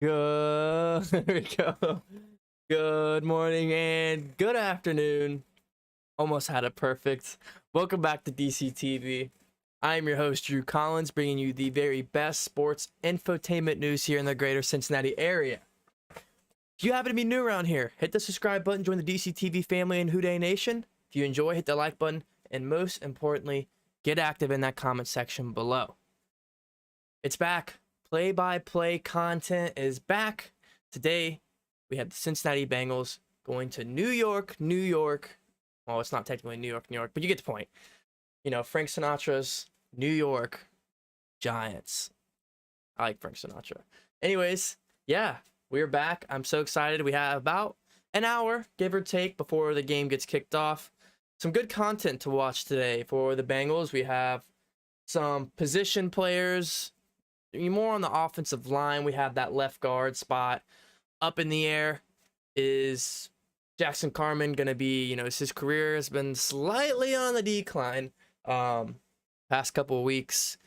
Good. There we go. Good morning and good afternoon. Almost had it perfect. Welcome back to DCTV. I am your host, Drew Collins, bringing you the very best sports infotainment news here in the greater Cincinnati area. If you happen to be new around here, hit the subscribe button, join the DCTV family and Houday Nation. If you enjoy, hit the like button, and most importantly, get active in that comment section below. It's back. Play-by-play content is back. Today, we have the Cincinnati Bengals going to New York. Well, it's not technically New York, but you get the point. You know, Frank Sinatra's New York Giants. I like Frank Sinatra. Anyways, yeah, we're back. I'm so excited. We have about an hour, give or take, before the game gets kicked off. Some good content to watch today for the Bengals. We have some position players. More on the offensive line. We have that left guard spot up in the air. Is Jackson Carman going to be, his career has been slightly on the decline past couple of weeks,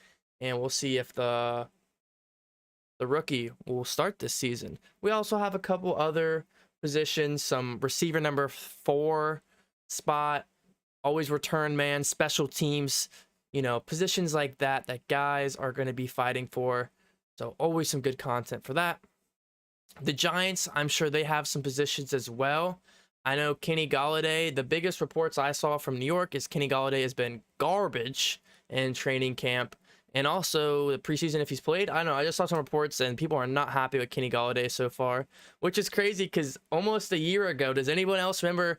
and we'll see if the rookie will start this season. We also have a couple other positions, some receiver number 4 spot, always return man, special teams, positions like that guys are going to be fighting for. So always some good content for that. The Giants, I'm sure they have some positions as well. I know Kenny Golladay, the biggest reports I saw from New York is Kenny Golladay has been garbage in training camp. And also the preseason, if he's played, I don't know. I just saw some reports and people are not happy with Kenny Golladay so far, which is crazy because almost a year ago, does anyone else remember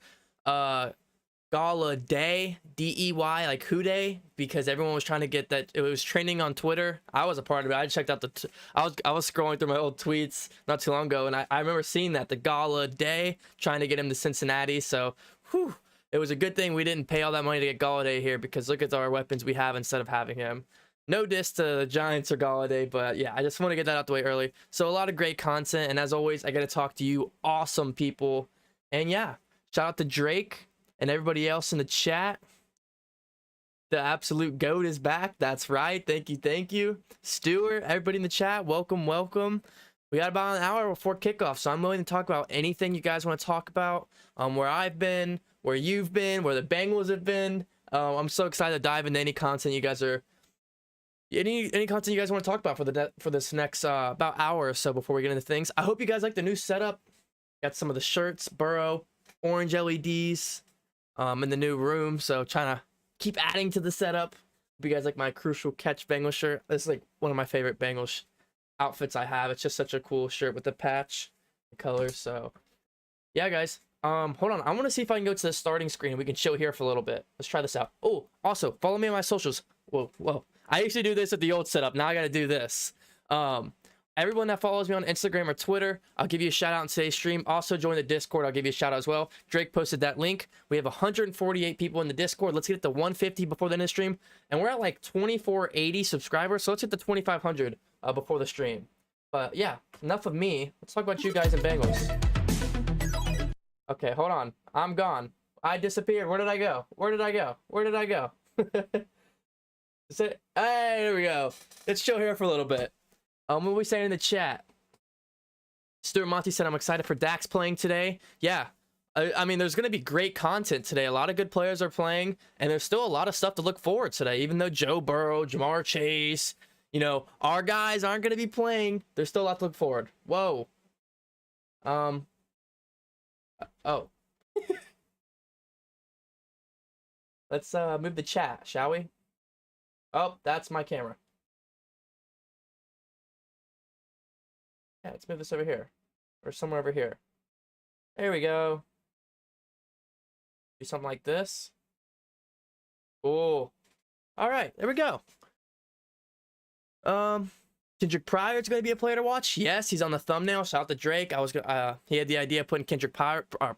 Golladay, D-E-Y, like Houday, because everyone was trying to get that. It was trending on Twitter. I was a part of it. I checked out I was scrolling through my old tweets not too long ago, and I remember seeing that, the Golladay, trying to get him to Cincinnati. So, it was a good thing we didn't pay all that money to get Golladay here, because look at our weapons we have instead of having him. No diss to the Giants or Golladay, but yeah, I just want to get that out the way early. So a lot of great content, and as always, I got to talk to you awesome people. And yeah, shout out to Drake and everybody else in the chat. The absolute GOAT is back. That's right. Thank you. Stuart, everybody in the chat, welcome. We got about an hour before kickoff, so I'm willing to talk about anything you guys want to talk about. Where I've been, where you've been, where the Bengals have been. I'm so excited to dive into any content you guys are. Any content you guys want to talk about for this next about hour or so before we get into things. I hope you guys like the new setup. Got some of the shirts, Burrow, orange LEDs. In the new room, so trying to keep adding to the setup. Hope you guys like my Crucial Catch Bengals shirt. This is like one of my favorite Bengals outfits I have. It's just such a cool shirt with the patch, the colors. So yeah, guys. Hold on. I want to see if I can go to the starting screen and we can chill here for a little bit. Let's try this out. Oh, also follow me on my socials. Whoa. I used to do this at the old setup. Now I got to do this. Everyone that follows me on Instagram or Twitter, I'll give you a shout out in today's stream. Also join the Discord. I'll give you a shout out as well. Drake posted that link. We have 148 people in the Discord. Let's get it to 150 before the end of the stream. And we're at like 2480 subscribers. So let's hit the 2500 before the stream. But yeah, enough of me. Let's talk about you guys and Bengals. Okay, hold on. I'm gone. I disappeared. Where did I go? Hey, there we go. Let's chill here for a little bit. What are we saying in the chat? Stuart Monty said, I'm excited for Dax playing today. Yeah. I mean, there's going to be great content today. A lot of good players are playing, and there's still a lot of stuff to look forward to today. Even though Joe Burrow, Jamar Chase, our guys aren't going to be playing, there's still a lot to look forward. Whoa. Oh. Let's move the chat, shall we? Oh, that's my camera. Yeah, let's move this over here. Or somewhere over here. There we go. Do something like this. Oh. Alright, there we go. Kendrick Pryor's gonna be a player to watch. Yes, he's on the thumbnail. Shout out to Drake. He had the idea of putting Kendrick Pryor, on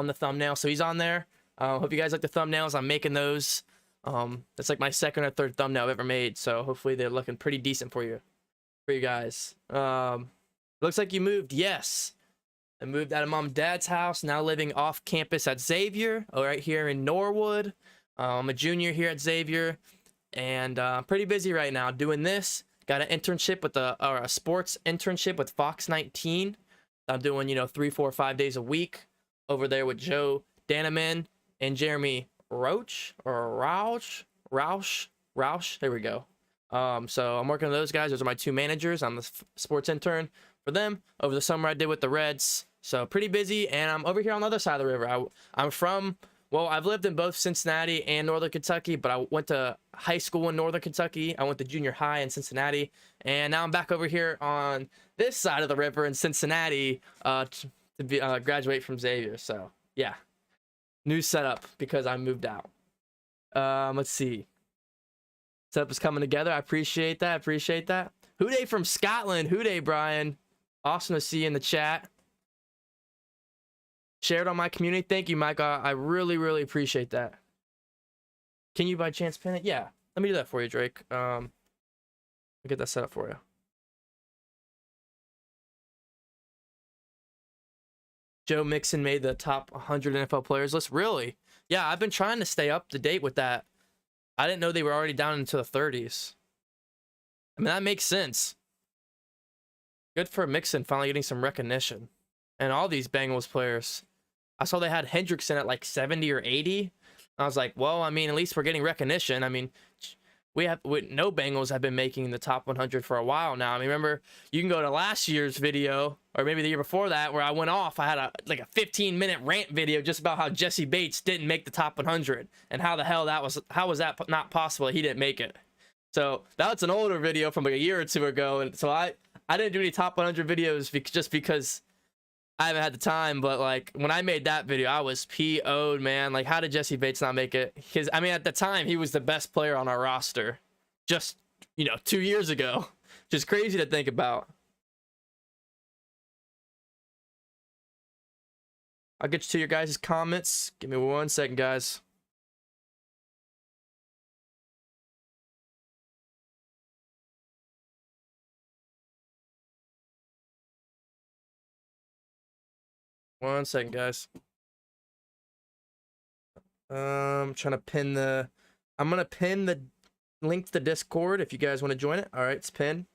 the thumbnail, so he's on there. Hope you guys like the thumbnails. I'm making those. That's like my second or third thumbnail I've ever made, so hopefully they're looking pretty decent for you guys. Looks like you moved. Yes, I moved out of mom and dad's house, now living off campus at Xavier, right here in Norwood. I'm a junior here at Xavier, and I'm pretty busy right now doing this, got an internship with a sports internship with Fox 19. I'm doing, 3, 4, 5 days a week over there with Joe Daneman and Jeremy Roach or Roush. There we go. So I'm working with those guys. Those are my two managers. I'm the sports intern for them. Over the summer I did with the Reds. So pretty busy, and I'm over here on the other side of the river. I've lived in both Cincinnati and Northern Kentucky, but I went to high school in Northern Kentucky. I went to junior high in Cincinnati, and now I'm back over here on this side of the river in Cincinnati to graduate from Xavier. So yeah, new setup because I moved out. Let's see. Setup is coming together. I appreciate that. Houday from Scotland. Houday, Brian. Awesome to see you in the chat. Shared on my community. Thank you, Mike. I really, really appreciate that. Can you by chance pin it? Yeah. Let me do that for you, Drake. I'll get that set up for you. Joe Mixon made the top 100 NFL players list. Really? Yeah, I've been trying to stay up to date with that. I didn't know they were already down into the 30s. I mean, that makes sense. Good for Mixon finally getting some recognition. And all these Bengals players. I saw they had Hendrickson at like 70 or 80. I was like, well, I mean, at least we're getting recognition. I mean, no Bengals have been making the top 100 for a while now. I mean, remember, you can go to last year's video, or maybe the year before that, where I went off. I had a 15-minute rant video just about how Jesse Bates didn't make the top 100, and how was that not possible? He didn't make it. So that's an older video from like a year or two ago, and so I didn't do any top 100 videos just because I haven't had the time. But like when I made that video, I was PO'd, man. Like, how did Jesse Bates not make it? Because I mean, at the time, he was the best player on our roster, just 2 years ago. Just crazy to think about. I'll get to your guys' comments. Give me 1 second, guys. One second, guys. I'm trying to pin I'm gonna pin the link to the Discord if you guys want to join it. All right, it's pinned.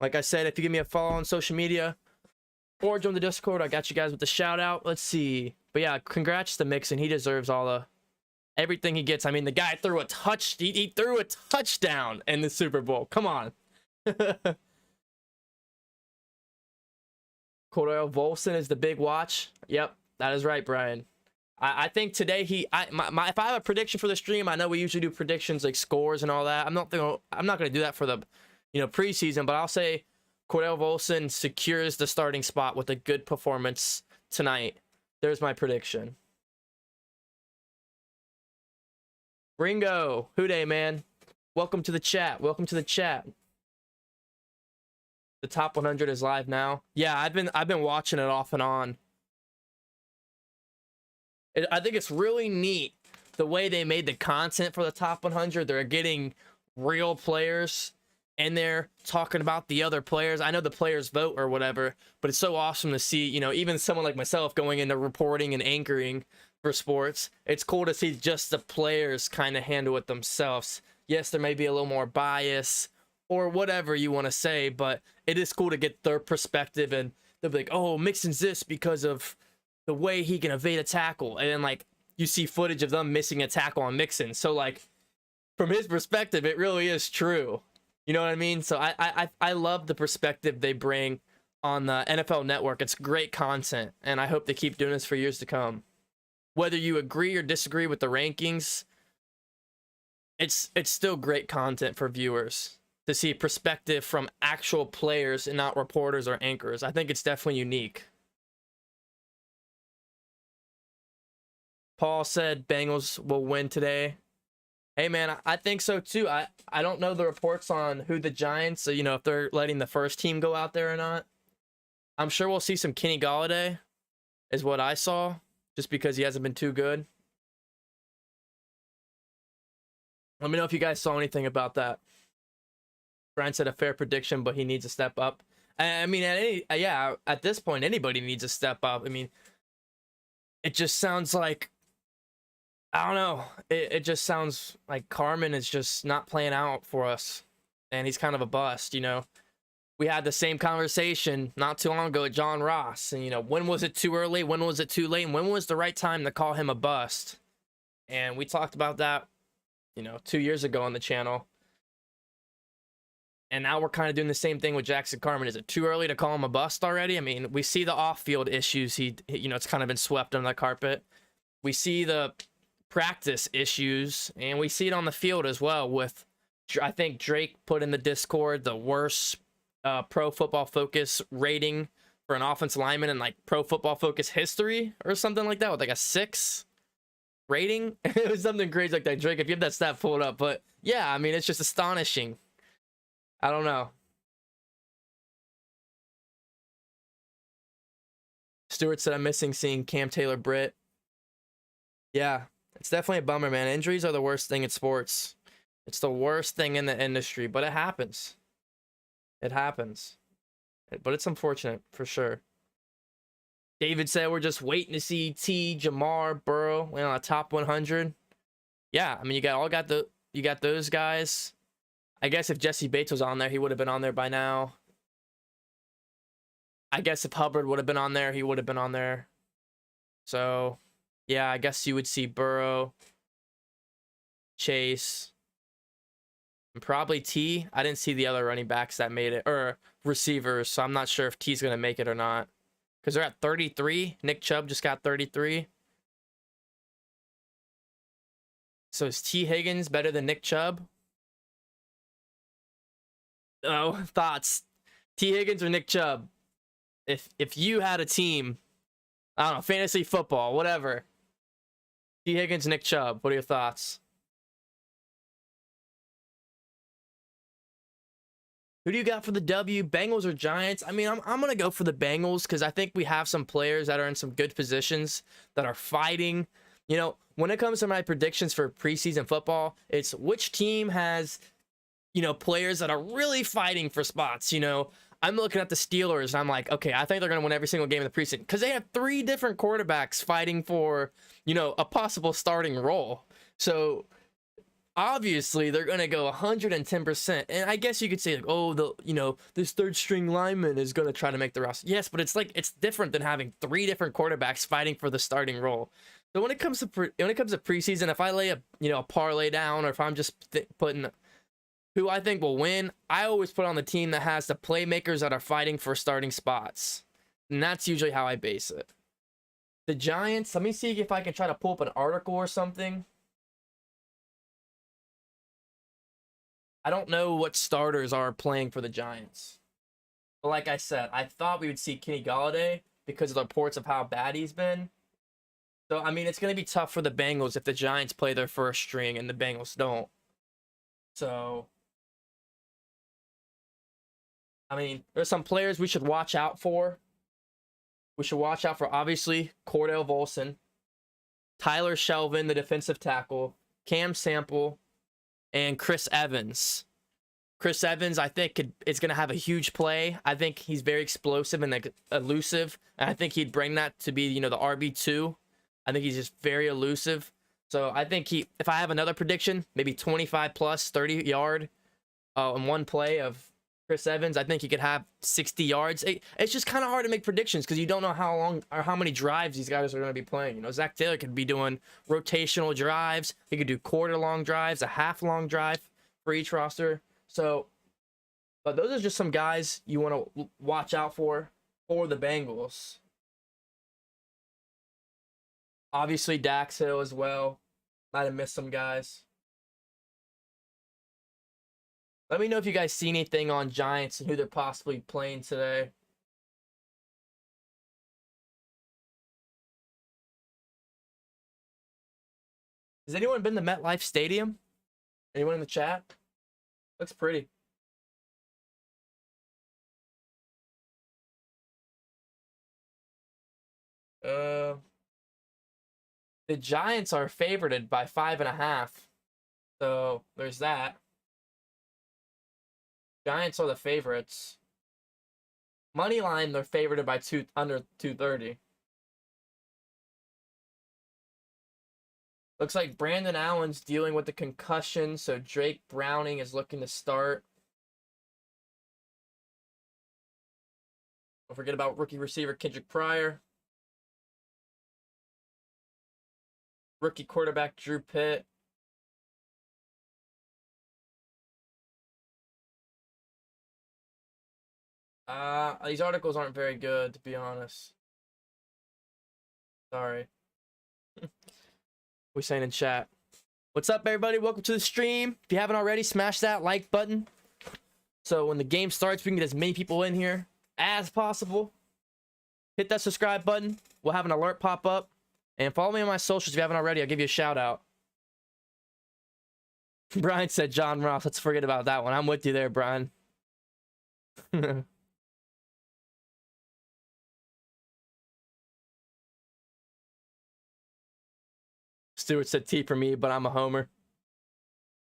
Like I said, if you give me a follow on social media or join the Discord, I got you guys with the shout out. Let's see. But yeah, congrats to Mixon. He deserves everything he gets. I mean, the guy threw he threw a touchdown in the Super Bowl. Come on. Cordell Volson is the big watch. Yep, that is right, Brian. I think today if I have a prediction for the stream, I know we usually do predictions like scores and all that. I'm not gonna do that for the preseason, but I'll say Cordell Volson secures the starting spot with a good performance tonight. There's my prediction. Ringo, Houday, man. Welcome to the chat. The top 100 is live now. Yeah, I've been watching it off and on. I think it's really neat the way they made the content for the top 100. They're getting real players in there talking about the other players. I know the players vote or whatever, but it's so awesome to see, even someone like myself going into reporting and anchoring for sports. It's cool to see just the players kind of handle it themselves. Yes, there may be a little more bias or whatever you want to say, but it is cool to get their perspective, and they'll be like, oh, Mixon's this because of the way he can evade a tackle. And then like you see footage of them missing a tackle on Mixon. So like from his perspective, it really is true. You know what I mean? So I love the perspective they bring on the NFL Network. It's great content, and I hope they keep doing this for years to come. Whether you agree or disagree with the rankings, it's still great content for viewers to see perspective from actual players and not reporters or anchors. I think it's definitely unique. Paul said Bengals will win today. Hey, man, I think so, too. I don't know the reports on who the Giants, if they're letting the first team go out there or not. I'm sure we'll see some Kenny Golladay, is what I saw, just because he hasn't been too good. Let me know if you guys saw anything about that. Brian said a fair prediction, but he needs to step up. I mean, at this point, anybody needs to step up. I mean, it just sounds like, I don't know. It just sounds like Carman is just not playing out for us. and he's kind of a bust. We had the same conversation not too long ago with John Ross, and when was it too early, when was it too late, and when was the right time to call him a bust? And we talked about that 2 years ago on the channel. And now we're kind of doing the same thing with Jackson Carman. Is it too early to call him a bust already? I mean, we see the off-field issues. It's kind of been swept under the carpet. We see the practice issues, and we see it on the field as well with, I think Drake put in the Discord the worst Pro Football Focus rating for an offensive lineman in like Pro Football Focus history or something like that, with like a 6 rating. It was something crazy like that. Drake, if you have that stat pulled up. But yeah, I mean, it's just astonishing. I don't know. Stewart said, I'm missing seeing Cam Taylor-Britt. Yeah, it's definitely a bummer, man. Injuries are the worst thing in sports. It's the worst thing in the industry, but it happens. It happens. But it's unfortunate, for sure. David said, we're just waiting to see T, Jamar, Burrow land on a top 100. Yeah, I mean, you got those guys. I guess if Jesse Bates was on there, he would have been on there by now. I guess if Hubbard would have been on there, he would have been on there. So, yeah, I guess you would see Burrow, Chase, and probably T. I didn't see the other running backs that made it, or receivers, so I'm not sure if T's going to make it or not. Because they're at 33. Nick Chubb just got 33. So is T. Higgins better than Nick Chubb? Oh, thoughts. T. Higgins or Nick Chubb? If you had a team, I don't know, fantasy football, whatever. T. Higgins, Nick Chubb. What are your thoughts? Who do you got for the W? Bengals or Giants? I mean, I'm going to go for the Bengals because I think we have some players that are in some good positions that are fighting. When it comes to my predictions for preseason football, it's which team has, players that are really fighting for spots. I'm looking at the Steelers and I'm like, okay, I think they're going to win every single game in the preseason because they have 3 different quarterbacks fighting for, a possible starting role. So obviously they're going to go 110%. And I guess you could say, like, oh, this third string lineman is going to try to make the roster. Yes, but it's different than having 3 different quarterbacks fighting for the starting role. So when it comes to preseason, if I lay a parlay down, or if I'm just putting who I think will win, I always put on the team that has the playmakers that are fighting for starting spots. And that's usually how I base it. The Giants, let me see if I can try to pull up an article or something. I don't know what starters are playing for the Giants. But like I said, I thought we would see Kenny Golladay because of the reports of how bad he's been. So, I mean, it's going to be tough for the Bengals if the Giants play their first string and the Bengals don't. So, I mean, there's some players we should watch out for. We should watch out for, obviously, Cordell Volson, Tyler Shelvin, the defensive tackle, Cam Sample, and Chris Evans. Chris Evans, I think, is going to have a huge play. I think he's very explosive and elusive. And I think he'd bring that to be, the RB2. I think he's just very elusive. So I think if I have another prediction, maybe 25 plus, 30 yard in one play of Chris Evans, I think he could have 60 yards. It's just kind of hard to make predictions because you don't know how long or how many drives these guys are going to be playing. Zach Taylor could be doing rotational drives. He could do quarter-long drives, a half-long drive for each roster. So, but those are just some guys you want to watch out for the Bengals. Obviously, Dax Hill as well. Might have missed some guys. Let me know if you guys see anything on Giants and who they're possibly playing today. Has anyone been to MetLife Stadium? Anyone in the chat? Looks pretty. The Giants are favorited by 5.5. So there's that. Giants are the favorites. Money line, they're favored by under 230. Looks like Brandon Allen's dealing with the concussion, so Drake Browning is looking to start. Don't forget about rookie receiver Kendrick Pryor. Rookie quarterback Drew Pitt. These articles aren't very good, to be honest. Sorry. We're saying in chat. What's up, everybody? Welcome to the stream. If you haven't already, smash that like button. So when the game starts, we can get as many people in here as possible. Hit that subscribe button. We'll have an alert pop up. And follow me on my socials if you haven't already. I'll give you a shout out. Brian said John Ross. Let's forget about that one. I'm with you there, Brian. Stewart said T for me, but I'm a homer.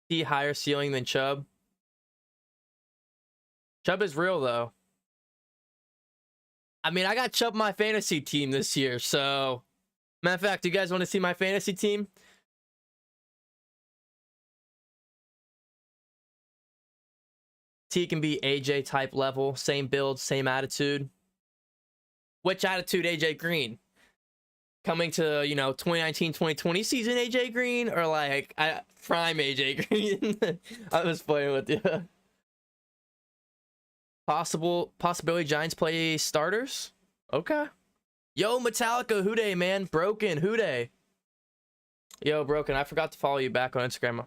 T higher ceiling than Chubb. Chubb is real, though. I mean, I got Chubb my fantasy team this year, so... Matter of fact, do you guys want to see my fantasy team? T can be AJ type level. Same build, same attitude. Which attitude, AJ Green? Coming to, 2019-2020 season AJ Green? Or like, prime AJ Green? I was playing with you. Possibility Giants play starters? Okay. Yo, Metallica, who day, man? Broken, who day? Yo, Broken, I forgot to follow you back on Instagram.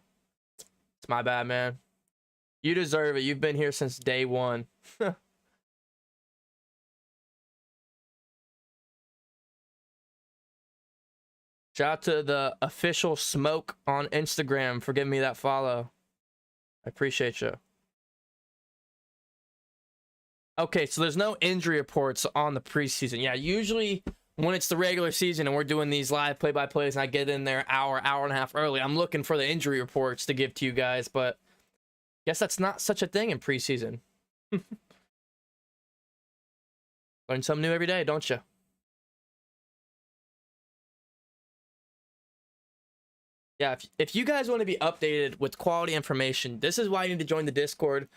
It's my bad, man. You deserve it. You've been here since day one. Shout out to the official Smoke on Instagram for giving me that follow. I appreciate you. Okay, so there's no injury reports on the preseason. Yeah, usually when it's the regular season and we're doing these live play-by-plays and I get in there hour and a half early, I'm looking for the injury reports to give to you guys, but guess that's not such a thing in preseason. Learn something new every day, don't you? Yeah, if you guys want to be updated with quality information, this is why you need to join the Discord.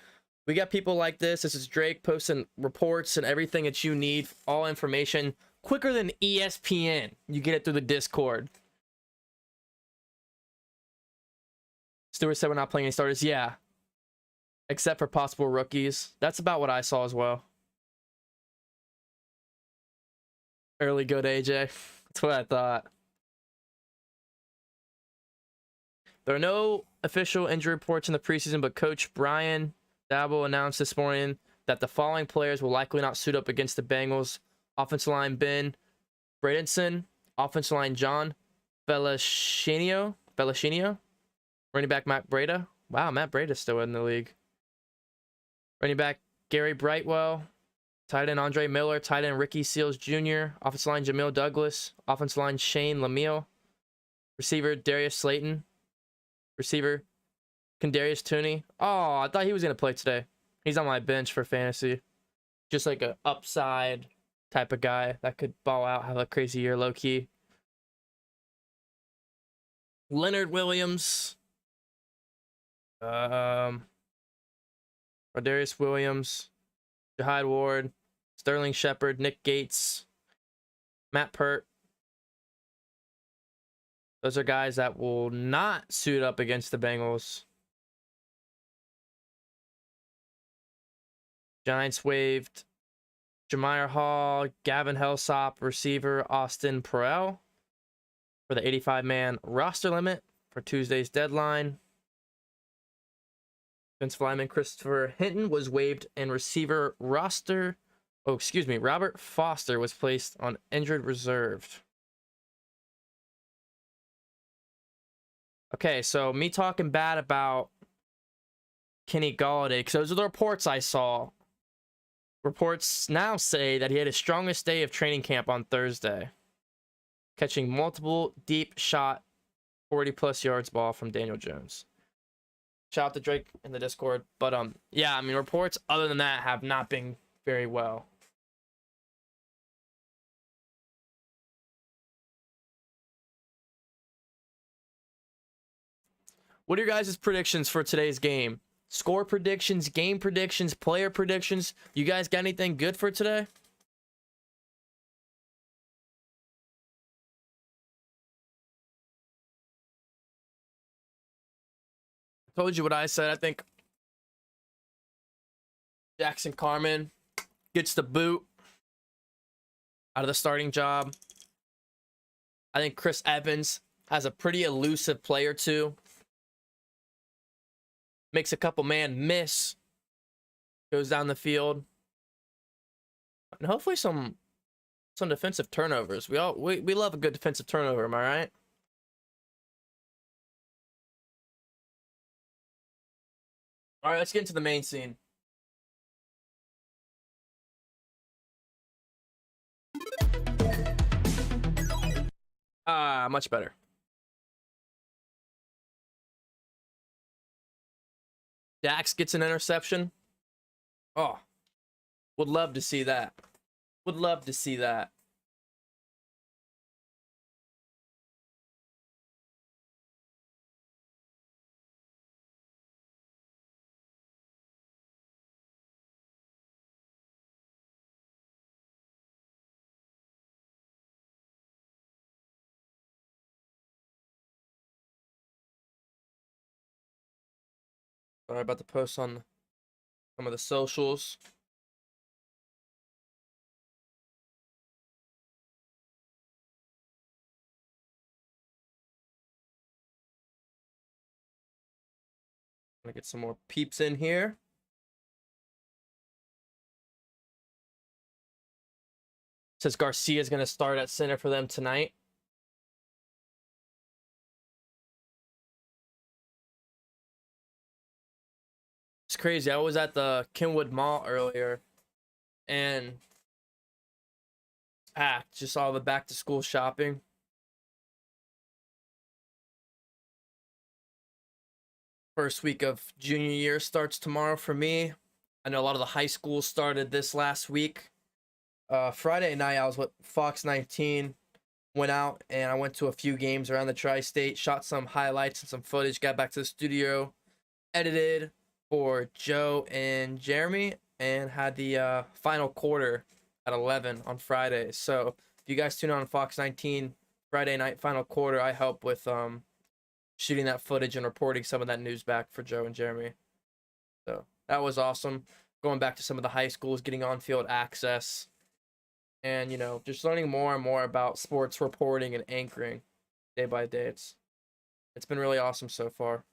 We got people like this. This is Drake posting reports and everything that you need. All information quicker than ESPN. You get it through the Discord. Stewart said we're not playing any starters. Yeah. Except for possible rookies. That's about what I saw as well. Early good, AJ. That's what I thought. There are no official injury reports in the preseason, but Coach Brian Dabble announced this morning that the following players will likely not suit up against the Bengals. Offensive line Ben Bradenson. Offensive line John Felicino. Running back Matt Breida. Wow, Matt Breida's still in the league. Running back Gary Brightwell. Tight end Andre Miller. Tight end Ricky Seals Jr. Offensive line Jamil Douglas. Offensive line Shane Lemieux. Receiver Darius Slayton. Receiver Kadarius Toney. Oh, I thought he was going to play today. He's on my bench for fantasy. Just like a upside type of guy that could ball out, have a crazy year low-key. Leonard Williams. Darius Williams. Jahad Ward. Sterling Shepard. Nick Gates. Matt Pert. Those are guys that will not suit up against the Bengals. Giants waived Jameer Hall, Gavin Hellsop, receiver Austin Perel for the 85-man roster limit for Tuesday's deadline. Defensive lineman Christopher Hinton was waived and receiver Robert Foster was placed on injured reserve. Okay, so me talking bad about Kenny Golladay, because those are the reports I saw. Reports now say that he had his strongest day of training camp on Thursday, catching multiple deep shot 40-plus yards ball from Daniel Jones. Shout out to Drake in the Discord. But, yeah, I mean, reports other than that have not been very well. What are your guys' predictions for today's game? Score predictions, game predictions, player predictions. You guys got anything good for today? Told you what I said. I think Jackson Carman gets the boot out of the starting job. I think Chris Evans has a pretty elusive play or two. Makes a couple man miss. Goes down the field. And hopefully some defensive turnovers. We love a good defensive turnover, am I right? All right, let's get into the main scene. Much better. Dax gets an interception. Oh, would love to see that. Would love to see that. Sorry about the post on some of the socials. Gonna get some more peeps in here. Says Garcia's gonna start at center for them tonight. It's crazy. I was at the Kenwood Mall earlier, and packed. Just all the back to school shopping. First week of junior year starts tomorrow for me. I know a lot of the high schools started this last week. Friday night, I was with Fox 19. Went out and I went to a few games around the tri-state. Shot some highlights and some footage. Got back to the studio. Edited for Joe and Jeremy. And had the final quarter at 11 on Friday. So if you guys tune on Fox 19 Friday night final quarter, I help with shooting that footage and reporting some of that news back for Joe and Jeremy. So that was awesome. Going back to some of the high schools, getting on-field access, and, you know, just learning more and more about sports reporting and anchoring day by day. It's been really awesome so far.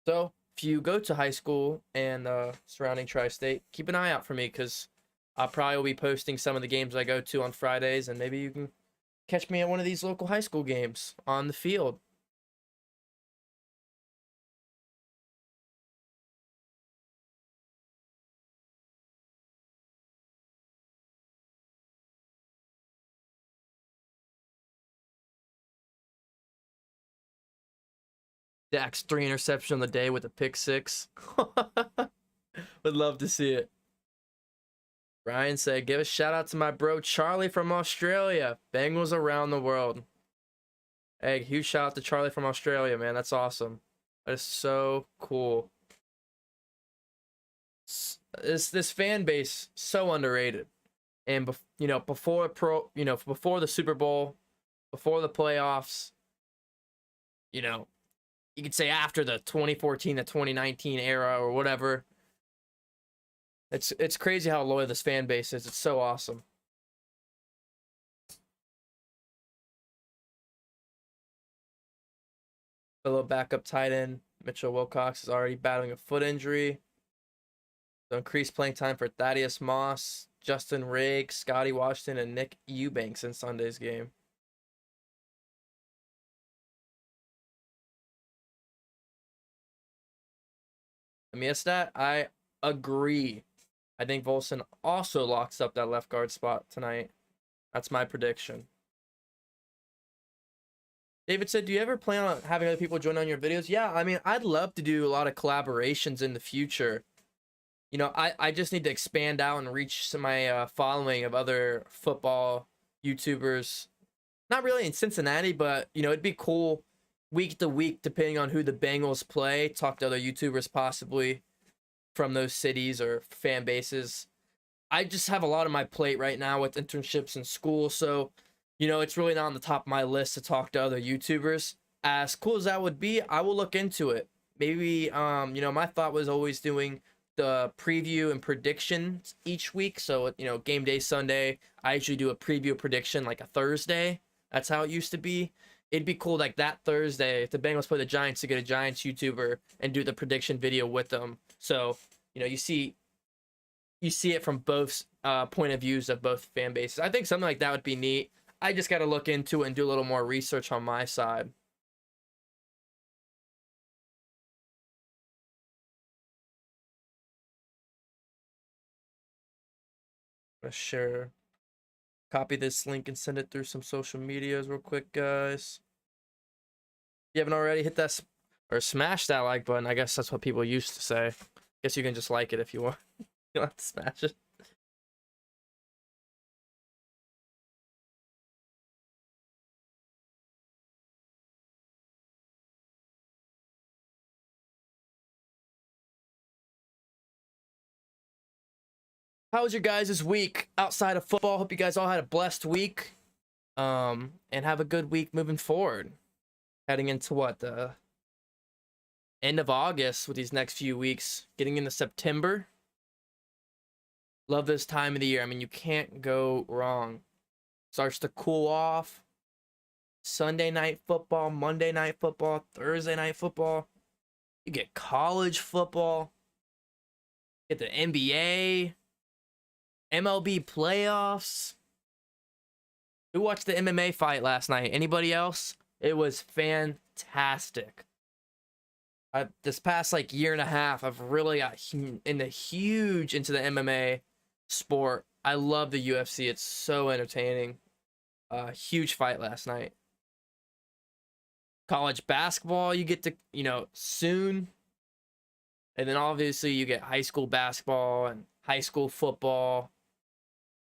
So if you go to high school and surrounding tri-state, keep an eye out for me, because I'll probably will be posting some of the games I go to on Fridays, and maybe you can catch me at one of these local high school games on the field. Dax 3 interception on the day with a pick 6. Would love to see it. Ryan said, give a shout out to my bro Charlie from Australia. Bengals around the world. Hey, huge shout out to Charlie from Australia, man. That's awesome. That is so cool. This fan base, so underrated. And you know, before the Super Bowl, before the playoffs, you know, you could say after the 2014 to 2019 era or whatever. It's crazy how loyal this fan base is. It's so awesome. A little backup tight end Mitchell Wilcox is already battling a foot injury. So increased playing time for Thaddeus Moss, Justin Riggs, Scotty Washington, and Nick Eubanks in Sunday's game. I mean, it's that. I agree. I think Volson also locks up that left guard spot tonight. That's my prediction. David said, do you ever plan on having other people join on your videos? Yeah, I mean, I'd love to do a lot of collaborations in the future. You know, I just need to expand out and reach my following of other football YouTubers. Not really in Cincinnati, but, you know, it'd be cool week to week, depending on who the Bengals play, talk to other YouTubers possibly from those cities or fan bases. I just have a lot on my plate right now with internships in school, so, you know, it's really not on the top of my list to talk to other YouTubers. as cool as that would be, I will look into it. Maybe my thought was always doing the preview and predictions each week. So, game day Sunday, I usually do a preview prediction like a Thursday. That's how it used to be. It'd be cool like that Thursday if the Bengals play the Giants to get a Giants YouTuber and do the prediction video with them. So, you see it from both point of views of both fan bases. I think something like that would be neat. I just got to look into it and do a little more research on my side. Share, copy this link and send it through some social medias real quick, guys. If you haven't already, hit that or smash that like button. I guess that's what people used to say. Guess you can just like it if you want. You don't have to smash it. How was your guys' this week outside of football? Hope you guys all had a blessed week. And have a good week moving forward. Heading into what, the end of August with these next few weeks, getting into September. Love this time of the year. I mean, you can't go wrong. Starts to cool off. Sunday night football, Monday night football, Thursday night football. You get college football. Get the NBA. MLB playoffs. Who watched the MMA fight last night? Anybody else? It was fantastic. This past year and a half, I've really got huge into the MMA sport. I love the UFC. It's so entertaining. Huge fight last night. College basketball, you get to, soon. And then obviously you get high school basketball and high school football.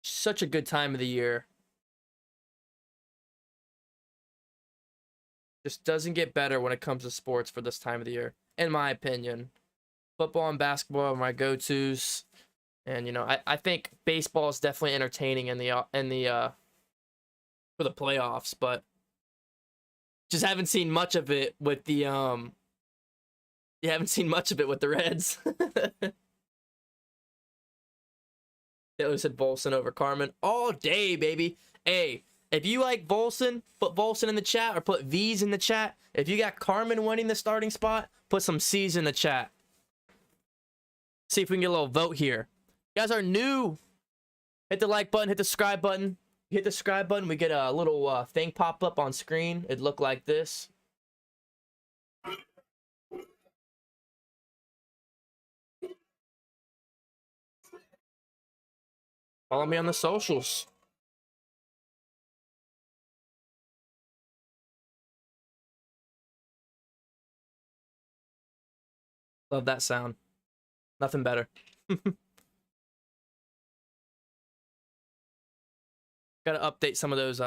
Such a good time of the year. Just doesn't get better when it comes to sports for this time of the year, in my opinion. Football and basketball are my go-tos, and I think baseball is definitely entertaining in the for the playoffs, but just haven't seen much of it with the you haven't seen much of it with the Reds. Taylor said Volson over Carman all day, baby. Hey, if you like Volson, put Volson in the chat or put V's in the chat. If you got Carman winning the starting spot, put some C's in the chat. See if we can get a little vote here. You guys are new. Hit the like button, hit the subscribe button. Hit the subscribe button, we get a little thing pop up on screen. It'd look like this. Follow me on the socials. Love that sound. Nothing better. Gotta update some of those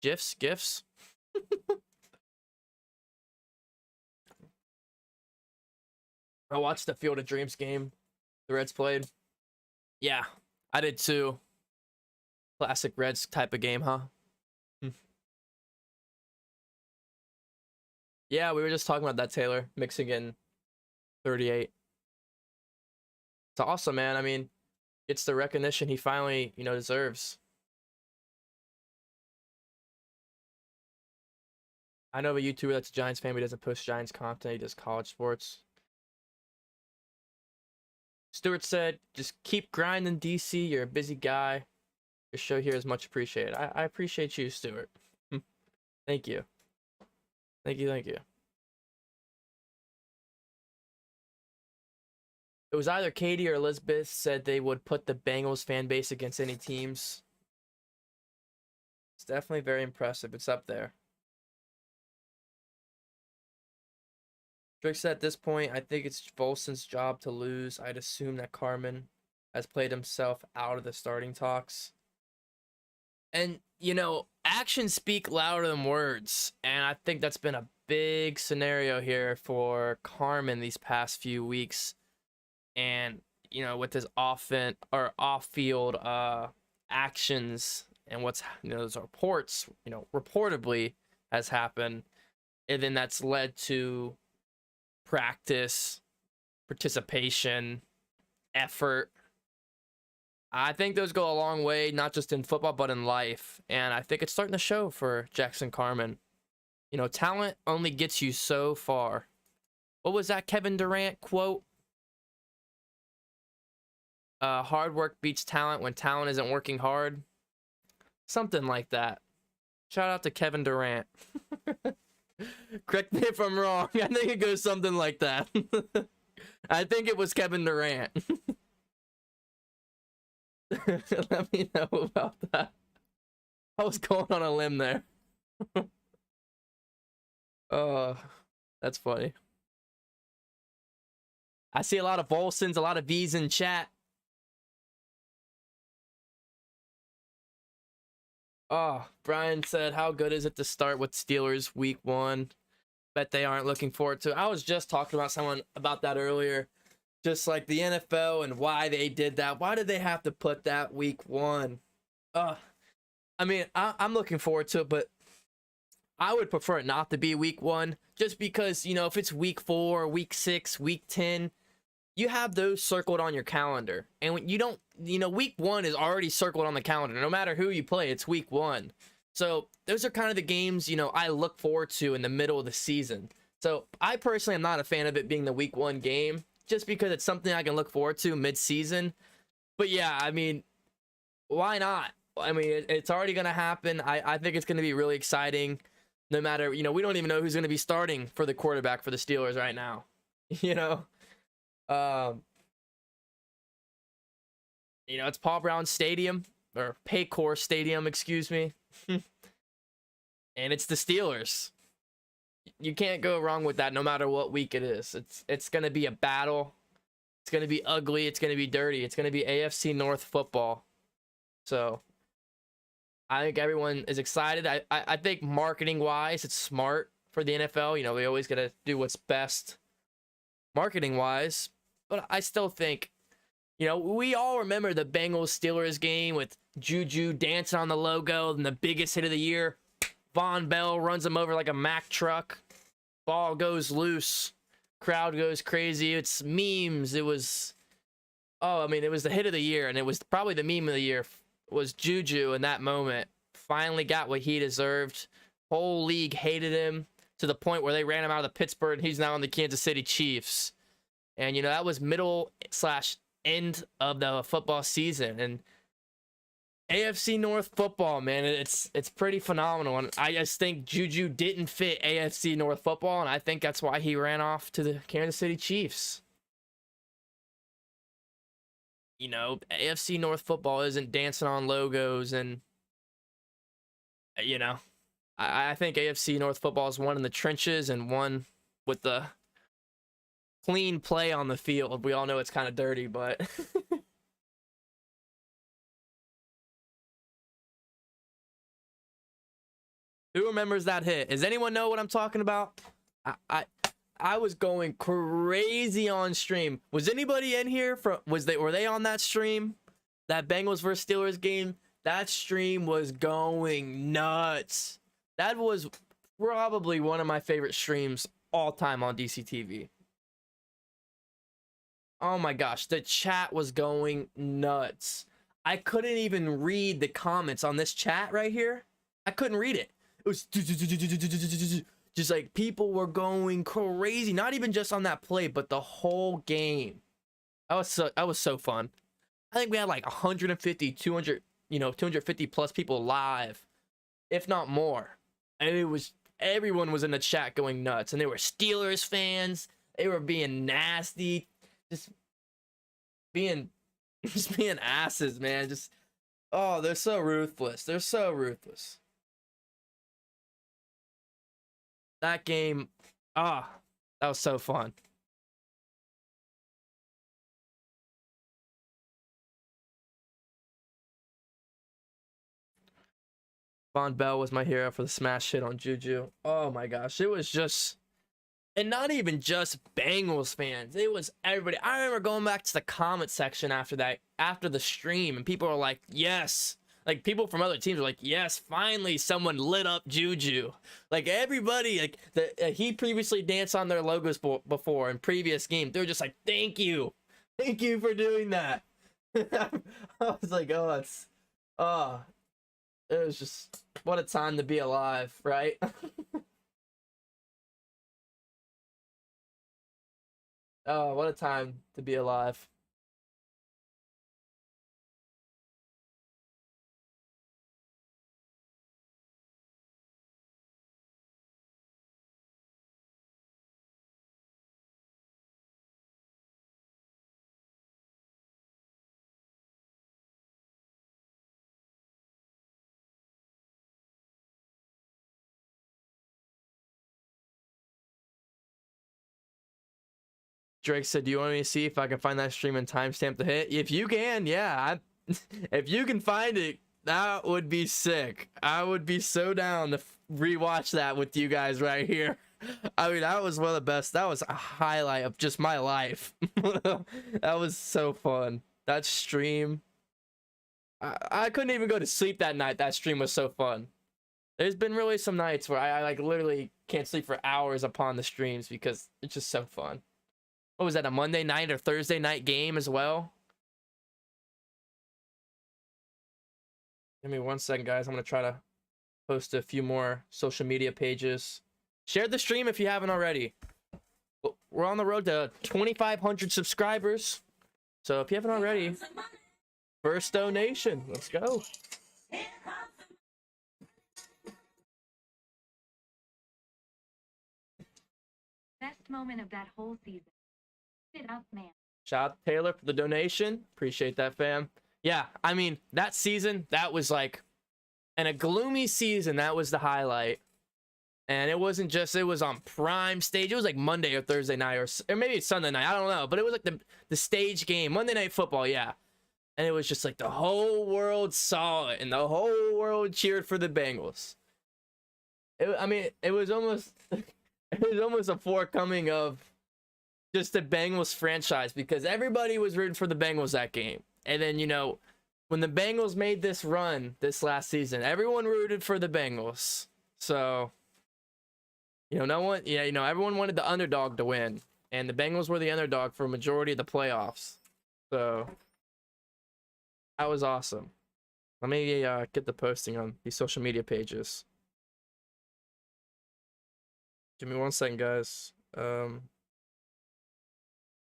GIFs. I watched the Field of Dreams game the Reds played. Yeah, I did too. Classic Reds type of game, huh? Yeah, we were just talking about that, Taylor. Mixing in 38. It's awesome, man. I mean, it's the recognition he finally, deserves. I know a YouTuber that's a Giants fan, but he doesn't post Giants content. He does college sports. Stewart said, just keep grinding, DC. You're a busy guy. Your show here is much appreciated. I appreciate you, Stewart. Thank you. Thank you. It was either Katie or Elizabeth said they would put the Bengals fan base against any teams. It's definitely very impressive. It's up there. Drake said at this point, I think it's Volson's job to lose. I'd assume that Carman has played himself out of the starting talks. And, actions speak louder than words. And I think that's been a big scenario here for Carman these past few weeks. And, with his off-field actions and what's, those reports, reportedly has happened, and then that's led to practice, participation, effort. I think those go a long way, not just in football, but in life. And I think it's starting to show for Jackson Carman. You know, talent only gets you so far. What was that Kevin Durant quote? Hard work beats talent when talent isn't working hard. Something like that. Shout out to Kevin Durant. Correct me if I'm wrong. I think it goes something like that. I think it was Kevin Durant. Let me know about that. I was going on a limb there. Oh, that's funny. I see a lot of Volsons, a lot of V's in chat. Oh, Brian said, how good is it to start with Steelers week 1? Bet they aren't looking forward to it. I was just talking about someone about that earlier. Just like the NFL and why they did that. Why did they have to put that week 1? I mean, I'm looking forward to it, but I would prefer it not to be week 1. Just because, you know, if it's week 4, week 6, week 10, you have those circled on your calendar. And when you don't, you know, week 1 is already circled on the calendar. No matter who you play, it's week 1. So those are kind of the games, you know, I look forward to in the middle of the season. So I personally am not a fan of it being the week 1 game, just because it's something I can look forward to mid-season. But yeah, I mean, why not? I mean, it's already going to happen. I think it's going to be really exciting. No matter, you know, we don't even know who's going to be starting for the quarterback for the Steelers right now. You know? You know, it's Paul Brown Stadium, or Paycor Stadium, excuse me. And it's the Steelers. You can't go wrong with that no matter what week it is. It's going to be a battle. It's going to be ugly. It's going to be dirty. It's going to be AFC North football. So I think everyone is excited. I think marketing-wise, it's smart for the NFL. You know, they always got to do what's best marketing-wise. But I still think, you know, we all remember the Bengals-Steelers game with Juju dancing on the logo and the biggest hit of the year. Von Bell runs him over like a Mack truck. Ball goes loose. Crowd goes crazy. It's memes. It was, oh, I mean, it was the hit of the year, and it was probably the meme of the year was Juju in that moment. Finally got what he deserved. Whole league hated him to the point where they ran him out of the Pittsburgh, and he's now on the Kansas City Chiefs. And, you know, that was middle/end of the football season. And AFC North football, man, it's pretty phenomenal. And I just think Juju didn't fit AFC North football, and I think that's why he ran off to the Kansas City Chiefs. You know, AFC North football isn't dancing on logos, and, you know, I think AFC North football is one in the trenches and one with the clean play on the field. We all know it's kind of dirty, but who remembers that hit? Does anyone know what I'm talking about? I was going crazy on stream. Was anybody in here were they on that stream? That Bengals versus Steelers game? That stream was going nuts. That was probably one of my favorite streams all time on DCTV. Oh my gosh, the chat was going nuts. I couldn't even read the comments on this chat right here. I couldn't read it. It was just like people were going crazy. Not even just on that play, but the whole game. That was so fun. I think we had like 150, 200, 250 plus people live, if not more. And everyone was in the chat going nuts. And they were Steelers fans. They were being nasty. Just being asses, man. Oh, they're so ruthless. They're so ruthless. That game, that was so fun. Von Bell was my hero for the smash hit on Juju. Oh my gosh, it was just, and not even just Bengals fans. It was everybody. I remember going back to the comment section after that, after the stream, and people were like, yes, like people from other teams were like, yes, finally someone lit up Juju. Like everybody, like he previously danced on their logos before in previous games. They were just like, thank you for doing that. I was like, it was just, what a time to be alive, right? Oh, what a time to be alive. Drake said, do you want me to see if I can find that stream and timestamp the hit? If you can, yeah. If you can find it, that would be sick. I would be so down to rewatch that with you guys right here. I mean, that was one of the best. That was a highlight of just my life. That was so fun. That stream. I couldn't even go to sleep that night. That stream was so fun. There's been really some nights where I like literally can't sleep for hours upon the streams because it's just so fun. What was that, a Monday night or Thursday night game as well? Give me 1 second, guys. I'm going to try to post a few more social media pages. Share the stream if you haven't already. We're on the road to 2,500 subscribers. So if you haven't already, first donation. Let's go. Best moment of that whole season. It up, man. Shout out to Taylor for the donation. Appreciate that, fam. Yeah, I mean, that season, that was like, and a gloomy season, that was the highlight. And it wasn't just, it was on prime stage. It was like Monday or Thursday night, or maybe it's Sunday night. I don't know. But it was like the stage game, Monday Night Football, yeah. And it was just like the whole world saw it, and the whole world cheered for the Bengals. I mean, it was almost, it was almost a forecoming of just the Bengals franchise, because everybody was rooting for the Bengals that game. And then, you know, when the Bengals made this run this last season, everyone rooted for the Bengals. So, you know, everyone wanted the underdog to win, and the Bengals were the underdog for a majority of the playoffs. So that was awesome. Let me get the posting on these social media pages. Give me 1 second, guys.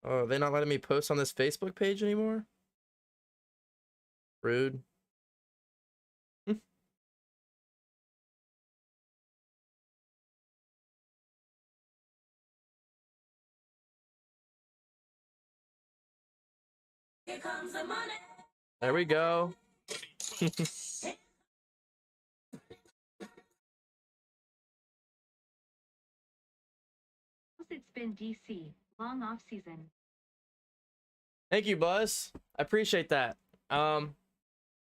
Oh, they're not letting me post on this Facebook page anymore? Rude. Here comes the money. There we go. It's been DC. Long off season. Thank you, Buzz. I appreciate that. Thank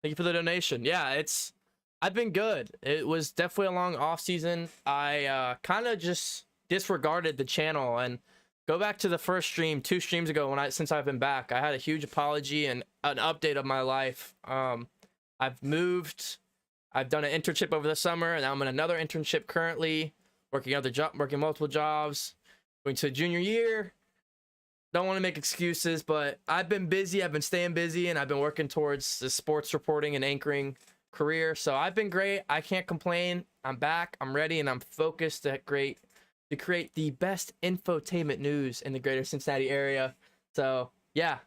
you for the donation. Yeah, I've been good. It was definitely a long off season. I kind of just disregarded the channel, and go back to the first stream 2 streams ago since I've been back. I had a huge apology and an update of my life. I've moved. I've done an internship over the summer, and I'm in another internship currently, working multiple jobs, going to junior year. Don't want to make excuses, but I've been busy. I've been staying busy, and I've been working towards the sports reporting and anchoring career. So I've been great. I can't complain. I'm back. I'm ready, and I'm focused to create the best infotainment news in the greater Cincinnati area. So yeah,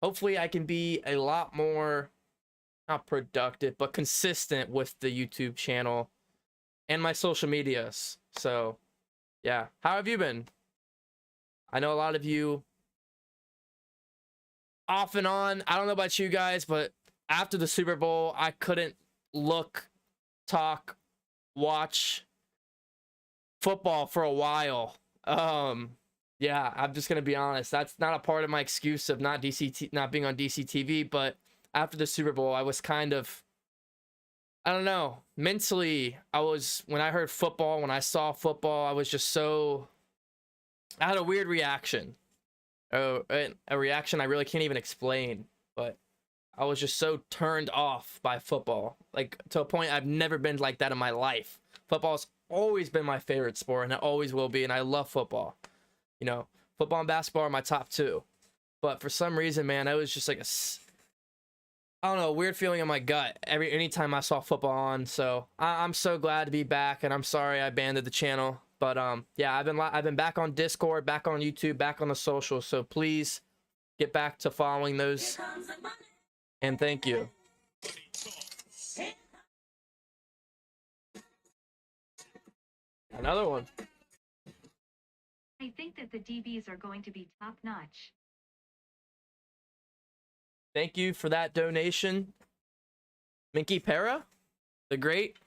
hopefully I can be a lot more, not productive, but consistent with the YouTube channel and my social medias. So yeah, how have you been? I know a lot of you off and on. I don't know about you guys, but after the Super Bowl, I couldn't look, talk, watch football for a while. Yeah, I'm just gonna be honest. That's not a part of my excuse of not being on DC TV, but after the Super Bowl, I was kind of, I don't know, mentally, when I heard football, when I saw football, I was just so, I had a weird reaction. A reaction I really can't even explain, but I was just so turned off by football, like to a point I've never been like that in my life. Football's always been my favorite sport, and it always will be, and I love football. You know, football and basketball are my top two. But for some reason, man, I was just like I don't know, a weird feeling in my gut anytime I saw football on. So I'm so glad to be back, and I'm sorry I abandoned the channel. But yeah, I've been back on Discord, back on YouTube, back on the socials. So please get back to following those, and thank you. Another one. I think that the DBs are going to be top-notch. Thank you for that donation, Minky Para, the great.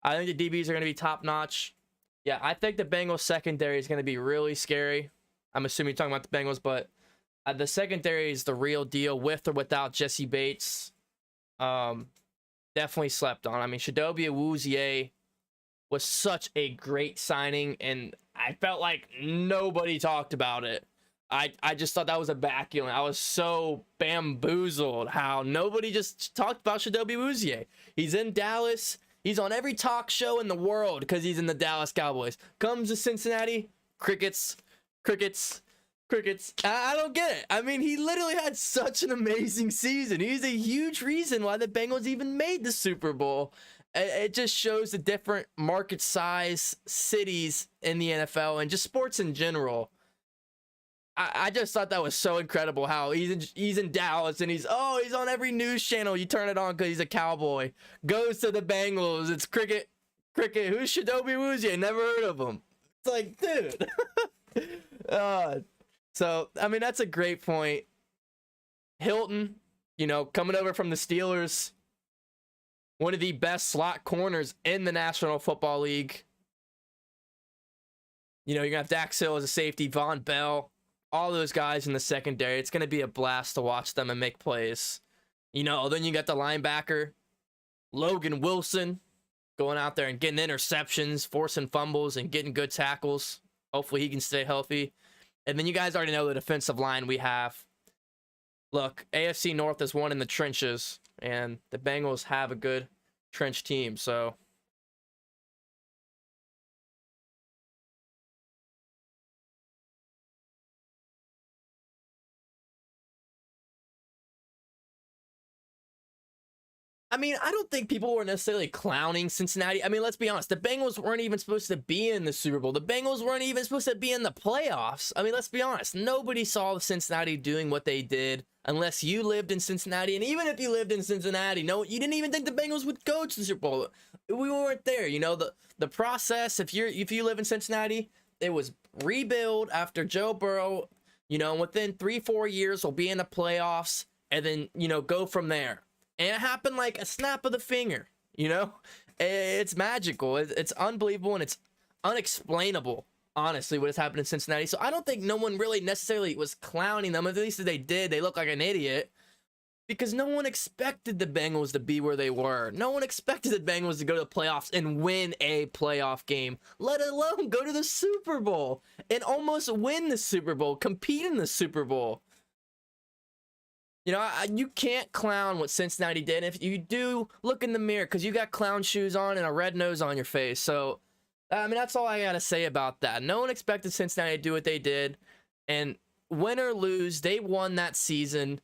I think the DBs are going to be top-notch. Yeah, I think the Bengals secondary is going to be really scary. I'm assuming you're talking about the Bengals, but the secondary is the real deal, with or without Jesse Bates. Definitely slept on. I mean, Chidobe Awuzie was such a great signing, and I felt like nobody talked about it. I just thought that was a vacuum. I was so bamboozled how nobody just talked about Chidobe Awuzie. He's in Dallas. He's on every talk show in the world because he's in the Dallas Cowboys. Comes to Cincinnati, crickets, crickets, crickets. I don't get it. I mean, he literally had such an amazing season. He's a huge reason why the Bengals even made the Super Bowl. It just shows the different market size cities in the NFL and just sports in general. I just thought that was so incredible how he's in Dallas and he's on every news channel. You turn it on because he's a Cowboy. Goes to the Bengals. It's cricket. Who's Chidobe Awuzie? Never heard of him. It's like, dude. So, I mean, that's a great point. Hilton, coming over from the Steelers. One of the best slot corners in the National Football League. You're going to have Dax Hill as a safety, Von Bell. All those guys in the secondary. It's going to be a blast to watch them and make plays. Then you got the linebacker, Logan Wilson, going out there and getting interceptions, forcing fumbles, and getting good tackles. Hopefully he can stay healthy. And then you guys already know the defensive line we have. Look, AFC North is one in the trenches, and the Bengals have a good trench team, so... I mean, I don't think people were necessarily clowning Cincinnati. I mean, let's be honest. The Bengals weren't even supposed to be in the Super Bowl. The Bengals weren't even supposed to be in the playoffs. I mean, let's be honest. Nobody saw Cincinnati doing what they did unless you lived in Cincinnati. And even if you lived in Cincinnati, no, you didn't even think the Bengals would go to the Super Bowl. We weren't there. The process, if you live in Cincinnati, it was rebuild after Joe Burrow. Within 3-4 years, we'll be in the playoffs and then, go from there. And it happened like a snap of the finger, It's magical. It's unbelievable, and it's unexplainable, honestly, what has happened in Cincinnati. So I don't think no one really necessarily was clowning them. At least if they did, they look like an idiot. Because no one expected the Bengals to be where they were. No one expected the Bengals to go to the playoffs and win a playoff game, let alone go to the Super Bowl and almost win the Super Bowl, compete in the Super Bowl. You can't clown what Cincinnati did. If you do, look in the mirror because you got clown shoes on and a red nose on your face. So, I mean, that's all I got to say about that. No one expected Cincinnati to do what they did. And win or lose, they won that season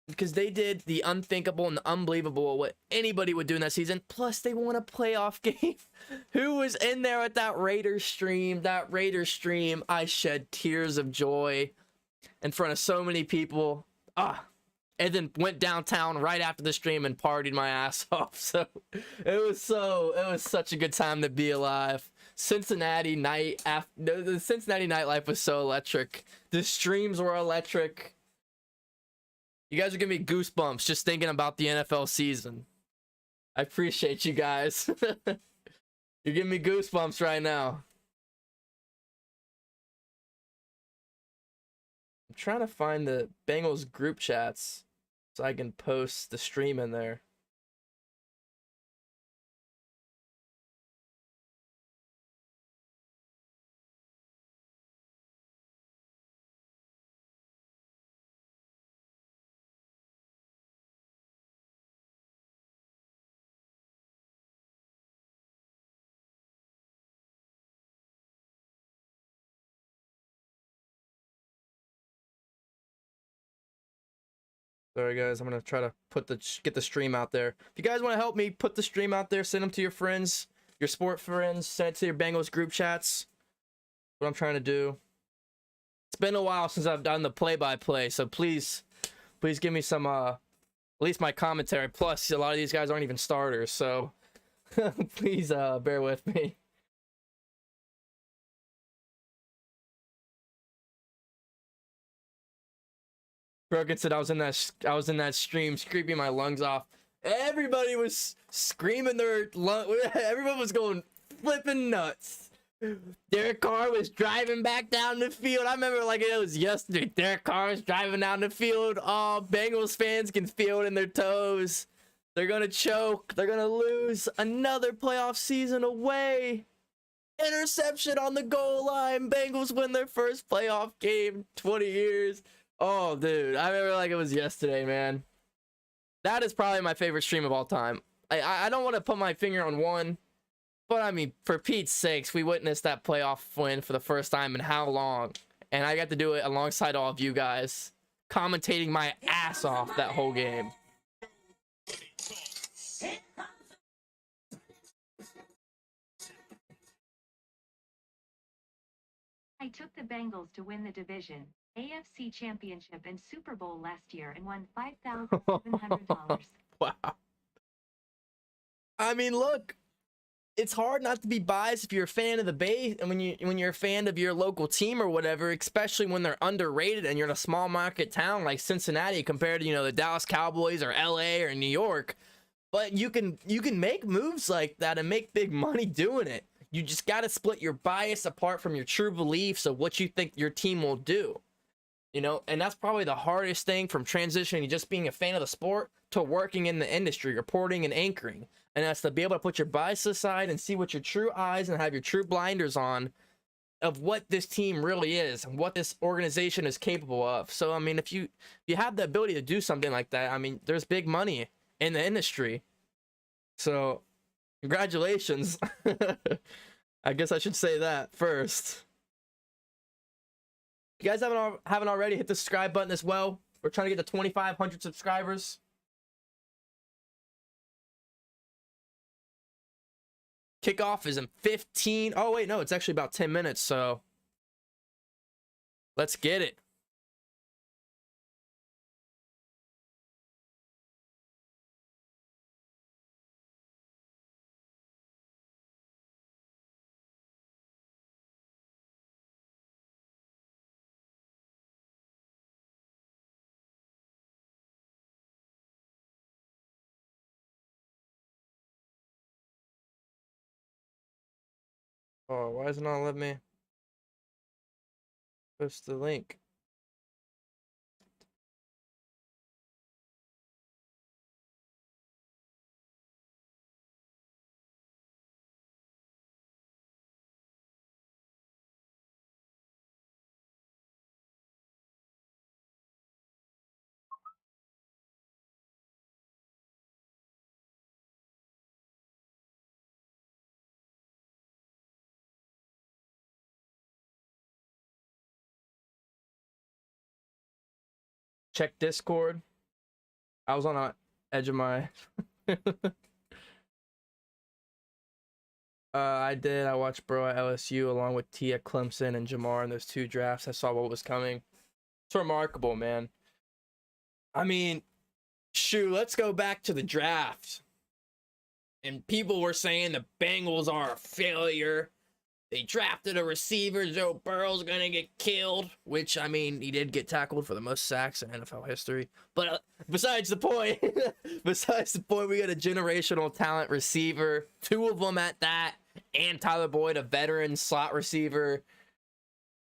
because they did the unthinkable and the unbelievable, what anybody would do in that season. Plus, they won a playoff game. Who was in there at that Raiders stream? That Raiders stream, I shed tears of joy in front of so many people. And then went downtown right after the stream and partied my ass off. So it was such a good time to be alive. Cincinnati night after the Cincinnati nightlife was so electric. The streams were electric. You guys are giving me goosebumps just thinking about the NFL season. I appreciate you guys. You're giving me goosebumps right now. I'm trying to find the Bengals group chats so I can post the stream in there. Sorry guys, I'm gonna try to get the stream out there. If you guys want to help me put the stream out there, send them to your friends, your sport friends, send it to your Bengals group chats. What I'm trying to do. It's been a while since I've done the play-by-play, so please give me some at least my commentary. Plus, a lot of these guys aren't even starters, so please bear with me. Brogan said I was in that stream screaming my lungs off. Everybody was screaming everyone was going flipping nuts. Derek Carr was driving back down the field. I remember like it was yesterday. Derek Carr was driving down the field. Oh, Bengals fans can feel it in their toes. They're gonna choke. They're gonna lose another playoff season away. Interception on the goal line. Bengals win their first playoff game in 20 years. Oh, dude, I remember like it was yesterday, man. That is probably my favorite stream of all time. I don't want to put my finger on one, but I mean, for Pete's sakes, we witnessed that playoff win for the first time in how long? And I got to do it alongside all of you guys, commentating my ass off that whole game. I took the Bengals to win the division, AFC Championship and Super Bowl last year and won $5,700. Wow. I mean, look, it's hard not to be biased if you're a fan of the Bay and when you're a fan of your local team or whatever, especially when they're underrated and you're in a small market town like Cincinnati compared to, you know, the Dallas Cowboys or LA or New York. But you can make moves like that and make big money doing it. You just got to split your bias apart from your true beliefs of what you think your team will do. You know, and that's probably the hardest thing from transitioning just being a fan of the sport to working in the industry, reporting and anchoring. And that's to be able to put your bias aside and see what your true eyes and have your true blinders on of what this team really is and what this organization is capable of. So, I mean, if you have the ability to do something like that, I mean, there's big money in the industry. So, congratulations. I guess I should say that first. If you guys haven't already, hit the subscribe button as well. We're trying to get to 2,500 subscribers. Kickoff is in 15. Oh, wait, no, it's actually about 10 minutes, so let's get it. Oh, why isn't it not letting me post the link? Check Discord. I was on the edge of my I did. I watched Bro at LSU along with T at Clemson and Jamar in those two drafts. I saw what was coming. It's remarkable, man. I mean, shoot, let's go back to the draft. And people were saying the Bengals are a failure. They drafted a receiver. Joe Burrow's going to get killed. Which, I mean, he did get tackled for the most sacks in NFL history. But besides the point, we got a generational talent receiver. Two of them at that. And Tyler Boyd, a veteran slot receiver.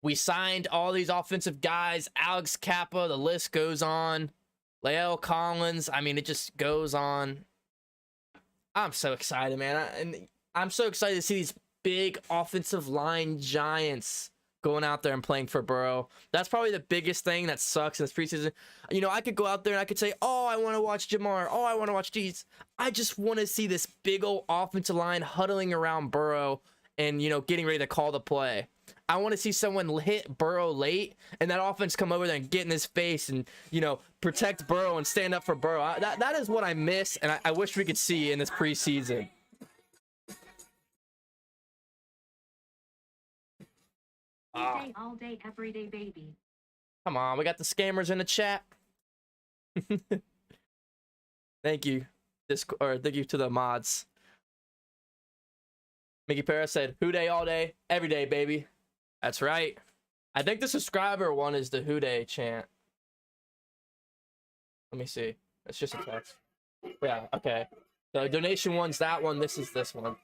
We signed all these offensive guys. Alex Kappa, the list goes on. Lael Collins. I mean, it just goes on. I'm so excited, man. I'm so excited to see these big offensive line giants going out there and playing for Burrow. That's probably the biggest thing that sucks in this preseason. You know, I could go out there and I could say, oh, I want to watch Jamar. Oh, I want to watch these. I just want to see this big old offensive line huddling around Burrow and, you know, getting ready to call the play. I want to see someone hit Burrow late, and that offense come over there and get in his face and, you know, protect Burrow and stand up for Burrow. That is what I miss, and I wish we could see in this preseason. All day, everyday baby. Come on, we got the scammers in the chat. Thank you, thank you to the mods. Mickey Paris said, "Who day all day, every day, baby." That's right. I think the subscriber one is the Who day chant. Let me see. It's just a text. Yeah. Okay. The donation one's that one. This is this one.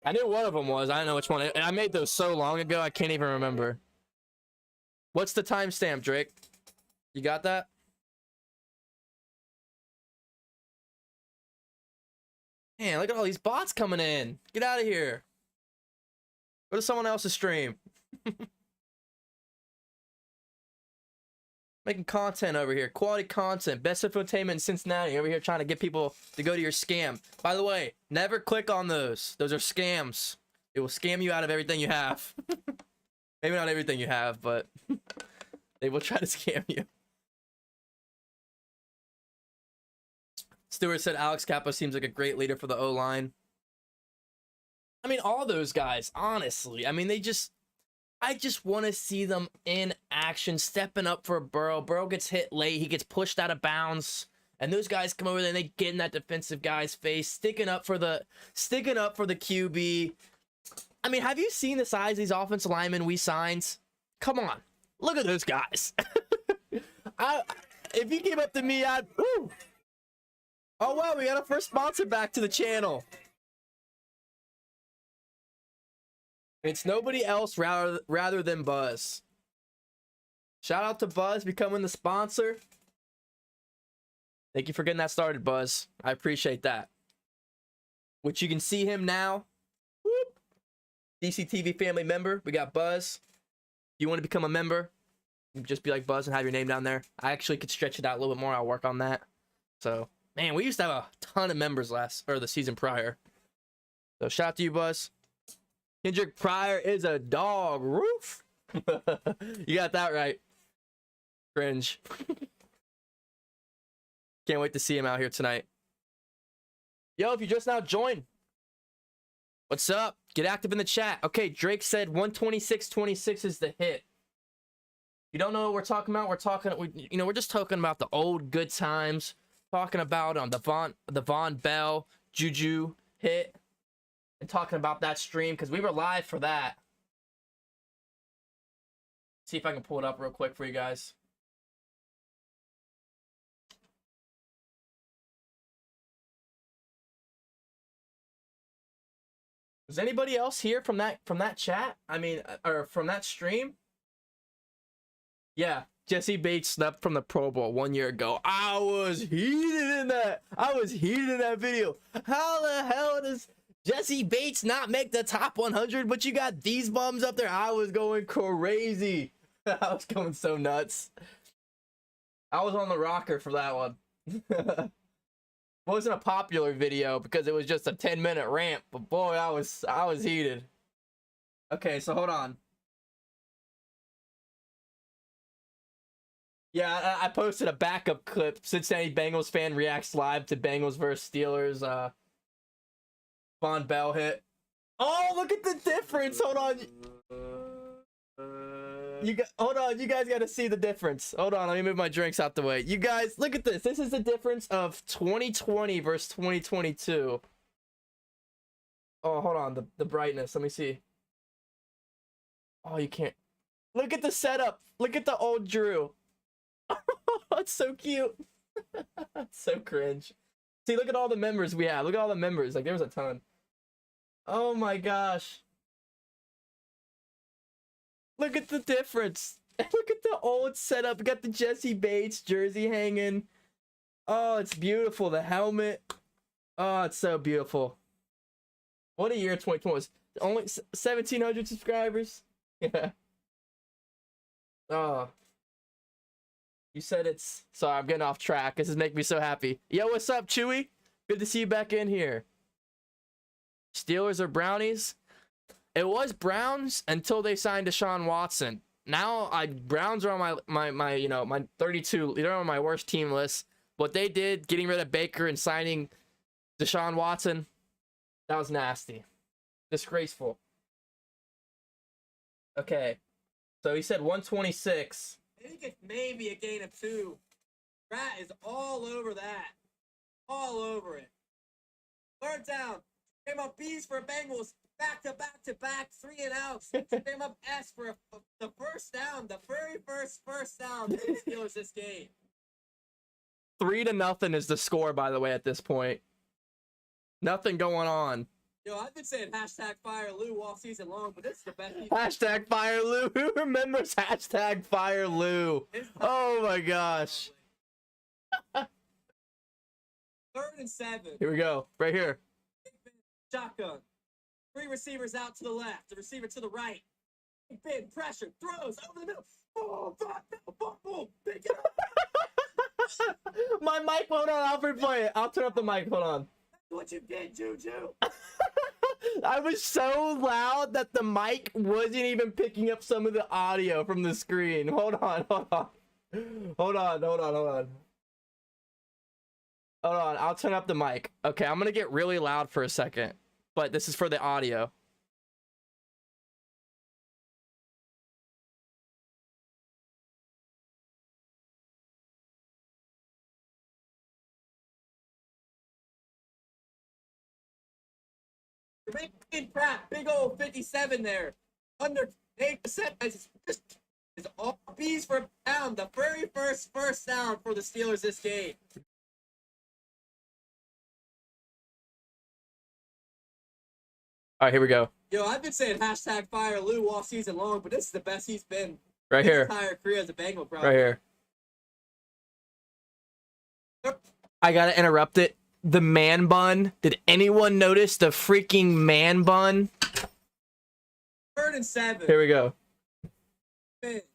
I knew one of them was. I don't know which one. And I made those so long ago, I can't even remember. What's the timestamp, Drake? You got that? Man, look at all these bots coming in. Get out of here. Go to someone else's stream. Making content over here. Quality content. Best infotainment in Cincinnati. Over here trying to get people to go to your scam. By the way, never click on those. Those are scams. It will scam you out of everything you have. Maybe not everything you have, but they will try to scam you. Stewart said Alex Kappa seems like a great leader for the O-line. I mean, all those guys, honestly. I mean, I just want to see them in action, stepping up for Burrow. Burrow gets hit late. He gets pushed out of bounds. And those guys come over there and they get in that defensive guy's face, sticking up for the QB. I mean, have you seen the size of these offensive linemen we signed? Come on. Look at those guys. If you came up to me, I'd... Woo. Oh, wow, we got our first sponsor back to the channel. It's nobody else rather than Buzz. Shout out to Buzz becoming the sponsor. Thank you for getting that started, Buzz. I appreciate that. Which you can see him now. Whoop. DCTV family member. We got Buzz. If you want to become a member, just be like Buzz and have your name down there. I actually could stretch it out a little bit more. I'll work on that. So, man, we used to have a ton of members the season prior. So shout out to you, Buzz. Kendrick Pryor is a dog. Roof. You got that right. Cringe. Can't wait to see him out here tonight. Yo, if you just now joined, what's up? Get active in the chat. Okay, Drake said 126.26 is the hit. You don't know what we're talking about? We're just talking about the old good times. Talking about the Von Bell Juju hit. And talking about that stream because we were live for that. See if I can pull it up real quick for you guys. Was anybody else here from that chat? I mean, or from that stream? Yeah, Jesse Bates snubbed from the Pro Bowl 1 year ago. I was heated in that video. How the hell does Jesse Bates not make the top 100, but you got these bums up there? I was going crazy. I was going so nuts. I was on the rocker for that one. It wasn't a popular video because it was just a 10-minute rant, but boy, I was heated. Okay, so hold on. Yeah, I posted a backup clip. Cincinnati Bengals fan reacts live to Bengals versus Steelers. Von Bell hit. Oh, look at the difference. Hold on. Hold on. You guys got to see the difference. Hold on. Let me move my drinks out the way. You guys, look at this. This is the difference of 2020 versus 2022. Oh, hold on. The brightness. Let me see. Oh, you can't. Look at the setup. Look at the old Drew. It's so cute. It's so cringe. See, look at all the members we have. Look at all the members. Like, there was a ton. Oh my gosh. Look at the difference. Look at the old setup. We got the Jesse Bates jersey hanging. Oh, it's beautiful. The helmet. Oh, it's so beautiful. What a year 2020 was. Only 1,700 subscribers. Yeah. Oh. You said it's... Sorry, I'm getting off track. This is making me so happy. Yo, what's up, Chewy? Good to see you back in here. Steelers or Brownies? It was Browns until they signed Deshaun Watson. Now Browns are on my 32. They're on my worst team list. What they did, getting rid of Baker and signing Deshaun Watson, that was nasty, disgraceful. Okay, so he said 126. I think it's maybe a gain of 2. Rat is all over that. All over it. Third down. Came up B's for Bengals. Back to back to back. 3 and outs. Came up S for the first down. The very first down for the Steelers this game. 3-0 is the score, by the way, at this point. Nothing going on. Yo, I've been saying hashtag fire Lou all season long, but this is the best. Hashtag fire Lou. Who remembers hashtag fire Lou? Oh my gosh. 3rd and 7. Here we go. Right here. Shotgun. 3 receivers out to the left. The receiver to the right. Big pressure. Throws over the middle. Oh, fumble. Pick it up. My mic, hold on. I'll replay it. I'll turn up the mic. Hold on. What you did, Juju? I was so loud that the mic wasn't even picking up some of the audio from the screen. Hold on. I'll turn up the mic. Okay, I'm gonna get really loud for a second, but this is for the audio. Big crap, big old 57 there. Under 8% is all B's for a pound. The very first down for the Steelers this game. All right, here we go. Yo, I've been saying hashtag fire Lou all season long, but this is the best he's been Right his here. entire career as a Bengal, probably. Right here. I gotta interrupt it. The man bun. Did anyone notice the freaking man bun? 3rd and 7. Here we go.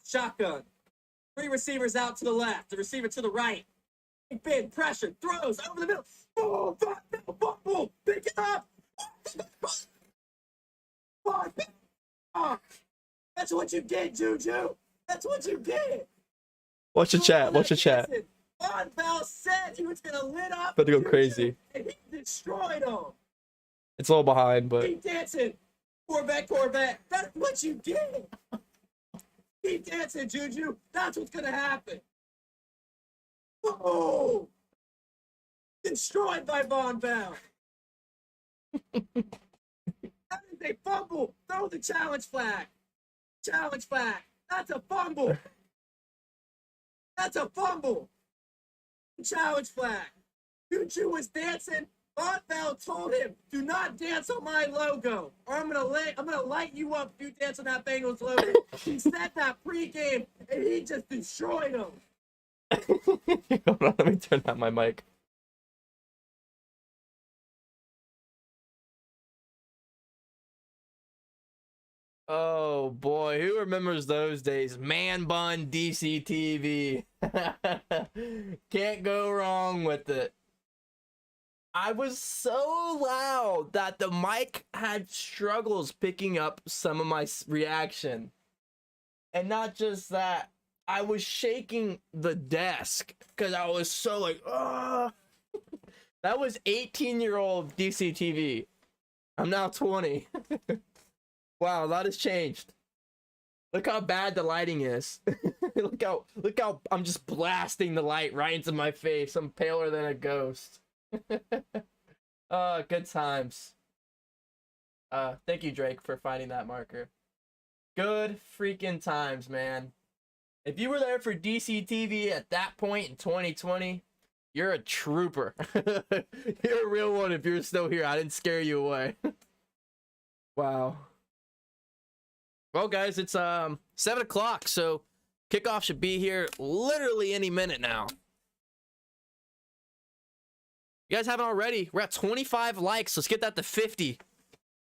Shotgun. 3 receivers out to the left. The receiver to the right. Big pressure. Throws over the middle. Oh, fumble. Pick it up. Oh, that's what you get, Juju. That's what you get. Watch the chat. Watch the chat. Von Bell said he was gonna lit up. About to go Juju, crazy. And he destroyed him. It's a little behind, but Keep dancing. Corvette. That's what you get. Keep dancing, Juju. That's what's gonna happen. Oh! Destroyed by Von Bell. That is a fumble. Throw the challenge flag. That's a fumble. Challenge flag. Juju was dancing. Von Bell told him, "Do not dance on my logo, or I'm gonna light you up if you dance on that Bengals logo." He said that pregame, and he just destroyed him. hold on, let me turn down my mic. Oh boy, who remembers those days? Man bun DCTV. Can't go wrong with it. I was so loud that the mic had struggles picking up some of my reaction. And not just that, I was shaking the desk because I was so like, ah. That was 18-year-old DCTV. I'm now 20. Wow, a lot has changed. Look how bad the lighting is. look how I'm just blasting the light right into my face. I'm paler than a ghost. Oh, good times. Thank you, Drake, for finding that marker. Good freaking times, man. If you were there for DCTV at that point in 2020, you're a trooper. You're a real one if you're still here. I didn't scare you away. Wow. Well, guys, it's 7 o'clock, so kickoff should be here literally any minute now. You guys haven't already? We're at 25 likes. Let's get that to 50.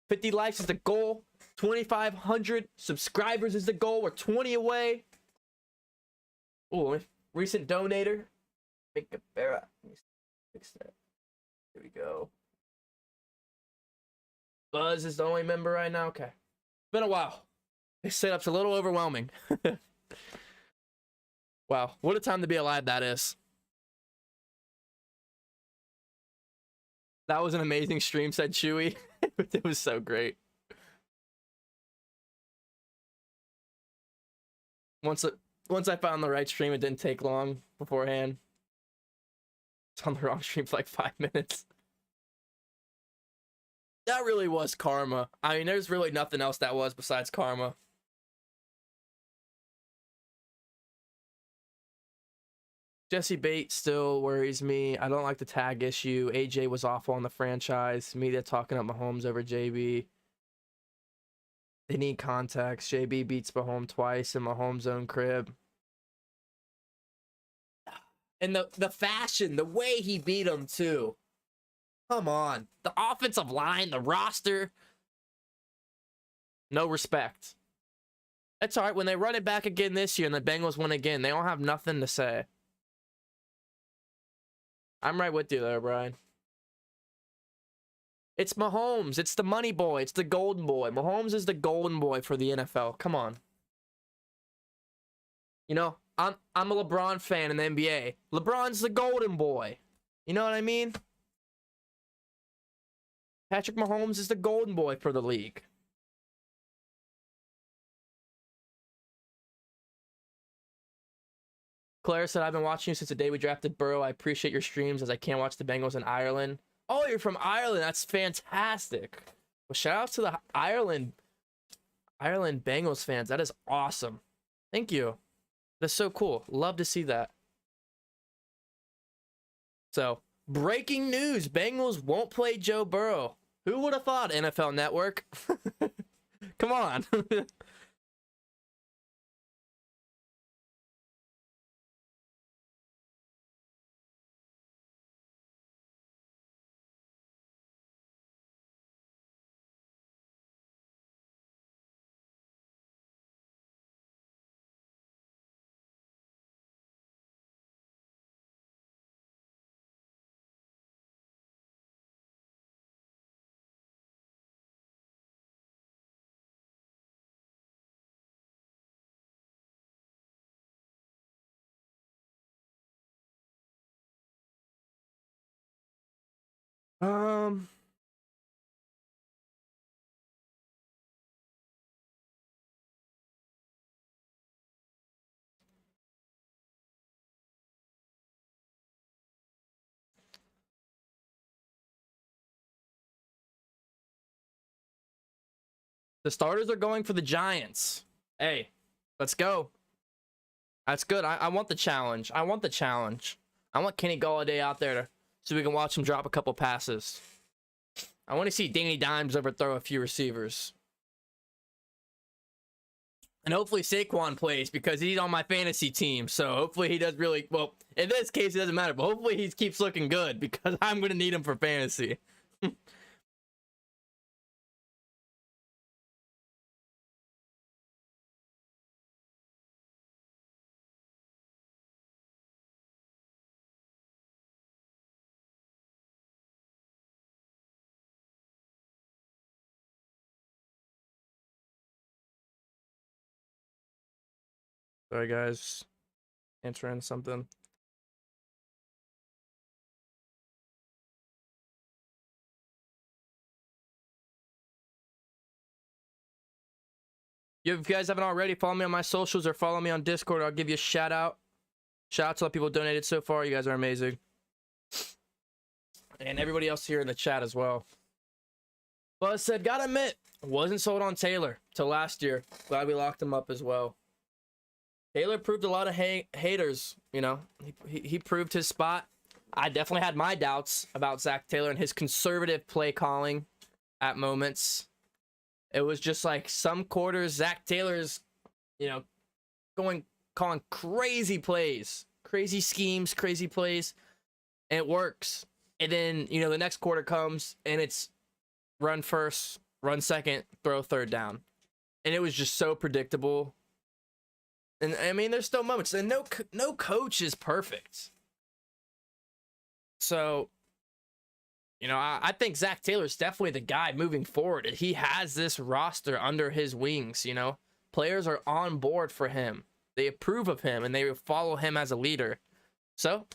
50 likes is the goal. 2,500 subscribers is the goal. We're 20 away. Oh, recent donator. Make a bear. Let me fix that. Here we go. Buzz is the only member right now. Okay. Been a while. This setup's a little overwhelming. Wow, what a time to be alive that is. That was an amazing stream, said Chewy. It was so great. Once I found the right stream, it didn't take long beforehand. It's on the wrong stream for like 5 minutes. That really was karma. I mean, there's really nothing else that was besides karma. Jesse Bates still worries me. I don't like the tag issue. AJ was awful on the franchise. Media talking up Mahomes over JB. They need context. JB beats Mahomes twice in Mahomes' own crib. And the fashion, the way he beat him too. Come on. The offensive line, the roster. No respect. That's all right. When they run it back again this year and the Bengals win again, they don't have nothing to say. I'm right with you there, Brian. It's Mahomes. It's the money boy. It's the golden boy. Mahomes is the golden boy for the NFL. Come on. You know, I'm a LeBron fan in the NBA. LeBron's the golden boy. You know what I mean? Patrick Mahomes is the golden boy for the league. Claire said, I've been watching you since the day we drafted Burrow. I appreciate your streams as I can't watch the Bengals in Ireland. Oh, you're from Ireland. That's fantastic. Well, shout out to the Ireland Bengals fans. That is awesome. Thank you. That's so cool. Love to see that. So, breaking news. Bengals won't play Joe Burrow. Who would have thought, NFL Network? Come on. Um, the starters are going for the Giants. Hey, let's go. That's good. I want the challenge. I want the challenge. I want Kenny Golladay out there so we can watch him drop a couple passes. I want to see Danny Dimes overthrow a few receivers. And hopefully Saquon plays because he's on my fantasy team. So hopefully he does really well. In this case, it doesn't matter. But hopefully he keeps looking good because I'm going to need him for fantasy. Sorry, guys. Answering something. If you guys haven't already, follow me on my socials or follow me on Discord. I'll give you a shout out. Shout out to all the people who donated so far. You guys are amazing. And everybody else here in the chat as well. But I said, gotta admit, wasn't sold on Taylor till last year. Glad we locked him up as well. Taylor proved a lot of haters, you know. He proved his spot. I definitely had my doubts about Zach Taylor and his conservative play calling at moments. It was just like some quarters, Zach Taylor's, you know, calling crazy plays, crazy schemes, crazy plays, and it works. And then, you know, the next quarter comes and it's run first, run second, throw third down. And it was just so predictable. And I mean, there's still moments, and no coach is perfect. So You know, I think Zach Taylor's definitely the guy moving forward. He has this roster under his wings, you know. Players are on board for him. They approve of him, and they follow him as a leader. So,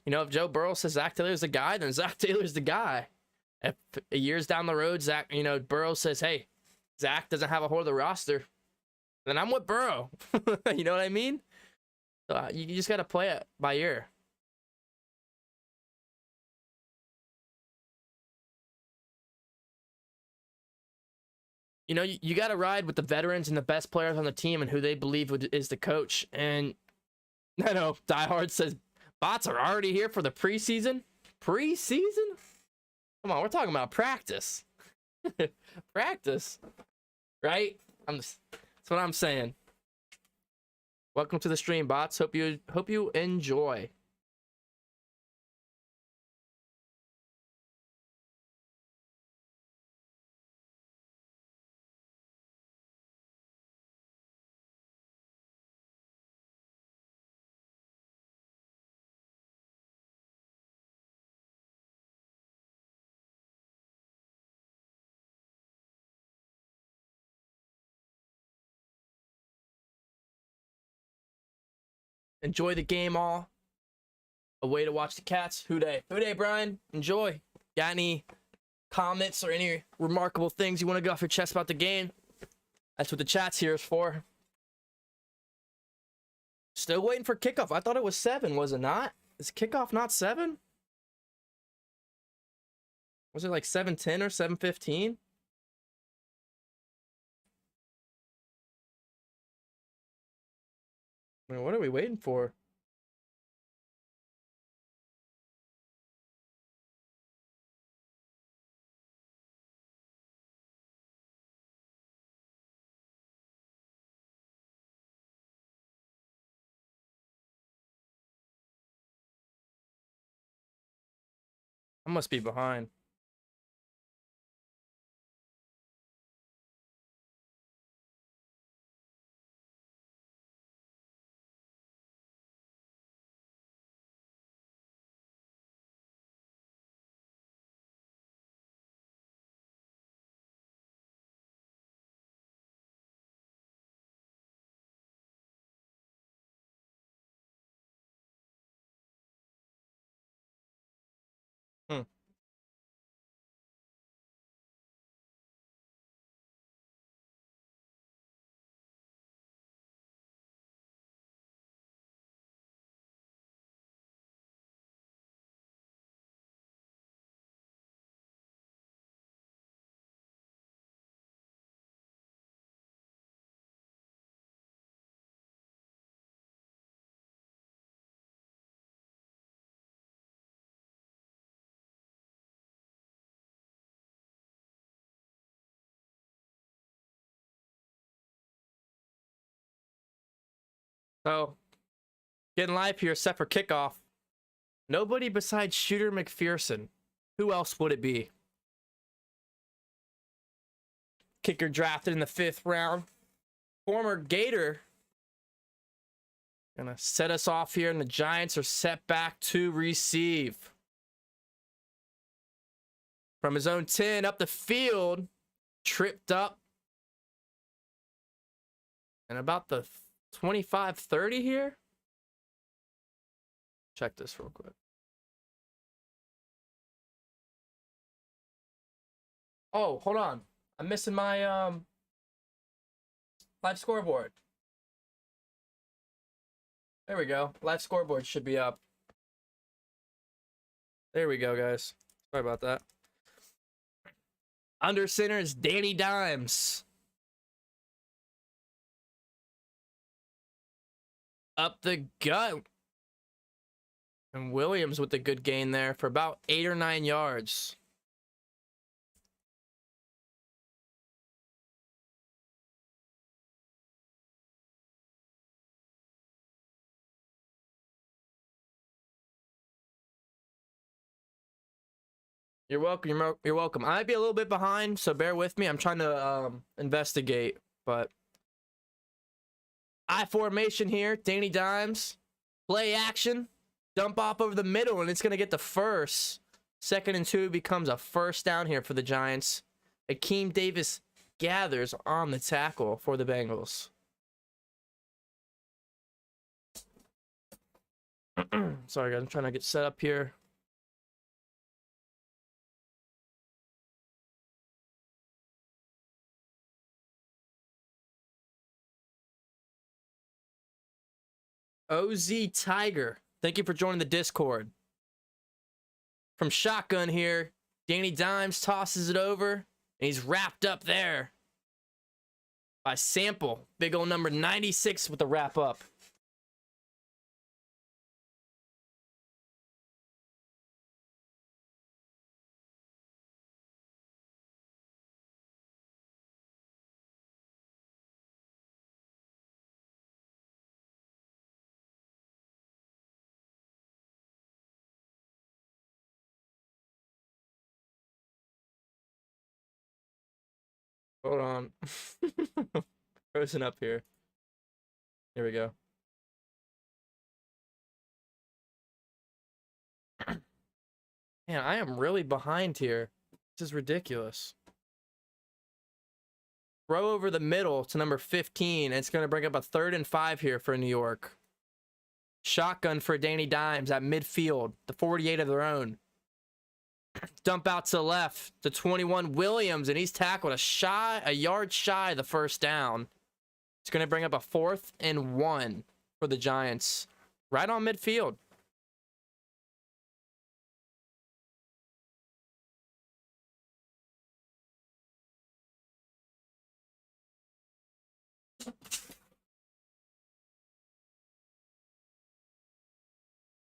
you know, if Joe Burrow says Zach Taylor's the guy, then Zach Taylor's the guy. If years down the road, Burrow says, hey, Zach doesn't have a hold of the roster, then I'm with Burrow. You know what I mean? So you just got to play it by ear. You know, you got to ride with the veterans and the best players on the team and who they believe is the coach. And I know Die Hard says bots are already here for the preseason. Preseason? Come on, we're talking about practice. Practice, right? That's what I'm saying. Welcome to the stream, bots. Hope you enjoy. Enjoy the game all. A way to watch the Cats. Who day? Who day, Brian? Enjoy. Got any comments or any remarkable things you want to get off your chest about the game? That's what the chat's here is for. Still waiting for kickoff. I thought it was 7, was it not? Is kickoff not 7? Was it like 7:10 or 7:15? I mean, what are we waiting for? I must be behind. Hmm. So, getting live here, set for kickoff. Nobody besides Shooter McPherson. Who else would it be? Kicker drafted in the 5th round. Former Gator. Gonna set us off here, and the Giants are set back to receive. From his own 10 up the field. Tripped up. And about the 25-30 here. Check this real quick. Oh, hold on. I'm missing my live scoreboard. There we go. Live scoreboard should be up. There we go, guys. Sorry about that. Under center is Danny Dimes. Up the gut. And Williams with a good gain there for about 8 or 9 yards. You're welcome. You're welcome. I might be a little bit behind, so bear with me. I'm trying to investigate, but I formation here. Danny Dimes, play action, dump off over the middle, and it's gonna get the first. 2nd and 2 becomes a first down here for the Giants. Akeem Davis gathers on the tackle for the Bengals. Sorry, guys. I'm trying to get set up here. OZ Tiger, thank you for joining the Discord. From shotgun here, Danny Dimes tosses it over, and he's wrapped up there by Sample. Big old number 96 with the wrap up. Hold on. Frozen up here. Here we go. Man, I am really behind here. This is ridiculous. Throw over the middle to number 15, and it's going to bring up a 3rd and 5 here for New York. Shotgun for Danny Dimes at midfield, the 48 of their own. Dump out to the left to 21 Williams, and he's tackled a yard shy of the first down. It's going to bring up a 4th and 1 for the Giants, right on midfield.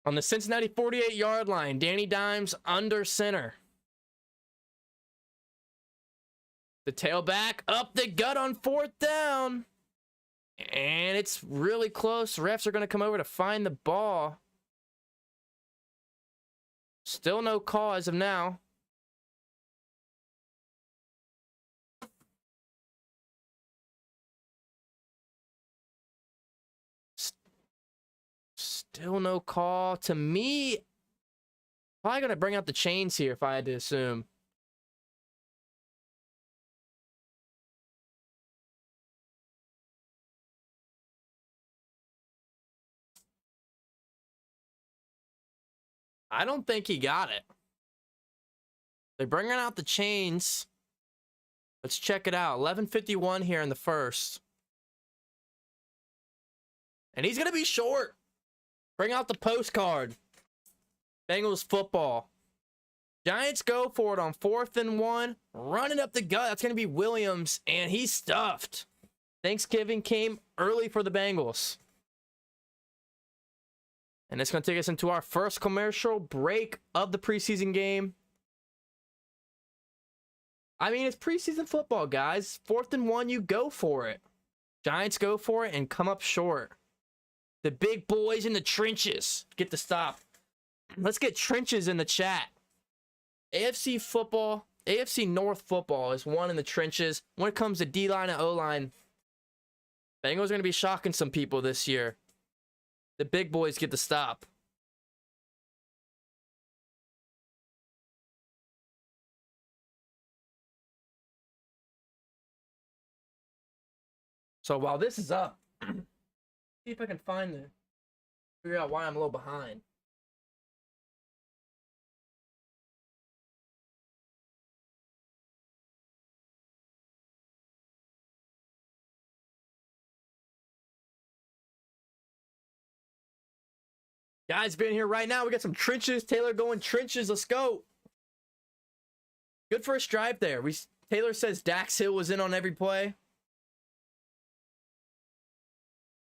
On the Cincinnati 48-yard line, Danny Dimes under center. The tailback up the gut on 4th down. And it's really close. Refs are going to come over to find the ball. Still no call as of now. Still no call. To me, probably going to bring out the chains here if I had to assume. I don't think he got it. They're bringing out the chains. Let's check it out. 11:51 here in the first. And he's going to be short. Bring out the postcard. Bengals football. Giants go for it on 4th and 1. Running up the gut. That's going to be Williams. And he's stuffed. Thanksgiving came early for the Bengals. And it's going to take us into our first commercial break of the preseason game. I mean, it's preseason football, guys. 4th and 1, you go for it. Giants go for it and come up short. The big boys in the trenches get the stop. Let's get trenches in the chat. AFC football, AFC North football is one in the trenches. When it comes to D-line and O-line, Bengals are going to be shocking some people this year. The big boys get the stop. So while this is up, see if I can figure out why I'm a little behind. Guys, being here right now, we got some trenches. Taylor going trenches. Let's go. Good first drive there. Taylor says Dax Hill was in on every play.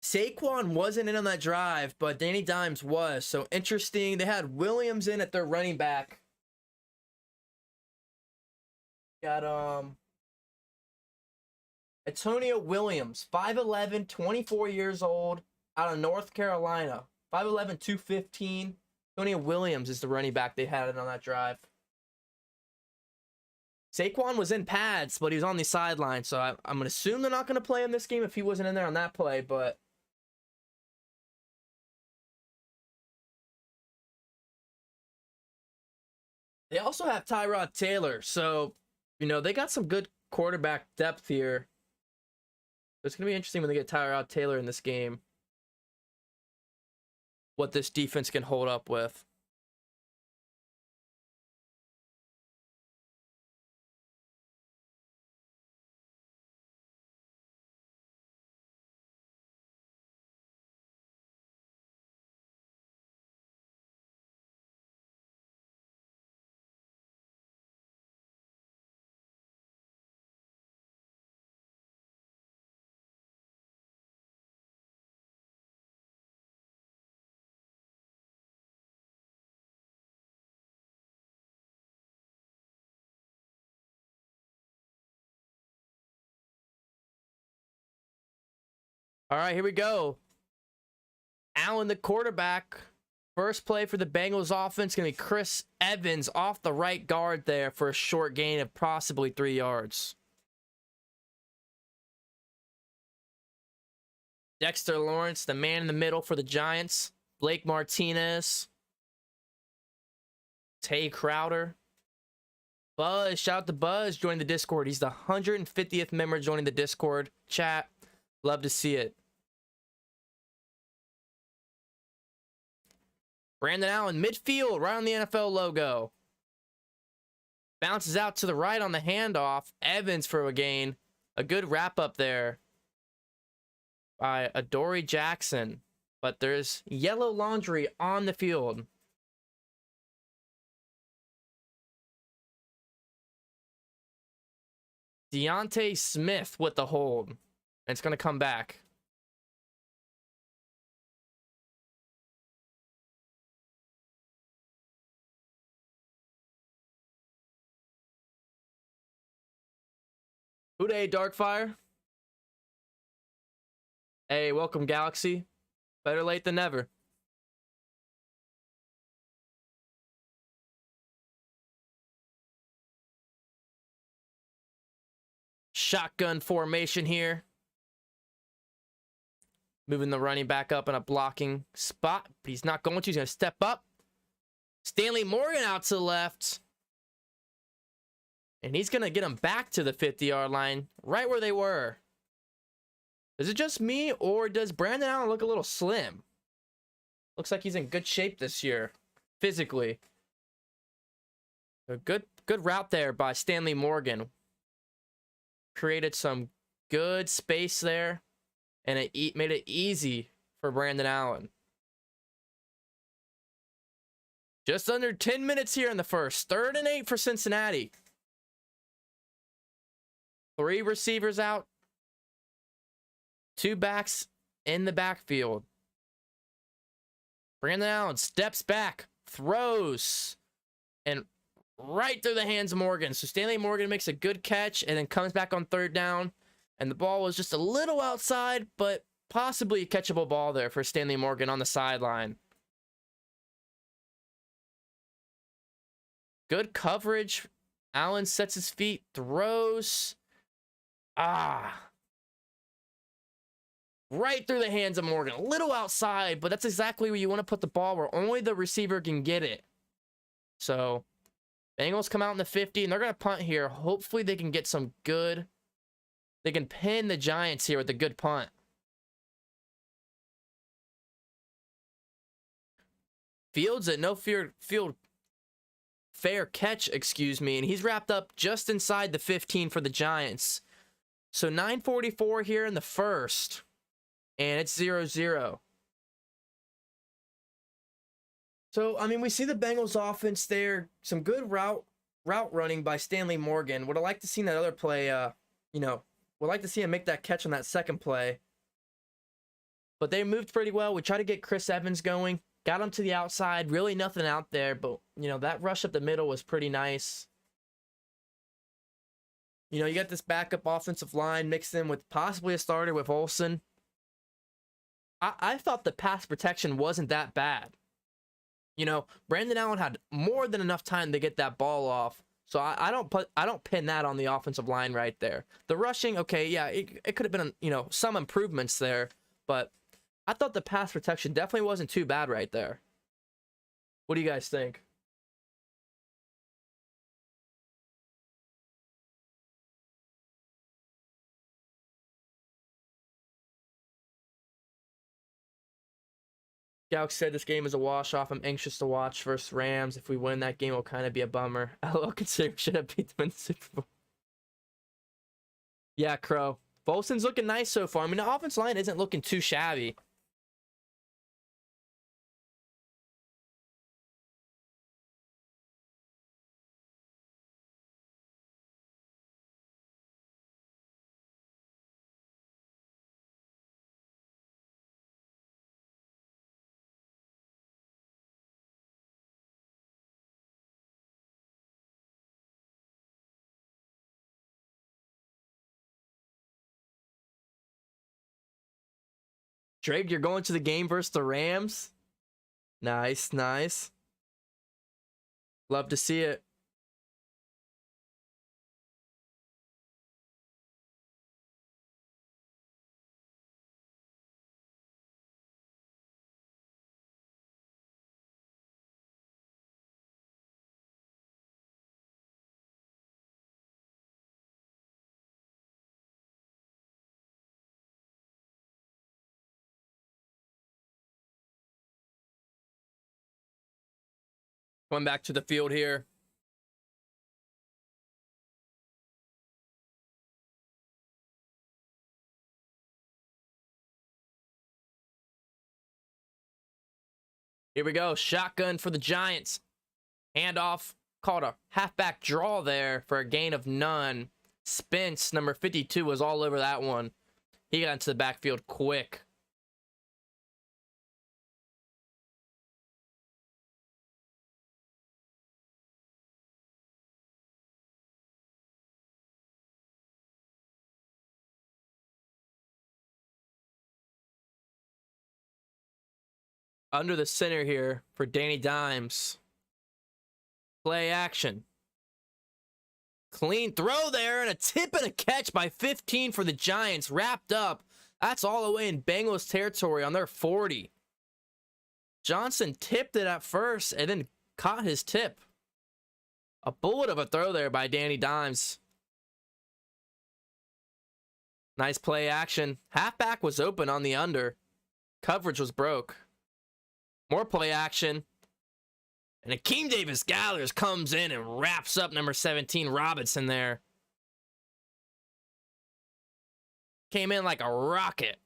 Saquon wasn't in on that drive, but Danny Dimes was. So interesting. They had Williams in at their running back. Got Antonio Williams, 5'11", 24 years old, out of North Carolina. 5'11", 215. Antonio Williams is the running back they had on that drive. Saquon was in pads, but he was on the sideline, so I'm going to assume they're not going to play him this game if he wasn't in there on that play, but They also have Tyrod Taylor, so, you know, they got some good quarterback depth here. It's going to be interesting when they get Tyrod Taylor in this game, what this defense can hold up with. All right, here we go. Allen, the quarterback. First play for the Bengals offense going to be Chris Evans off the right guard there for a short gain of possibly 3 yards. Dexter Lawrence, the man in the middle for the Giants. Blake Martinez. Tay Crowder. Buzz, shout out to Buzz, join the Discord. He's the 150th member joining the Discord chat. Love to see it. Brandon Allen, midfield, right on the NFL logo. Bounces out to the right on the handoff. Evans for a gain. A good wrap up there by Adoree Jackson. But there's yellow laundry on the field. Deontay Smith with the hold. And it's going to come back. Hooday, Darkfire. Hey, welcome, Galaxy. Better late than never. Shotgun formation here. Moving the running back up in a blocking spot. But he's not going to. He's going to step up. Stanley Morgan out to the left. And he's going to get him back to the 50-yard line, right where they were. Is it just me, or does Brandon Allen look a little slim? Looks like he's in good shape this year, physically. A good route there by Stanley Morgan. Created some good space there, and it made it easy for Brandon Allen. Just under 10 minutes here in the first. 3rd and 8 for Cincinnati. 3 receivers out. 2 backs in the backfield. Brandon Allen steps back, throws, and right through the hands of Morgan. So Stanley Morgan makes a good catch and then comes back on 3rd down. And the ball was just a little outside, but possibly a catchable ball there for Stanley Morgan on the sideline. Good coverage. Allen sets his feet, throws. Right through the hands of Morgan. A little outside, but that's exactly where you want to put the ball, where only the receiver can get it. So, Bengals come out in the 50, and they're going to punt here. Hopefully they can get some good. They can pin the Giants here with a good punt. Fields at no field fair catch, excuse me, and he's wrapped up just inside the 15 for the Giants. So 9:44 here in the first, and it's 0-0. So, I mean, we see the Bengals offense there. Some good route running by Stanley Morgan. Would have liked to see that other play, would like to see him make that catch on that second play. But they moved pretty well. We tried to get Chris Evans going. Got him to the outside. Really nothing out there. But, that rush up the middle was pretty nice. You got this backup offensive line mixed in with possibly a starter with Olsen. I thought the pass protection wasn't that bad. Brandon Allen had more than enough time to get that ball off. So I don't pin that on the offensive line right there. The rushing, okay, yeah, it could have been, some improvements there, but I thought the pass protection definitely wasn't too bad right there. What do you guys think? Gaux said this game is a wash-off. I'm anxious to watch versus Rams. If we win that game, it'll kind of be a bummer. LOL, consider we should have beat them in the Super Bowl. Yeah, Crow. Bolson's looking nice so far. I mean, the offense line isn't looking too shabby. Drake, you're going to the game versus the Rams? Nice, nice. Love to see it. Going back to the field here. Here we go. Shotgun for the Giants. Handoff. Called a halfback draw there for a gain of none. Spence, number 52, was all over that one. He got into the backfield quick. Under the center here for Danny Dimes. Play action. Clean throw there and a tip and a catch by 15 for the Giants. Wrapped up. That's all the way in Bengals territory on their 40. Johnson tipped it at first and then caught his tip. A bullet of a throw there by Danny Dimes. Nice play action. Halfback was open on the under. Coverage was broke. More play action. And Akeem Davis-Gallagher comes in and wraps up number 17, Robinson there. Came in like a rocket.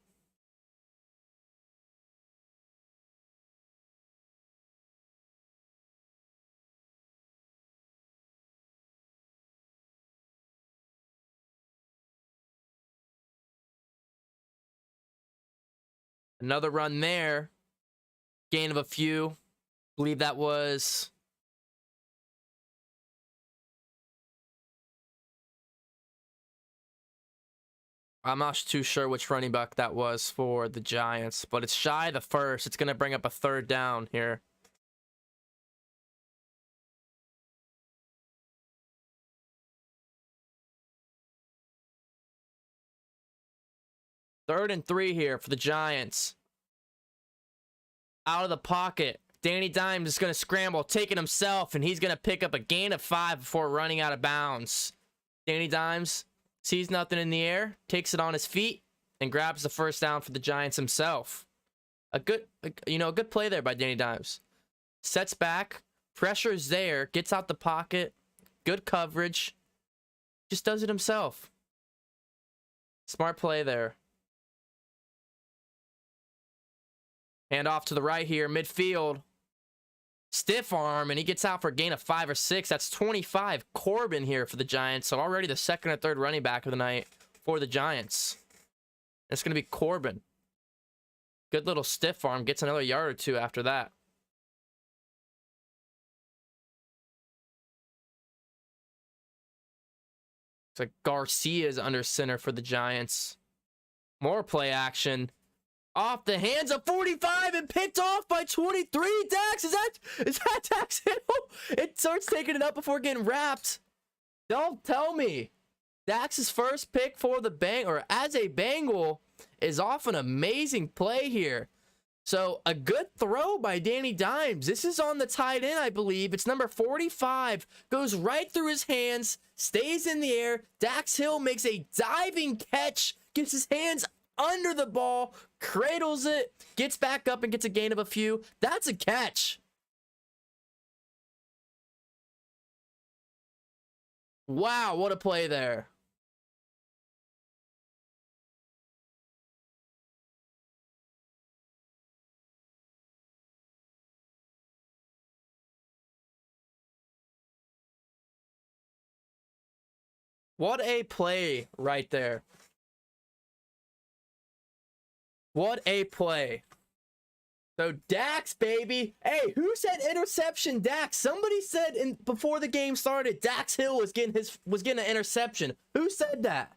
Another run there. Gain of a few. Believe that was I'm not too sure which running back that was for the Giants, but it's shy of the first. It's going to bring up a third down here. Third and 3 here for the Giants. Out of the pocket. Danny Dimes is going to scramble, take it himself, and he's going to pick up a gain of 5 before running out of bounds. Danny Dimes sees nothing in the air, takes it on his feet, and grabs the first down for the Giants himself. A good play there by Danny Dimes. Sets back, pressure's there, gets out the pocket, good coverage, just does it himself. Smart play there. Hand off to the right here, midfield. Stiff arm, and he gets out for a gain of 5 or 6. That's 25. Corbin here for the Giants. So already the second or third running back of the night for the Giants. It's going to be Corbin. Good little stiff arm. Gets another yard or 2 after that. It's like Garcia's under center for the Giants. More play action. Off the hands of 45 and picked off by 23. Dax, is that Dax Hill? It starts taking it up before getting wrapped. Don't tell me. Dax's first pick for the as a Bengal is off an amazing play here. So a good throw by Danny Dimes. This is on the tight end, I believe. It's number 45. Goes right through his hands. Stays in the air. Dax Hill makes a diving catch. Gets his hands under the ball, cradles it, gets back up and gets a gain of a few. That's a catch. Wow, what a play there. What a play right there. What a play. So Dax, baby. Hey, who said interception? Dax. Somebody said before the game started, Dax Hill was getting an interception. Who said that?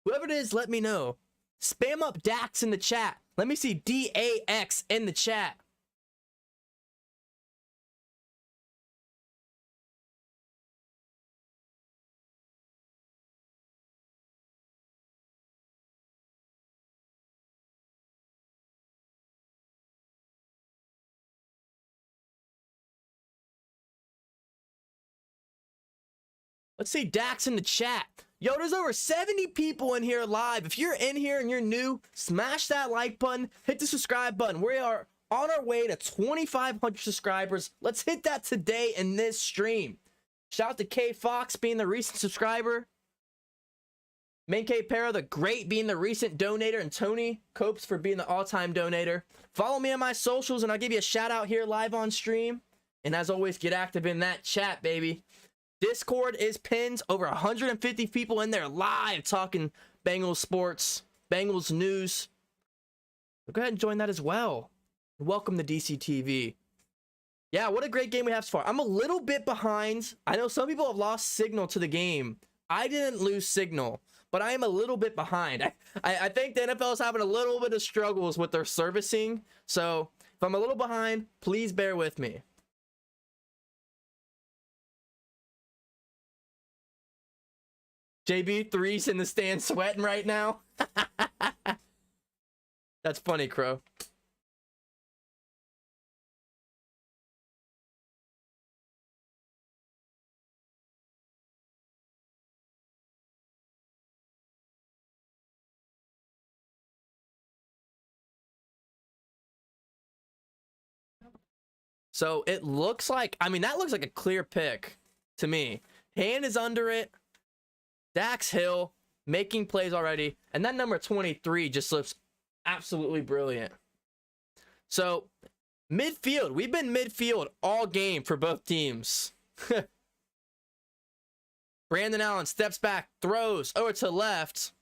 Whoever it is, let me know. Spam up Dax in the chat. Let me see DAX in the chat. Let's see Dax in the chat. Yo, there's over 70 people in here live. If you're in here and you're new, smash that like button, hit the subscribe button. We are on our way to 2,500 subscribers. Let's hit that today in this stream. Shout out to K Fox being the recent subscriber. Main K Para the Great being the recent donator, and Tony Copes for being the all-time donator. Follow me on my socials and I'll give you a shout out here live on stream. And as always, get active in that chat, baby. Discord is pinned. Over 150 people in there live talking Bengals sports, Bengals news. So go ahead and join that as well. Welcome to DCTV. Yeah, what a great game we have so far. I'm a little bit behind. I know some people have lost signal to the game. I didn't lose signal, but I am a little bit behind. I think the NFL is having a little bit of struggles with their servicing. So if I'm a little behind, please bear with me. JB3's in the stand sweating right now. That's funny, Crow. So it looks like, I mean, that looks like a clear pick to me. Hand is under it. Dax Hill making plays already. And that number 23 just looks absolutely brilliant. So midfield, we've been midfield all game for both teams. Brandon Allen steps back, throws over to left.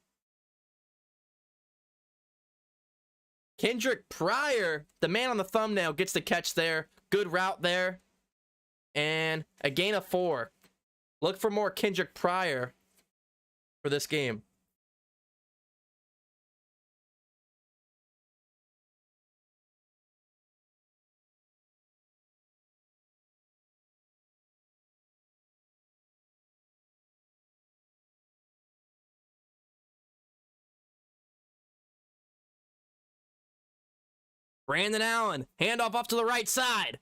Kendrick Pryor, the man on the thumbnail, gets the catch there. Good route there. And a gain of 4. Look for more Kendrick Pryor for this game. Brandon Allen, handoff off to the right side.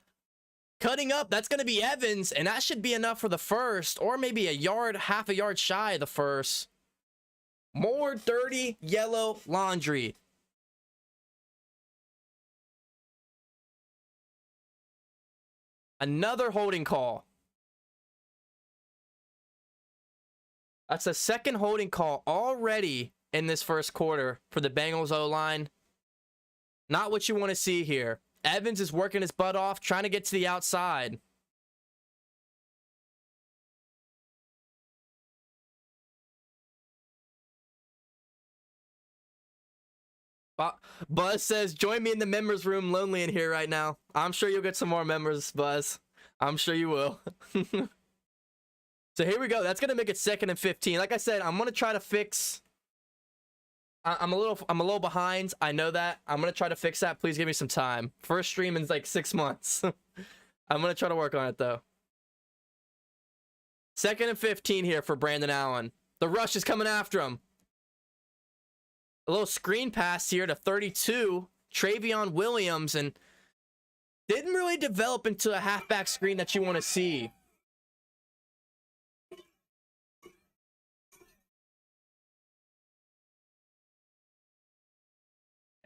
Cutting up, that's going to be Evans, and that should be enough for the first, or maybe a yard, half a yard shy of the first. More dirty yellow laundry. Another holding call. That's the second holding call already in this first quarter for the Bengals O-line. Not what you want to see here. Evans is working his butt off, trying to get to the outside. Buzz says, join me in the members room, lonely in here right now. I'm sure you'll get some more members, Buzz. I'm sure you will. So here we go. That's going to make it 2nd and 15. Like I said, I'm going to try to fix... I'm a little behind. I know that. I'm going to try to fix that. Please give me some time. First stream in like 6 months. I'm going to try to work on it though. 2nd and 15 here for Brandon Allen. The rush is coming after him. A little screen pass here to 32, Travion Williams, and didn't really develop into a halfback screen that you want to see.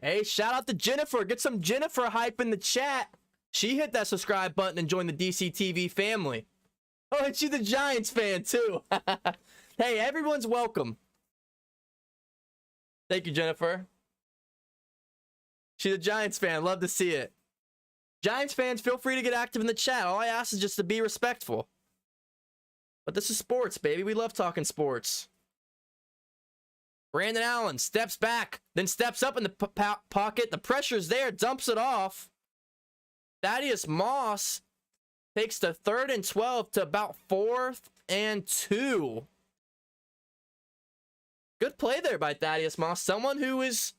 Hey, shout out to Jennifer. Get some Jennifer hype in the chat. She hit that subscribe button and joined the DCTV family. Oh, and she's a Giants fan too. Hey, everyone's welcome. Thank you, Jennifer. She's a Giants fan. Love to see it. Giants fans, feel free to get active in the chat. All I ask is just to be respectful. But this is sports, baby. We love talking sports. Brandon Allen steps back, then steps up in the pocket. The pressure's there, dumps it off. Thaddeus Moss takes the 3rd and 12 to about 4th and 2. Good play there by Thaddeus Moss. Someone who is,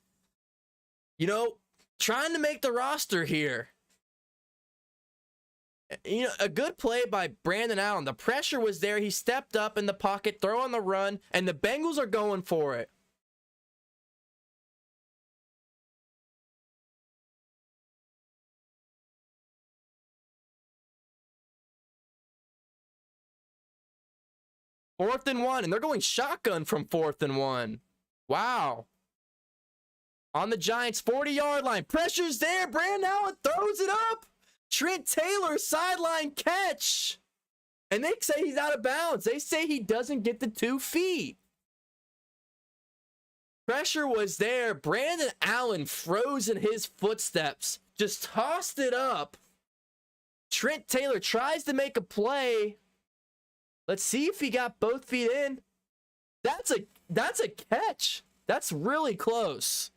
you know, trying to make the roster here. You know, a good play by Brandon Allen. The pressure was there. He stepped up in the pocket, throw on the run, and the Bengals are going for it. Fourth and 1, and they're going shotgun from 4th and 1. Wow. On the Giants' 40-yard line. Pressure's there. Brandon Allen throws it up. Trent Taylor sideline catch. And they say he's out of bounds. They say he doesn't get the 2 feet. Pressure was there. Brandon Allen froze in his footsteps. Just tossed it up. Trent Taylor tries to make a play. Let's see if he got both feet in. That's a catch. That's really close.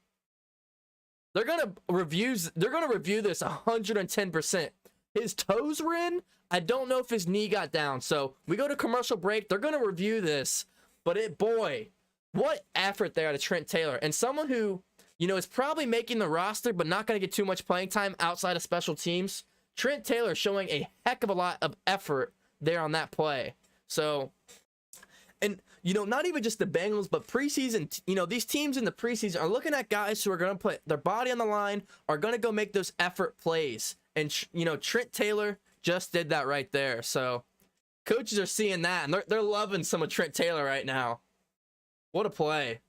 They're gonna review this 110%. His toes were in. I don't know if his knee got down. So we go to commercial break. They're gonna review this. But boy, what effort there to Trent Taylor. And someone who, you know, is probably making the roster, but not gonna get too much playing time outside of special teams. Trent Taylor showing a heck of a lot of effort there on that play. So, and, you know, not even just the Bengals, but preseason, you know, these teams in the preseason are looking at guys who are going to put their body on the line, are going to go make those effort plays. And, you know, Trent Taylor just did that right there. So, coaches are seeing that, and they're loving some of Trent Taylor right now. What a play.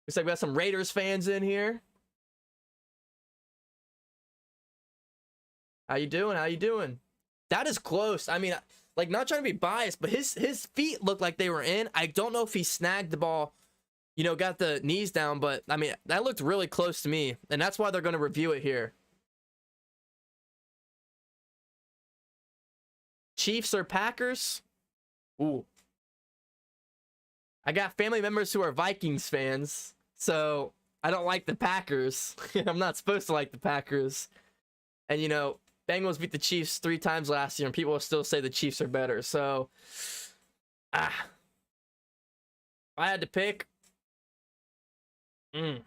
Looks like we got some Raiders fans in here. How you doing? How you doing? That is close. I mean, like, not trying to be biased, but his feet looked like they were in. I don't know if he snagged the ball, you know, got the knees down, but I mean, that looked really close to me, and that's why they're going to review it here. Chiefs or Packers? Ooh. I got family members who are Vikings fans, so I don't like the Packers. I'm not supposed to like the Packers. And, you know, Bengals beat the Chiefs 3 times last year, and people will still say the Chiefs are better. So, if I had to pick, I'm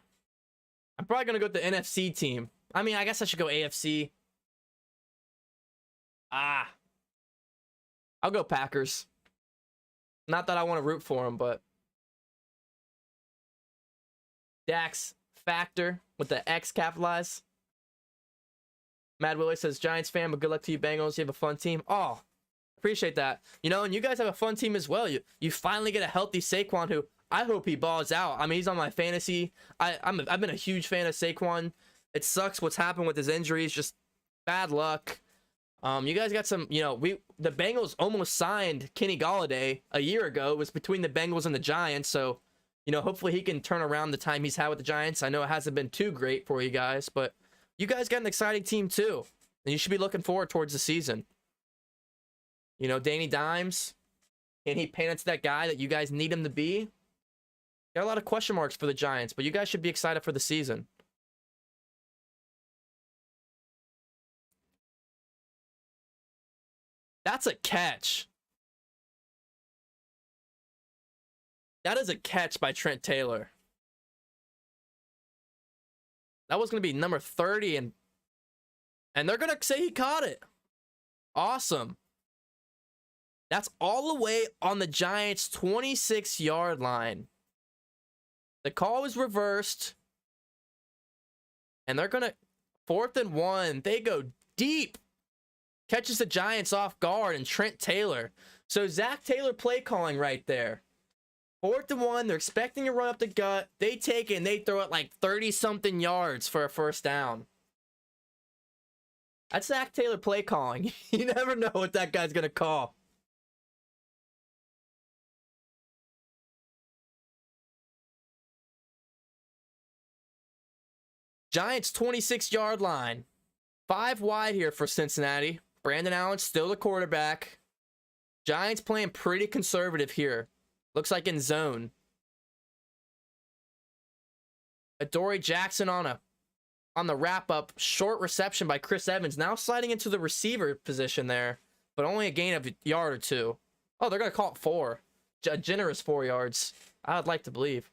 probably going to go with the NFC team. I mean, I guess I should go AFC. I'll go Packers. Not that I want to root for them, but Dax Factor with the X capitalized. Mad Willie says, Giants fan, but good luck to you, Bengals. You have a fun team. Oh, appreciate that. You know, and you guys have a fun team as well. You finally get a healthy Saquon, who I hope he balls out. I mean, he's on my fantasy. I've been a huge fan of Saquon. It sucks what's happened with his injuries. Just bad luck. You guys got some, you know, the Bengals almost signed Kenny Golladay a year ago. It was between the Bengals and the Giants. So, you know, hopefully he can turn around the time he's had with the Giants. I know it hasn't been too great for you guys, but you guys got an exciting team too, and you should be looking forward towards the season. You know, Danny Dimes, can he pan into that guy that you guys need him to be? Got a lot of question marks for the Giants, but you guys should be excited for the season. That's a catch. That is a catch by Trent Taylor. That was going to be number 30, and they're going to say he caught it. Awesome. That's all the way on the Giants' 26-yard line. The call was reversed, and they're going to 4th and 1. They go deep. Catches the Giants off guard, and Trent Taylor. So Zach Taylor play calling right there. 4th and 1. They're expecting to run up the gut. They take it and they throw it like 30-something yards for a first down. That's Zach Taylor play calling. You never know what that guy's going to call. Giants 26-yard line. 5 wide here for Cincinnati. Brandon Allen still the quarterback. Giants playing pretty conservative here. Looks like in zone. Adoree Jackson on the wrap-up. Short reception by Chris Evans. Now sliding into the receiver position there. But only a gain of a yard or 2. Oh, they're going to call it 4. A generous 4 yards. I'd like to believe.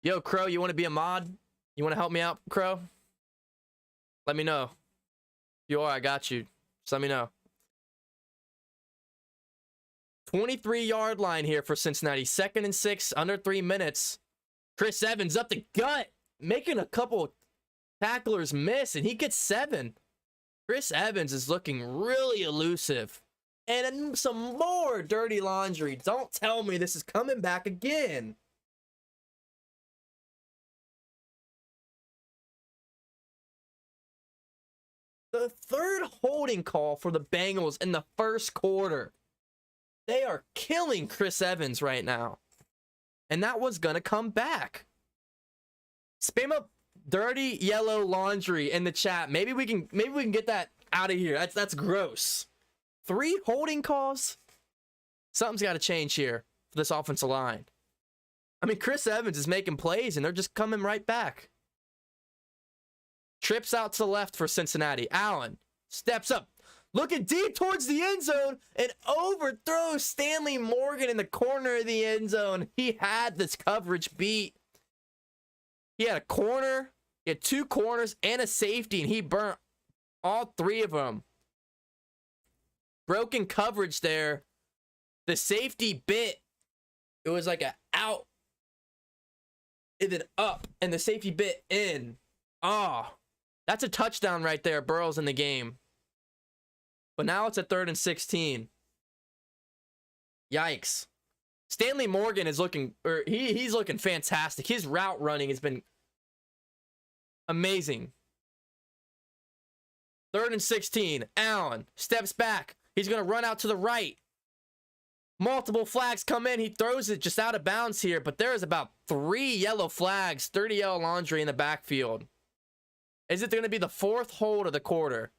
Yo, Crow, you want to be a mod? You want to help me out, Crow? Let me know. You are, I got you. Just let me know. 23-yard line here for Cincinnati. 2nd and 6, under 3 minutes. Chris Evans up the gut, making a couple tacklers miss, and he gets 7. Chris Evans is looking really elusive. And some more dirty laundry. Don't tell me this is coming back again. The 3rd holding call for the Bengals in the 1st quarter. They are killing Chris Evans right now. And that was going to come back. Spam up dirty yellow laundry in the chat. Maybe we can get that out of here. That's gross. 3 holding calls? Something's got to change here for this offensive line. I mean, Chris Evans is making plays and they're just coming right back. Trips out to the left for Cincinnati. Allen steps up, looking deep towards the end zone, and overthrows Stanley Morgan in the corner of the end zone. He had this coverage beat. He had a corner, he had 2 corners, and a safety, and he burnt all 3 of them. Broken coverage there. The safety bit. It was like an out, and then up, and the safety bit in. Oh. That's a touchdown right there. Burrow's in the game. But now it's a 3rd and 16. Yikes. Stanley Morgan is looking, he's looking fantastic. His route running has been amazing. 3rd and 16. Allen steps back. He's going to run out to the right. Multiple flags come in. He throws it just out of bounds here, but there is about 3 yellow flags, 30 yellow laundry in the backfield. Is it going to be the 4th hold of the quarter?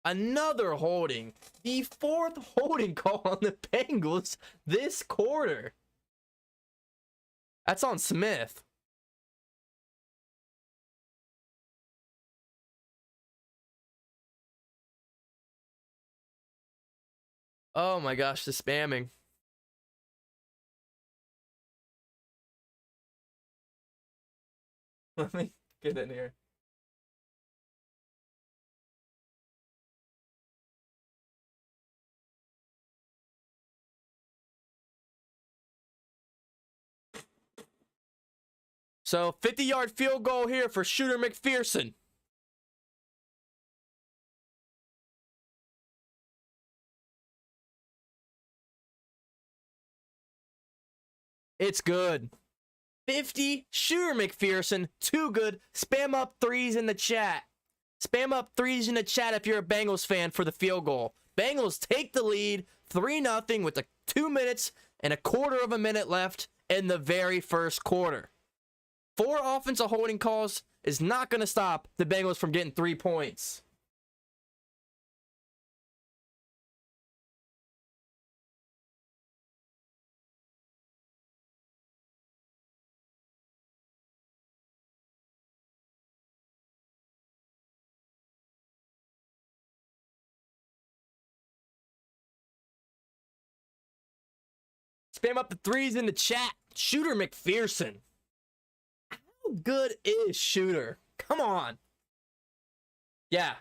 Another holding. The 4th holding call on the Bengals this quarter. That's on Smith. Oh my gosh, the spamming. Let me get in here. So 50-yard field goal here for Shooter McPherson. It's good. 50, Shooter McPherson, too good. Spam up 3s in the chat. Spam up 3s in the chat if you're a Bengals fan for the field goal. Bengals take the lead, 3-0 with 2 minutes and a quarter of a minute left in the very first quarter. 4 offensive holding calls is not going to stop the Bengals from getting 3 points. Spam up the 3s in the chat. Shooter McPherson. How good is Shooter? Come on. Yeah.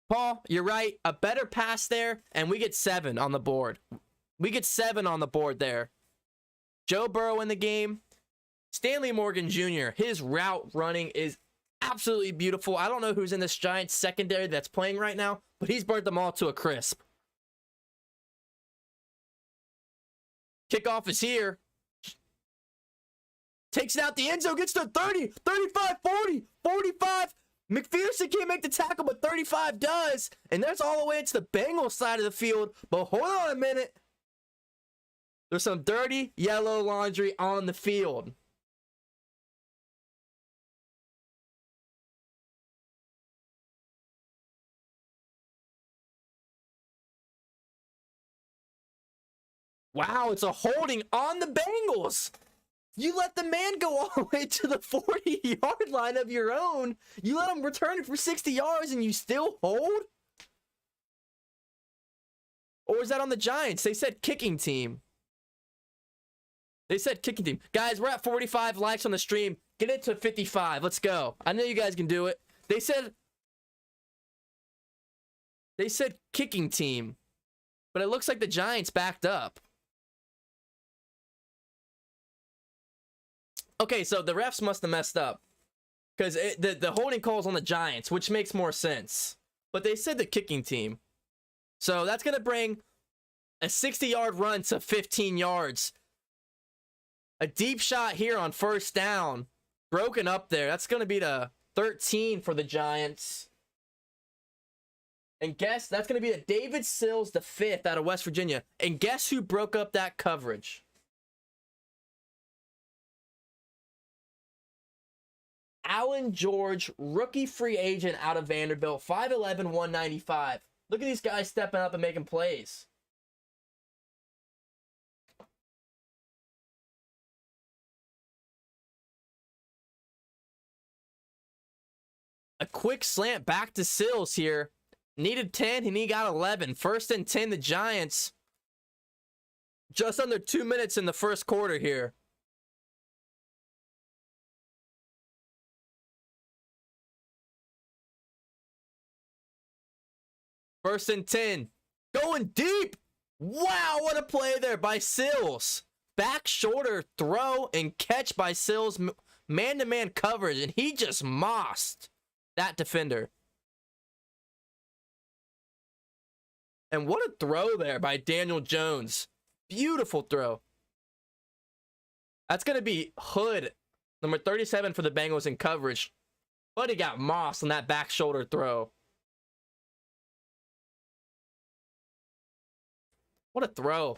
Paul, you're right. A better pass there, and we get 7 on the board. We get 7 on the board there. Joe Burrow in the game. Stanley Morgan Jr., his route running is absolutely beautiful. I don't know who's in this Giants secondary that's playing right now, but he's burnt them all to a crisp. Kickoff is here. Takes it out the end zone, gets to 30, 35, 40, 45. McPherson can't make the tackle, but 35 does. And that's all the way to the Bengals side of the field. But hold on a minute. There's some dirty yellow laundry on the field. Wow, it's a holding on the Bengals. You let the man go all the way to the 40-yard line of your own. You let him return it for 60 yards and you still hold? Or is that on the Giants? They said kicking team. They said kicking team. Guys, we're at 45 likes on the stream. Get it to 55. Let's go. I know you guys can do it. They said kicking team. But it looks like the Giants backed up. Okay, so the refs must have messed up. Because the holding call's on the Giants, which makes more sense. But they said the kicking team. So that's going to bring a 60-yard run to 15 yards. A deep shot here on first down. Broken up there. That's going to be the 13 for the Giants. And guess that's going to be a David Sills, the 5th out of West Virginia. And guess who broke up that coverage? Alan George, rookie free agent out of Vanderbilt, 5'11", 195. Look at these guys stepping up and making plays. A quick slant back to Sills here. Needed 10 and he got 11. First and 10, the Giants. Just under 2 minutes in the first quarter here. First and 10. Going deep. Wow, what a play there by Sills. Back shoulder throw and catch by Sills. Man-to-man coverage, and he just mossed that defender. And what a throw there by Daniel Jones. Beautiful throw. That's going to be Hood, number 37 for the Bengals in coverage. But he got mossed on that back shoulder throw. What a throw.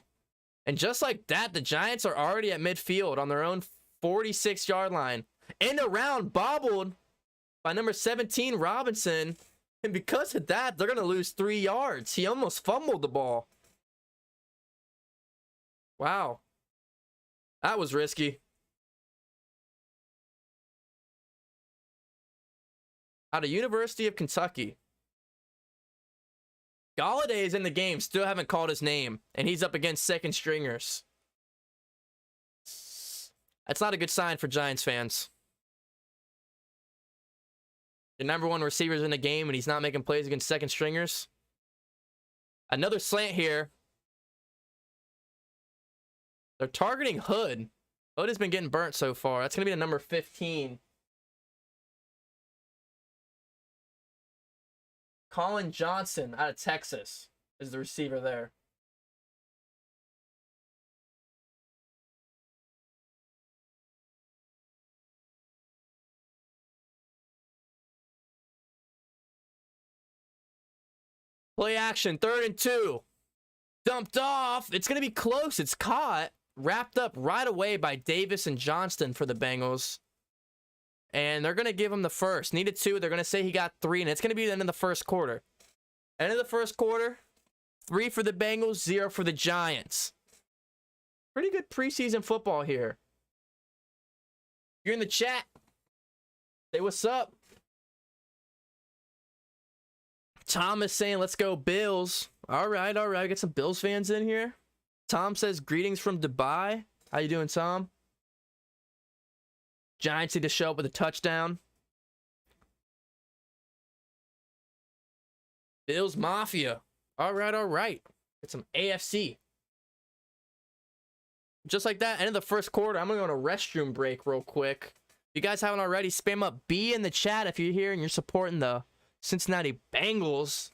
And just like that, the Giants are already at midfield on their own 46-yard line. End around bobbled by number 17, Robinson. And because of that, they're going to lose 3 yards. He almost fumbled the ball. Wow. That was risky. Out of University of Kentucky. Galladay's in the game, still haven't called his name, and he's up against second stringers. That's not a good sign for Giants fans. The number one receiver's in the game, and he's not making plays against second stringers. Another slant here. They're targeting Hood. Hood has been getting burnt so far. That's going to be the number 15. Colin Johnson out of Texas is the receiver there. Play action, 3rd and 2. Dumped off. It's going to be close. It's caught. Wrapped up right away by Davis and Johnston for the Bengals. And they're going to give him the first. Needed 2. They're going to say he got 3. And it's going to be the end of the first quarter. End of the first quarter. 3 for the Bengals, 0 for the Giants. Pretty good preseason football here. You're in the chat. Say what's up. Tom is saying, let's go Bills. All right. Get some Bills fans in here. Tom says, greetings from Dubai. How you doing, Tom? Giants need to show up with a touchdown. Bills Mafia. All right. Get some AFC. just like that, end of the first quarter. I'm gonna go on a restroom break real quick. If you guys haven't already, spam up B in the chat if you're here and you're supporting the Cincinnati Bengals,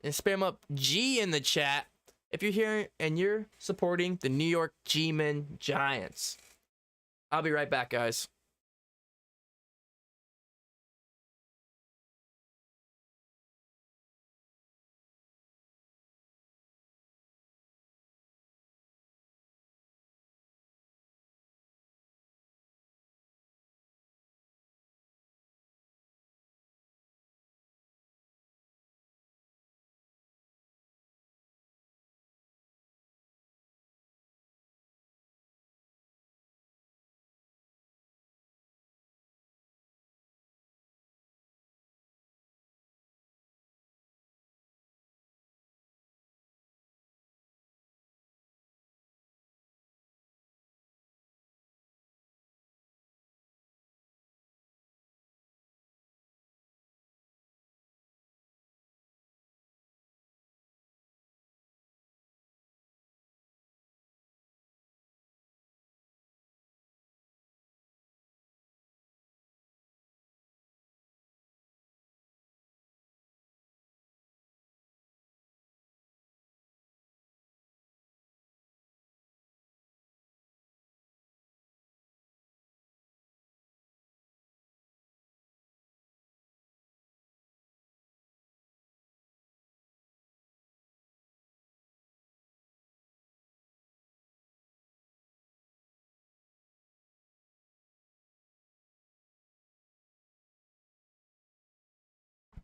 and spam up G in the chat if you're here and you're supporting the New York G-Men Giants. I'll be right back, guys.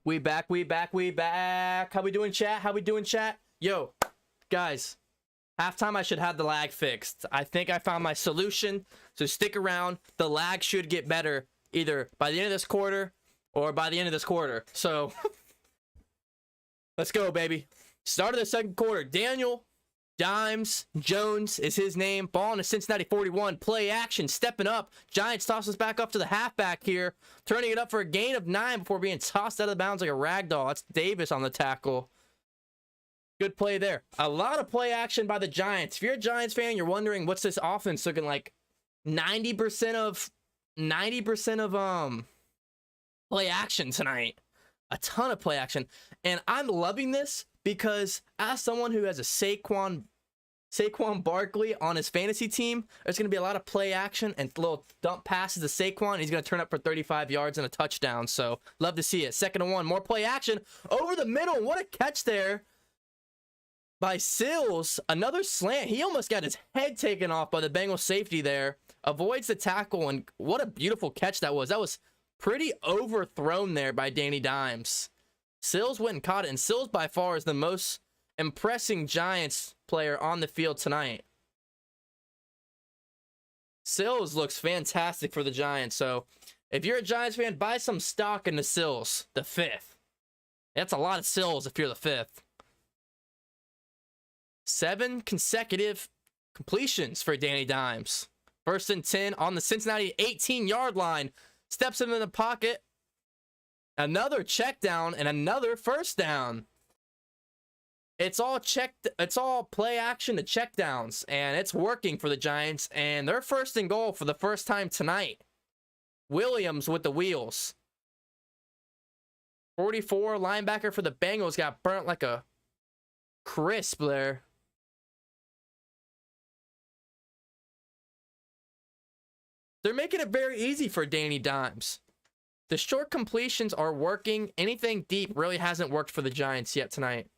We back. How we doing, chat? Yo, guys, halftime I should have the lag fixed. I think I found my solution, so stick around. The lag should get better either by the end of this quarter or by the end of this quarter. So, let's go, baby. Start of the second quarter. Daniel Dimes Jones is his name. Ball in a Cincinnati 41. Play action. Stepping up. Giants toss us back up to the halfback here. Turning it up for a gain of 9 before being tossed out of bounds like a rag doll. That's Davis on the tackle. Good play there. A lot of play action by the Giants. If you're a Giants fan, you're wondering what's this offense looking like. 90% of play action tonight. A ton of play action. And I'm loving this because as someone who has a Saquon Barkley on his fantasy team, there's going to be a lot of play action and little dump passes to Saquon. And he's going to turn up for 35 yards and a touchdown. So love to see it. 2nd and 1, more play action over the middle. What a catch there by Sills. Another slant. He almost got his head taken off by the Bengals safety there. Avoids the tackle, and what a beautiful catch that was. That was pretty overthrown there by Danny Dimes. Sills went and caught it, and Sills by far is the most impressing Giants player on the field tonight. Sills looks fantastic for the Giants, so if you're a Giants fan, buy some stock in the Sills, the 5th. That's a lot of Sills if you're the 5th. 7 consecutive completions for Danny Dimes. 1st and 10 on the Cincinnati 18-yard line. Steps him in the pocket. Another check down and another 1st down. It's all play action to check downs, and it's working for the Giants, and they're 1st and goal for the first time tonight. Williams with the wheels. 44 linebacker for the Bengals got burnt like a crisp there. They're making it very easy for Danny Dimes. The short completions are working. Anything deep really hasn't worked for the Giants yet tonight.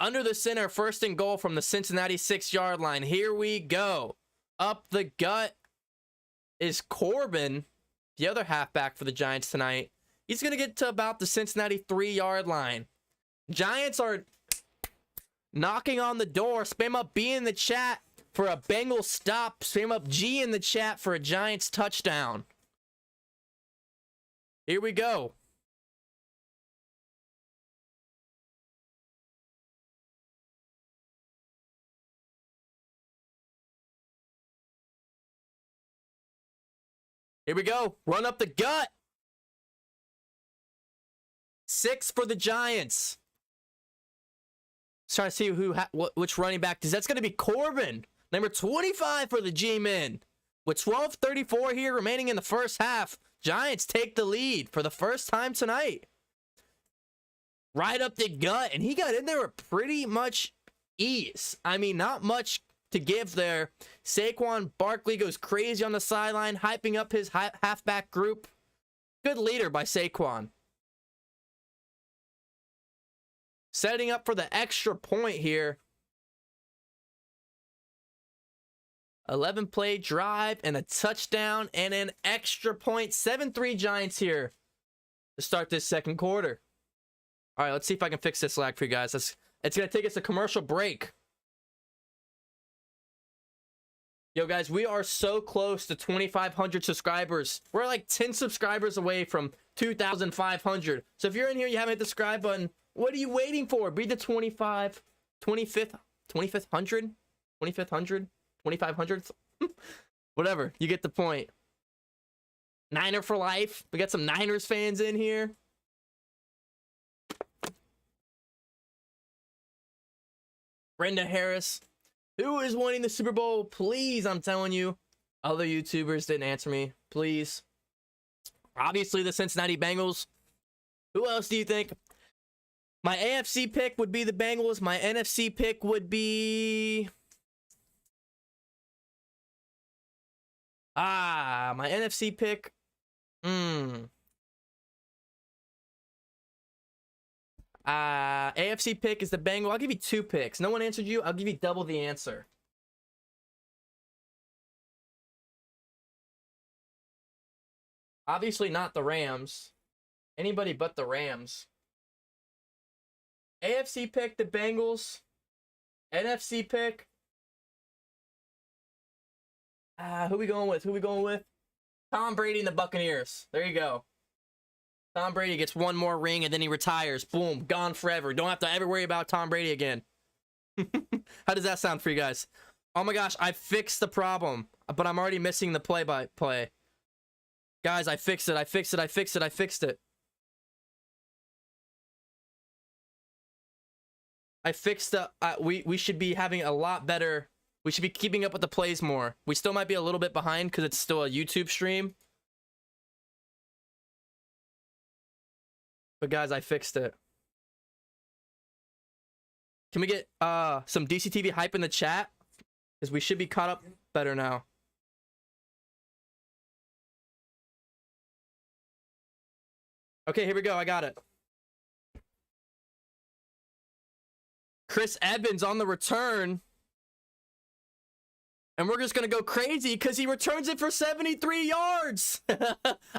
Under the center, 1st and goal from the Cincinnati 6-yard line. Here we go. Up the gut is Corbin, the other halfback for the Giants tonight. He's going to get to about the Cincinnati 3-yard line. Giants are knocking on the door. Spam up B in the chat for a Bengals stop. Spam up G in the chat for a Giants touchdown. Here we go. Here we go. Run up the gut. 6 for the Giants. Let's try to see which running back. That's going to be Corbin, number 25 for the G-Men. With 12:34 here remaining in the first half, Giants take the lead for the first time tonight. Right up the gut, and he got in there with pretty much ease. I mean, not much to give there. Saquon Barkley goes crazy on the sideline, hyping up his halfback group. Good leader by Saquon. Setting up for the extra point here. 11-play drive and a touchdown and an extra point. 7-3 Giants here to start this second quarter. All right, let's see if I can fix this lag for you guys. It's going to take us a commercial break. Yo, guys, we are so close to 2,500 subscribers. We're like 10 subscribers away from 2,500. So if you're in here, you haven't hit the subscribe button, what are you waiting for? Be the 25th 100? 2,500th? Whatever. You get the point. Niner for life. We got some Niners fans in here. Brenda Harris. Who is winning the Super Bowl? Please, I'm telling you. Other YouTubers didn't answer me. Please. Obviously, the Cincinnati Bengals. Who else do you think? My AFC pick would be the Bengals. My NFC pick would be... my NFC pick. AFC pick is the Bengals. I'll give you 2 picks. No one answered you. I'll give you double the answer. Obviously not the Rams. Anybody but the Rams. AFC pick, the Bengals. NFC pick. Who we going with? Who we going with? Tom Brady and the Buccaneers. There you go. Tom Brady gets one more ring and then he retires. Boom. Gone forever. Don't have to ever worry about Tom Brady again. How does that sound for you guys? Oh my gosh, I fixed the problem, but I'm already missing the play-by-play. Guys, I fixed it. I fixed it. I fixed it. I fixed it. I fixed the... we should be having a lot better... We should be keeping up with the plays more. We still might be a little bit behind because it's still a YouTube stream. But guys, I fixed it. Can we get some DCTV hype in the chat? Because we should be caught up better now. Okay, here we go. I got it. Chris Evans on the return. And we're just going to go crazy because he returns it for 73 yards.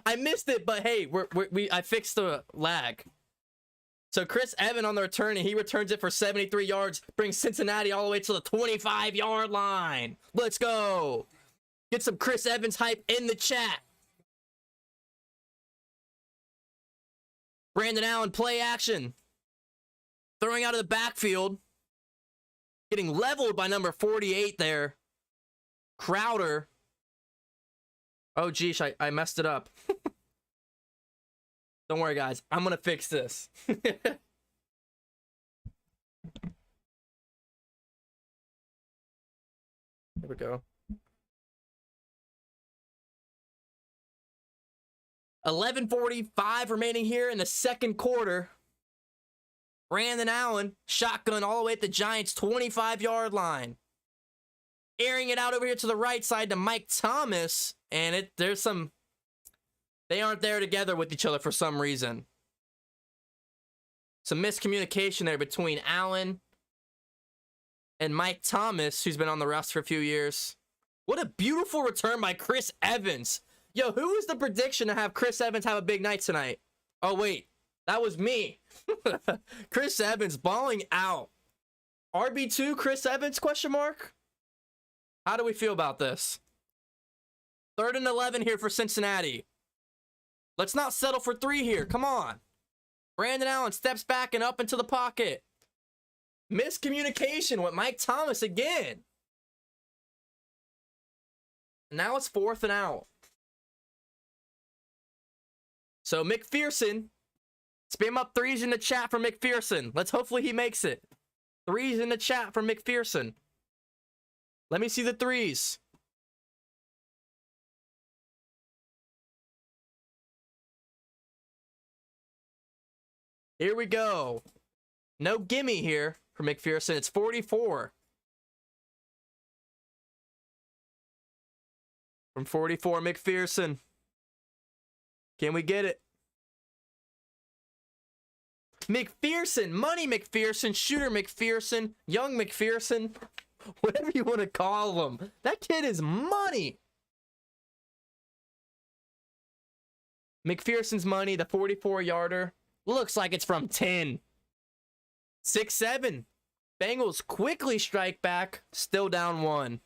I missed it, but hey, I fixed the lag. So Chris Evans on the return, and he returns it for 73 yards, brings Cincinnati all the way to the 25-yard line. Let's go. Get some Chris Evans hype in the chat. Brandon Allen, play action. Throwing out of the backfield. Getting leveled by number 48 there. Crowder. Oh, geez, I messed it up. Don't worry, guys. I'm going to fix this. There we go. 11:45 remaining here in the second quarter. Brandon Allen, shotgun all the way at the Giants' 25-yard line. Airing it out over here to the right side to Mike Thomas. And there's some... They aren't there together with each other for some reason. Some miscommunication there between Allen and Mike Thomas, who's been on the roster for a few years. What a beautiful return by Chris Evans. Yo, who was the prediction to have Chris Evans have a big night tonight? Oh, wait. That was me. Chris Evans balling out. RB2 Chris Evans, question mark? How do we feel about this? 3rd and 11 here for Cincinnati. Let's not settle for 3 here. Come on. Brandon Allen steps back and up into the pocket. Miscommunication with Mike Thomas again. Now it's 4th and out. So McPherson, spam up 3s in the chat for McPherson. Let's hopefully he makes it. Threes in the chat from McPherson. Let me see the threes. Here we go. No gimme here for McPherson. It's 44. From 44, McPherson. Can we get it? McPherson, Money McPherson, Shooter McPherson, Young McPherson, whatever you want to call him. That kid is money. McPherson's money, the 44-yarder. Looks like it's from 10. 6-7. Bengals quickly strike back. Still down 1.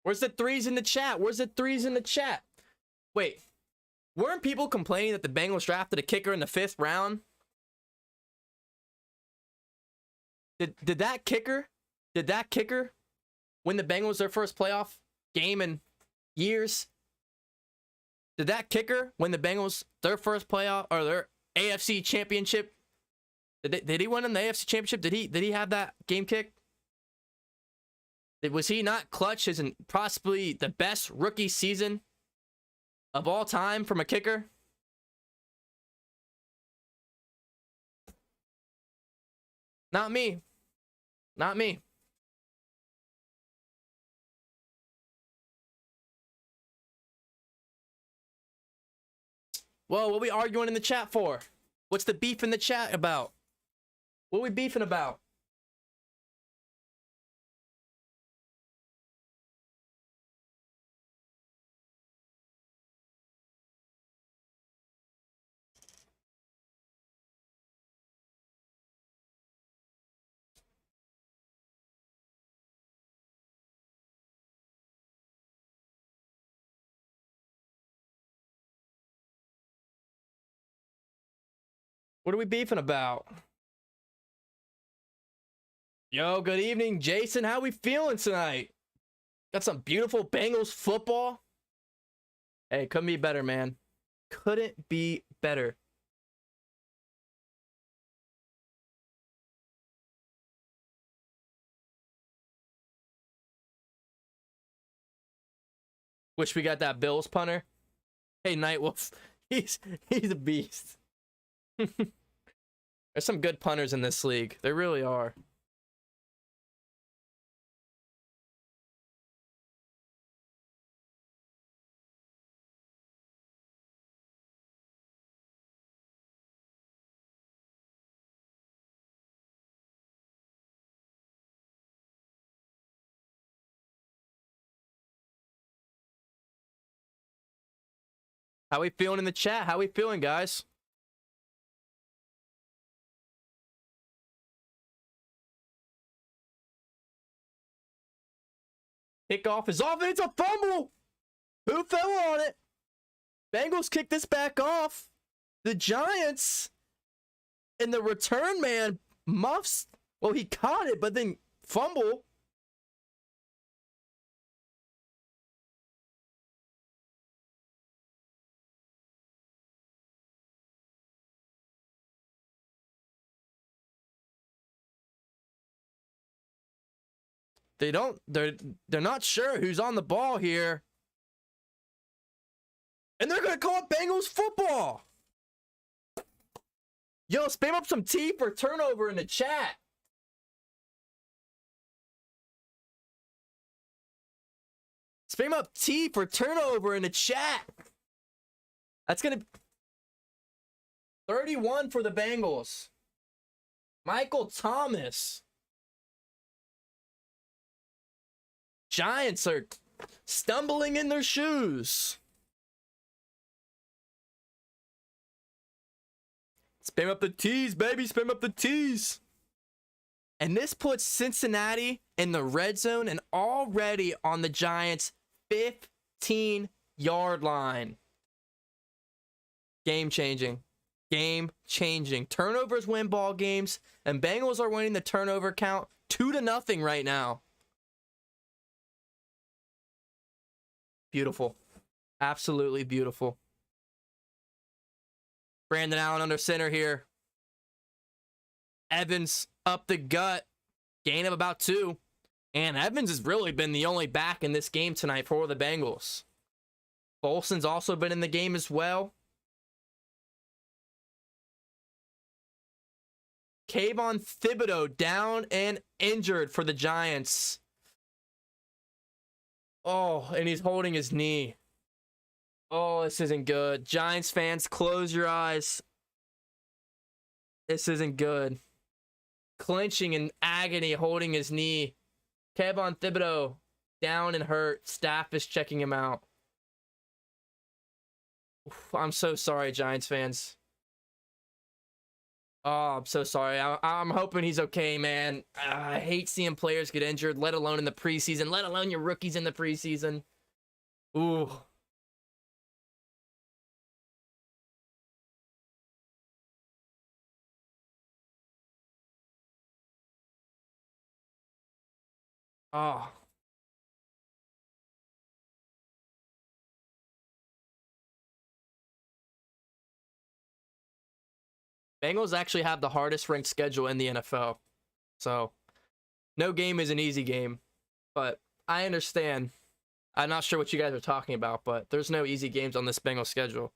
Where's the threes in the chat? Where's the threes in the chat? Wait. Weren't people complaining that the Bengals drafted a kicker in the 5th round? Did that kicker win the Bengals their first playoff game in years? Did that kicker win the Bengals their first playoff or their AFC championship? Did he win in the AFC championship? Did he have that game kick? Was he not clutch as in possibly the best rookie season of all time from a kicker? Not me. Not me. Whoa, what are we arguing in the chat for? What's the beef in the chat about? What are we beefing about? What are we beefing about? Yo, good evening, Jason. How we feeling tonight? Got some beautiful Bengals football. Hey, couldn't be better, man. Couldn't be better. Wish we got that Bills punter. Hey, Nightwolf. He's a beast. There's some good punters in this league. There really are. How we feeling in the chat? How we feeling, guys? Kickoff is off, and it's a fumble! Who fell on it? Bengals kick this back off. The Giants and the return man muffs. Well, he caught it, but then fumble. They're not sure who's on the ball here. And they're going to call it Bengals football. Yo, spam up some T for turnover in the chat. Spam up T for turnover in the chat. That's going to 31 for the Bengals. Michael Thomas. Giants are stumbling in their shoes. Spam up the T's, baby. Spam up the T's. And this puts Cincinnati in the red zone and already on the Giants' 15-yard line. Game changing. Game changing. Turnovers win ball games, and Bengals are winning the turnover count 2-0 right now. Beautiful. Absolutely beautiful. Brandon Allen under center here. Evans up the gut. Gain of about 2. And Evans has really been the only back in this game tonight for the Bengals. Bolson's also been in the game as well. Kayvon Thibodeau down and injured for the Giants. Oh, and he's holding his knee. Oh, this isn't good. Giants fans, close your eyes. This isn't good. Clenching in agony, holding his knee. Kayvon Thibodeau down and hurt. Staff is checking him out. Oof, I'm so sorry, Giants fans. Oh, I'm so sorry. I'm hoping he's okay, man. I hate seeing players get injured, let alone in the preseason, let alone your rookies in the preseason. Ooh. Oh. Bengals actually have the hardest ranked schedule in the NFL. So, no game is an easy game. But I understand. I'm not sure what you guys are talking about, but there's no easy games on this Bengals schedule.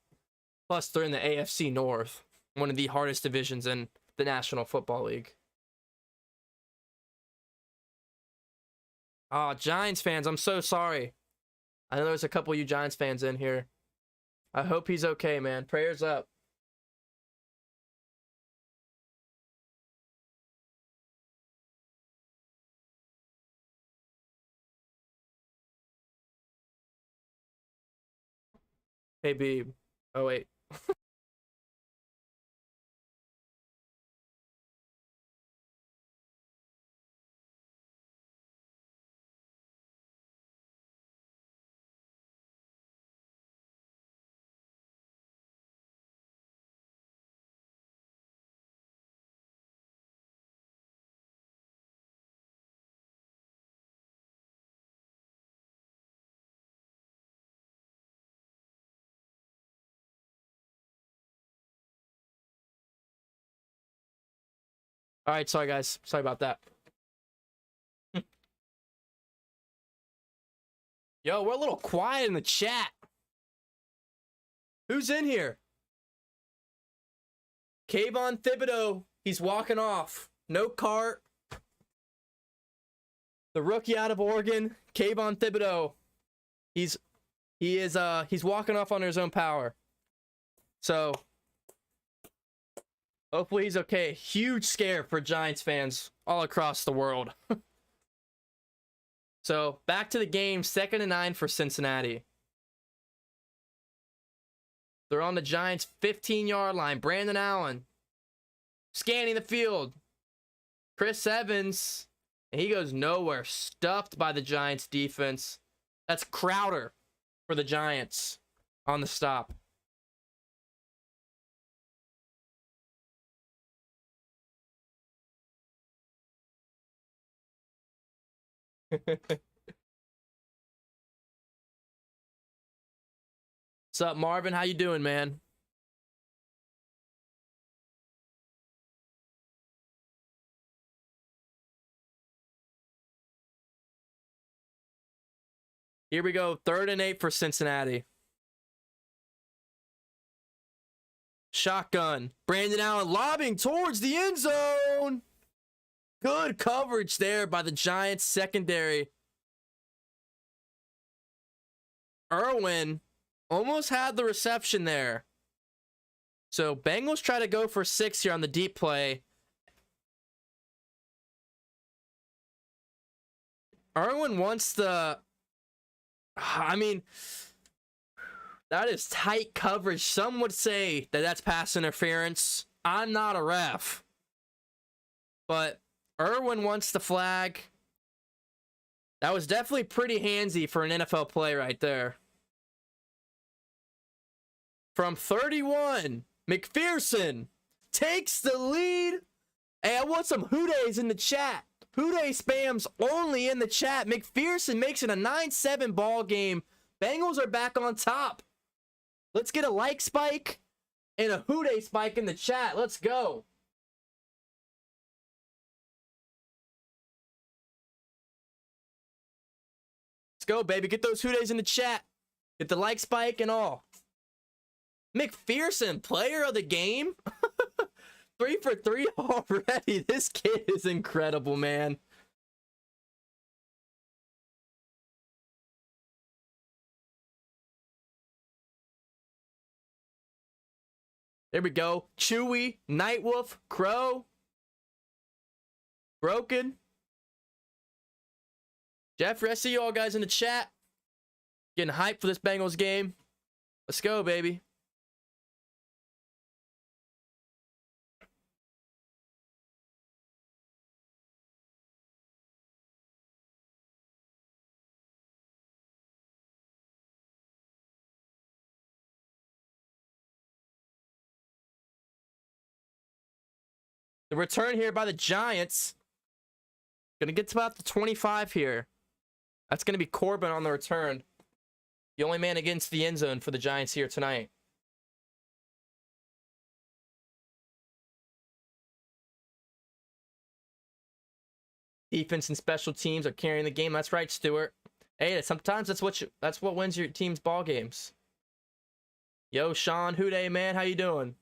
Plus, they're in the AFC North, one of the hardest divisions in the National Football League. Oh, Giants fans, I'm so sorry. I know there's a couple of you Giants fans in here. I hope he's okay, man. Prayers up. Hey, babe. Oh, wait. All right, sorry, guys. Sorry about that. Yo, we're a little quiet in the chat. Who's in here? Kayvon Thibodeau. He's walking off. No cart. The rookie out of Oregon, Kayvon Thibodeau. He's walking off under his own power. So hopefully he's okay. Huge scare for Giants fans all across the world. So back to the game, 2nd and 9 for Cincinnati. They're on the Giants' 15-yard line. Brandon Allen scanning the field. Chris Evans, and he goes nowhere. Stuffed by the Giants' defense. That's Crowder for the Giants on the stop. What's up, Marvin? How you doing, man? Here we go. 3rd and 8 for Cincinnati. Shotgun. Brandon Allen lobbing towards the end zone. Good coverage there by the Giants secondary. Irwin almost had the reception there. So Bengals try to go for 6 here on the deep play. Irwin wants the... I mean, that is tight coverage. Some would say that that's pass interference. I'm not a ref. But Irwin wants the flag. That was definitely pretty handsy for an NFL play right there. From 31, McPherson takes the lead. Hey, I want some hoodays in the chat. Hooday spams only in the chat. McPherson makes it a 9-7 ball game. Bengals are back on top. Let's get a like spike and a hooday spike in the chat. Let's go. Let's go, baby. Get those hoodays in the chat. Get the like spike and all. McPherson, player of the game. 3 for 3 already. This kid is incredible, man. There we go. Chewy, Nightwolf, Crow, Broken. Jeff, I see you all guys in the chat. Getting hyped for this Bengals game. Let's go, baby. The return here by the Giants. Gonna get to about the 25 here. That's gonna be Corbin on the return. The only man against the end zone for the Giants here tonight. Defense and special teams are carrying the game. That's right, Stuart. Hey, sometimes that's what wins your team's ball games. Yo, Sean, hooday, man, how you doing?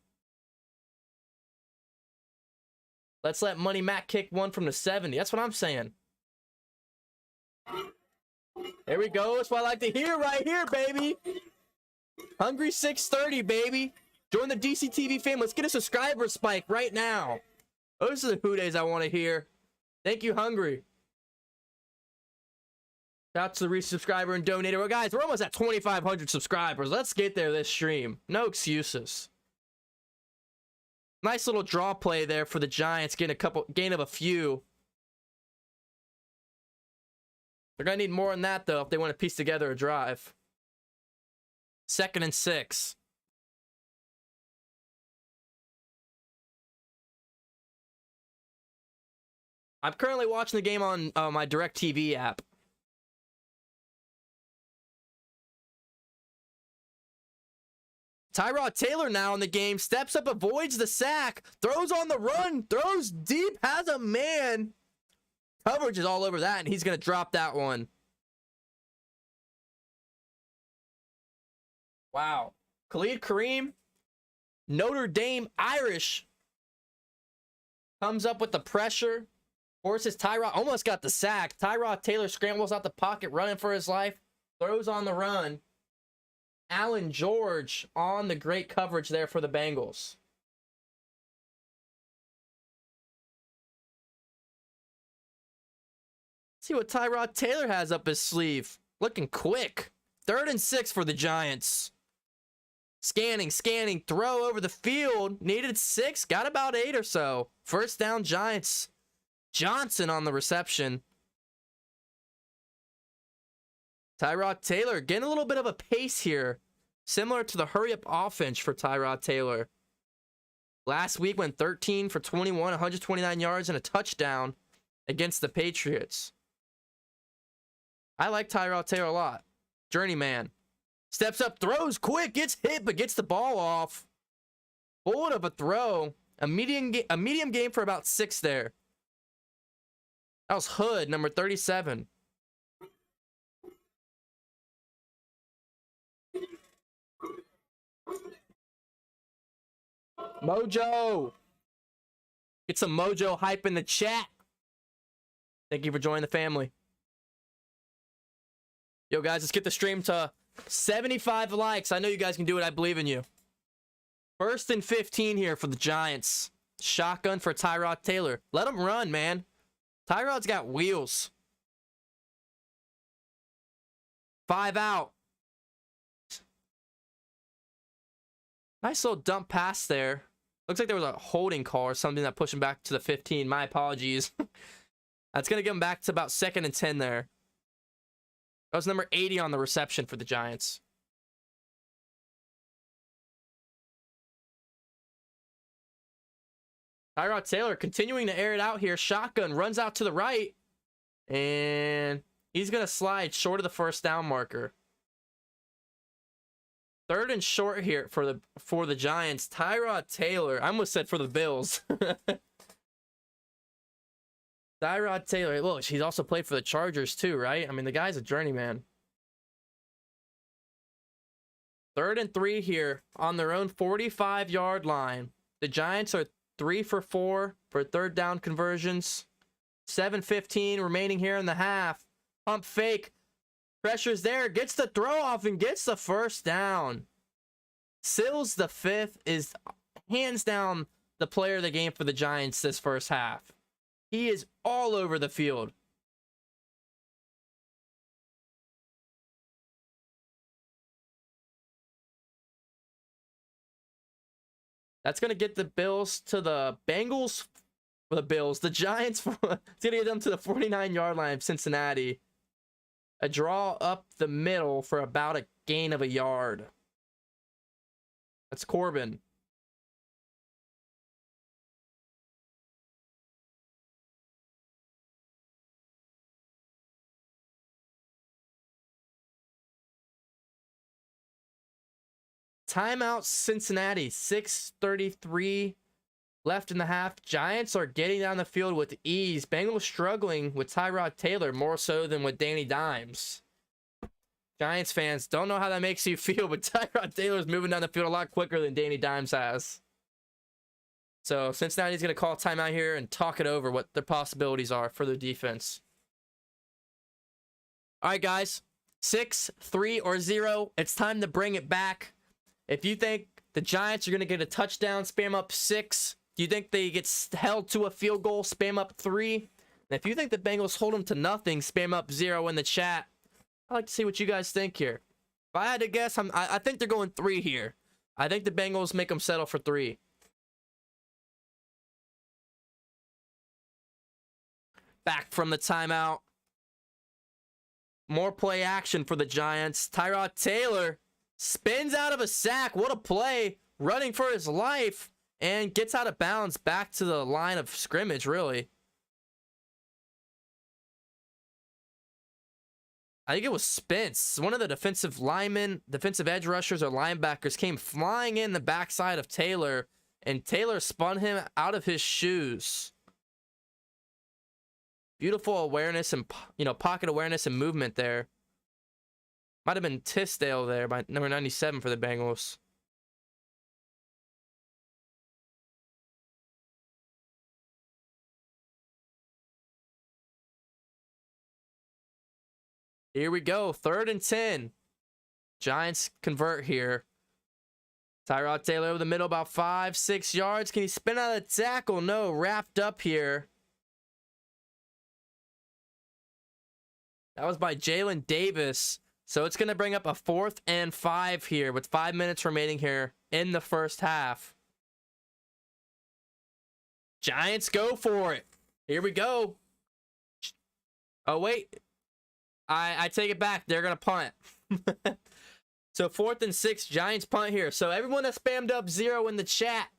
Let's let Money Mac kick one from the 70. That's what I'm saying. There we go. That's what I like to hear right here, baby. Hungry 630, baby. Join the DCTV fam. Let's get a subscriber spike right now. Those are the hoodays I want to hear. Thank you, Hungry. Shout out to the resubscriber and donator. Well, guys, we're almost at 2,500 subscribers. Let's get there this stream. No excuses. Nice little draw play there for the Giants, getting gain of a few. They're going to need more than that, though, if they want to piece together a drive. 2nd and 6. I'm currently watching the game on my DirecTV app. Tyrod Taylor now in the game. Steps up, avoids the sack. Throws on the run. Throws deep. Has a man. Coverage is all over that, and he's going to drop that one. Wow. Khalid Kareem, Notre Dame Irish, comes up with the pressure. Forces Tyrod. Almost got the sack. Tyrod Taylor scrambles out the pocket, running for his life. Throws on the run. Allen George on the great coverage there for the Bengals. See what Tyrod Taylor has up his sleeve. Looking quick. 3rd and 6 for the Giants. Scanning, throw over the field. Needed 6, got about 8 or so. First down, Giants. Johnson on the reception. Tyrod Taylor getting a little bit of a pace here. Similar to the hurry-up offense for Tyrod Taylor. Last week went 13 for 21, 129 yards and a touchdown against the Patriots. I like Tyrod Taylor a lot. Journeyman. Steps up, throws quick, gets hit, but gets the ball off. Bullet of a throw. A medium game for about 6 there. That was Hood, number 37. Mojo. Get some Mojo hype in the chat. Thank you for joining the family. Yo, guys, let's get the stream to 75 likes. I know you guys can do it. I believe in you. 1st and 15 here for the Giants. Shotgun for Tyrod Taylor. Let him run, man. Tyrod's got wheels. 5 out. Nice little dump pass there. Looks like there was a holding call or something that pushed him back to the 15. My apologies. That's going to get him back to about 2nd and 10 there. That was number 80 on the reception for the Giants. Tyrod Taylor continuing to air it out here. Shotgun runs out to the right. And he's going to slide short of the first down marker. Third and short here for the Giants. Tyrod Taylor. I almost said for the Bills. Tyrod Taylor. Look, he's also played for the Chargers too, right? I mean, the guy's a journeyman. 3rd and 3 here on their own 45-yard line. The Giants are 3 for 4 for third down conversions. 7:15 remaining here in the half. Pump fake. Pressure's there. Gets the throw off and gets the first down. Sills the fifth is hands down the player of the game for the Giants this first half. He is all over the field. That's going to get the Bills to the Bengals. The Giants. It's going to get them to the 49-yard line of Cincinnati. A draw up the middle for about a gain of a yard. That's Corbin. Timeout Cincinnati. 6:33 left in the half. Giants are getting down the field with ease. Bengals struggling with Tyrod Taylor more so than with Danny Dimes. Giants fans, don't know how that makes you feel, but Tyrod Taylor's moving down the field a lot quicker than Danny Dimes has. So Cincinnati's going to call timeout here and talk it over what their possibilities are for their defense. All right, guys. 6, 3, or 0. It's time to bring it back. If you think the Giants are going to get a touchdown, spam up 6. Do you think they get held to a field goal, spam up 3? And if you think the Bengals hold them to nothing, spam up 0 in the chat. I'd like to see what you guys think here. If I had to guess, I think they're going 3 here. I think the Bengals make them settle for 3. Back from the timeout. More play action for the Giants. Tyrod Taylor spins out of a sack. What a play. Running for his life. And gets out of bounds back to the line of scrimmage, really. I think it was Spence. One of the defensive edge rushers or linebackers came flying in the backside of Taylor. And Taylor spun him out of his shoes. Beautiful awareness and, pocket awareness and movement there. Might have been Tisdale there by number 97 for the Bengals. Here we go. 3rd and 10. Giants convert here. Tyrod Taylor over the middle, about 5-6 yards. Can he spin out of the tackle? No, wrapped up here. That was by Jalen Davis. So it's going to bring up a 4th and 5 here with 5 minutes remaining here in the first half. Giants go for it. Here we go. Oh, wait. I take it back. They're going to punt. So 4th and 6, Giants punt here. So everyone that spammed up 0 in the chat,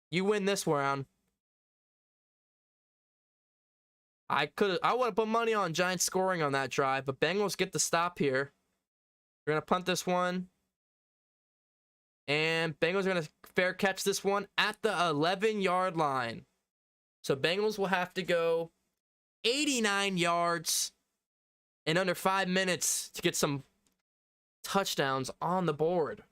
you win this round. I would have put money on Giants scoring on that drive, but Bengals get the stop here. We're going to punt this one. And Bengals are going to fair catch this one at the 11-yard line. So Bengals will have to go 89 yards in under 5 minutes to get some touchdowns on the board.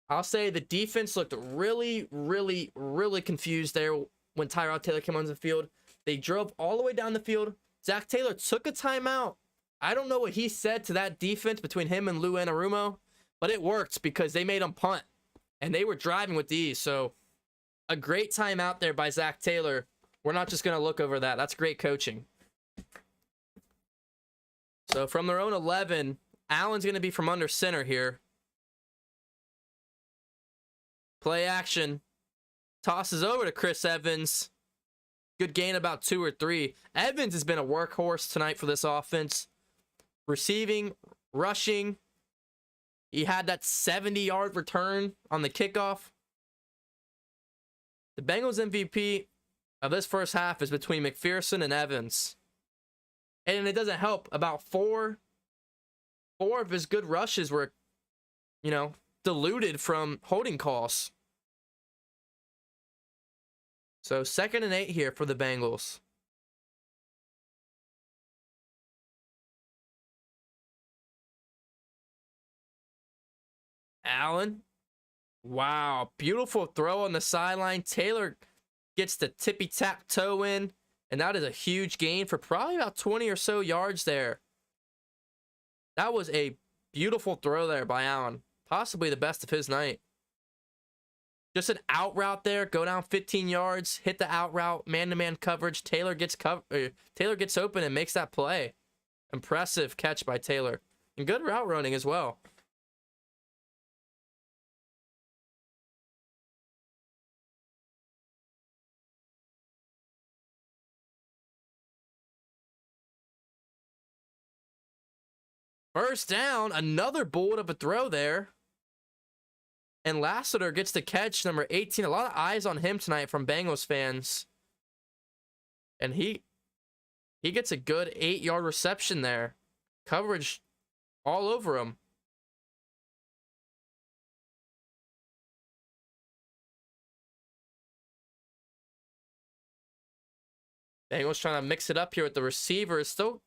I'll say the defense looked really, really, really confused there when Tyrod Taylor came onto the field. They drove all the way down the field. Zach Taylor took a timeout. I don't know what he said to that defense between him and Lou Anarumo, but it worked because they made him punt, and they were driving with ease. So a great timeout there by Zach Taylor. We're not just going to look over that. That's great coaching. So from their own 11, Allen's going to be from under center here. Play action. Tosses over to Chris Evans. Good gain, about 2 or 3. Evans has been a workhorse tonight for this offense. Receiving, rushing. He had that 70-yard return on the kickoff. The Bengals MVP of this first half is between McPherson and Evans. And it doesn't help. About 4 4 of his good rushes were, diluted from holding calls. So 2nd and 8 here for the Bengals. Allen. Wow, beautiful throw on the sideline. Taylor gets the tippy-tap-toe in, and that is a huge gain for probably about 20 or so yards there. That was a beautiful throw there by Allen. Possibly the best of his night. Just an out route there, go down 15 yards, hit the out route, man-to-man coverage. Taylor gets open and makes that play. Impressive catch by Taylor. And good route running as well. First down, another bullet of a throw there. And Lassiter gets the catch, number 18. A lot of eyes on him tonight from Bengals fans. And he gets a good 8-yard reception there. Coverage all over him. Bengals trying to mix it up here with the receivers. Still,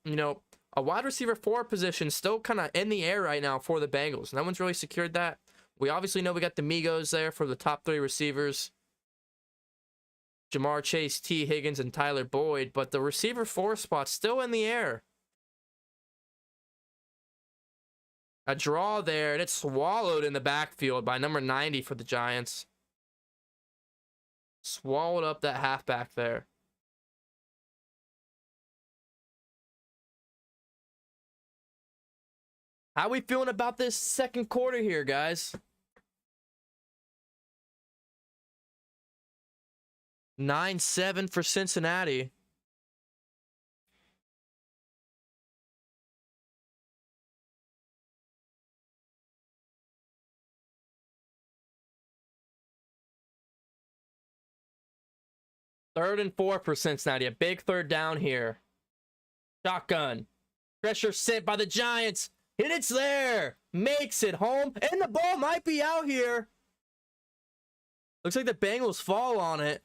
a wide receiver 4 position still kind of in the air right now for the Bengals. No one's really secured that. We obviously know we got the Migos there for the top 3 receivers. Jamar Chase, T. Higgins, and Tyler Boyd. But the receiver 4 spot's still in the air. A draw there, and it's swallowed in the backfield by number 90 for the Giants. Swallowed up that halfback there. How we feeling about this second quarter here, guys? 9-7 for Cincinnati. Third and 4 for Cincinnati. A big third down here. Shotgun. Pressure sent by the Giants. And it's there. Makes it home. And the ball might be out here. Looks like the Bengals fall on it.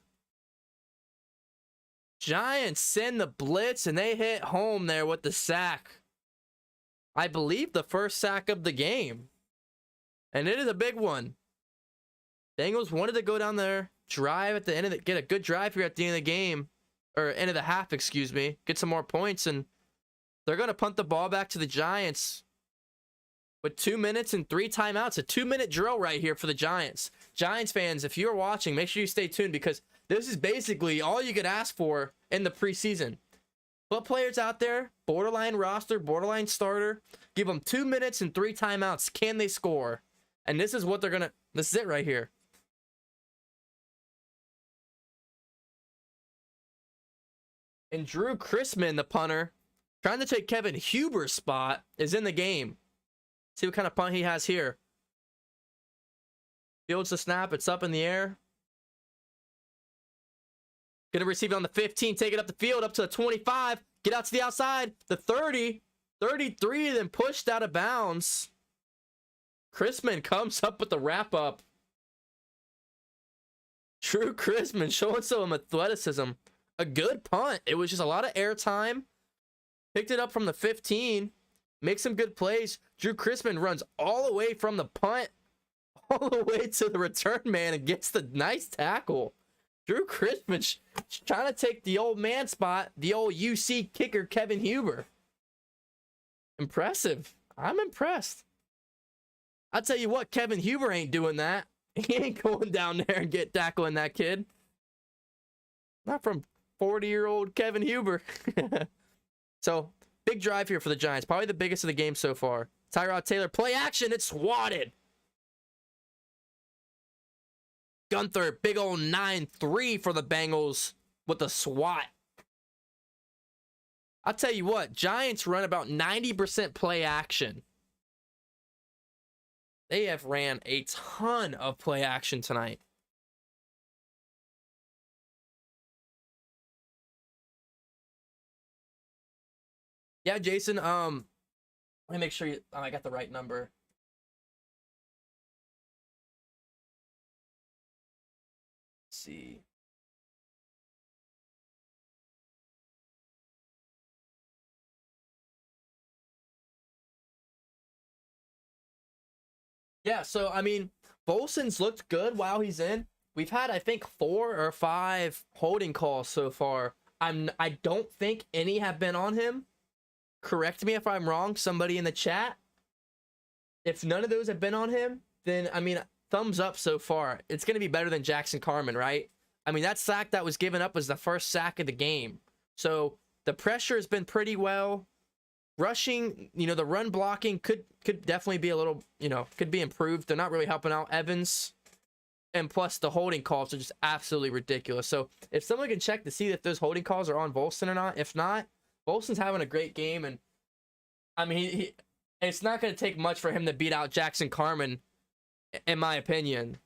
Giants send the blitz, and they hit home there with the sack. I believe the first sack of the game. And it is a big one. Bengals wanted to go down there, drive at the end of get a good drive here at the end of the game. Or end of the half, excuse me. Get some more points, and they're going to punt the ball back to the Giants. With 2 minutes and 3 timeouts. A 2-minute drill right here for the Giants. Giants fans, if you're watching, make sure you stay tuned because this is basically all you could ask for in the preseason. Put players out there, borderline roster, borderline starter. Give them 2 minutes and 3 timeouts. Can they score? And this is what they're going to... This is it right here. And Drew Chrisman, the punter, trying to take Kevin Huber's spot, is in the game. See what kind of punt he has here. Fields the snap. It's up in the air. Gonna receive it on the 15. Take it up the field. Up to the 25. Get out to the outside. The 30. 33. Then pushed out of bounds. Chrisman comes up with the wrap up. Drew Chrisman showing some athleticism. A good punt. It was just a lot of air time. Picked it up from the 15. Makes some good plays. Drew Chrisman runs all the way from the punt all the way to the return man and gets the nice tackle. Drew Chrisman trying to take the old man spot, the old UC kicker Kevin Huber. Impressive. I'm impressed. I'll tell you what, Kevin Huber ain't doing that. He ain't going down there and tackling that kid. Not from 40-year-old Kevin Huber. So, big drive here for the Giants. Probably the biggest of the game so far. Tyrod Taylor, play action. It's swatted. Gunther, big old 9-3 for the Bengals with the swat. I'll tell you what, Giants run about 90% play action. They have ran a ton of play action tonight. Yeah, Jason, Let me make sure I got the right number. Let's see. Yeah, so I mean, Volson's looked good while he's in. We've had, I think, 4 or 5 holding calls so far. I don't think any have been on him. Correct me if I'm wrong, somebody in the chat. If none of those have been on him, then I mean, thumbs up so far. It's going to be better than Jackson Carman, right? I mean, that sack that was given up was the first sack of the game. So the pressure has been pretty well. Rushing, the run blocking could definitely be a little, could be improved. They're not really helping out Evans. And plus, the holding calls are just absolutely ridiculous. So if someone can check to see if those holding calls are on Volson or not. If not, Volson's having a great game. And, I mean, it's not going to take much for him to beat out Jackson Carman, in my opinion.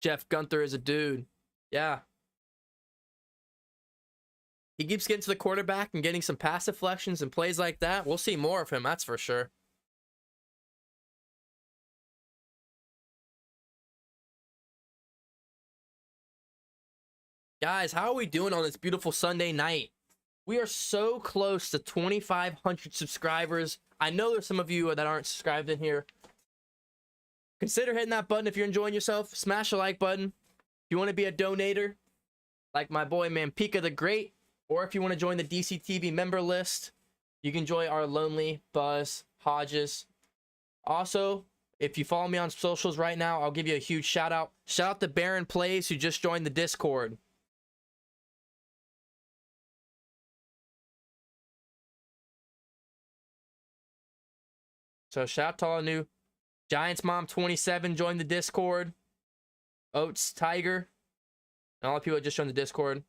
Jeff Gunther is a dude. Yeah. He keeps getting to the quarterback and getting some pass deflections and plays like that. We'll see more of him, that's for sure. Guys, how are we doing on this beautiful Sunday night? We are so close to 2,500 subscribers. I know there's some of you that aren't subscribed in here. Consider hitting that button if you're enjoying yourself. Smash the like button. If you want to be a donator, like my boy Mampika the Great, or if you want to join the DCTV member list, you can join our Lonely Buzz Hodges. Also, if you follow me on socials right now, I'll give you a huge shout out. Shout out to Baron Plays, who just joined the Discord. So shout out to all new Giants Mom 27 joined the Discord. Oats Tiger. And all the people that just joined the Discord. You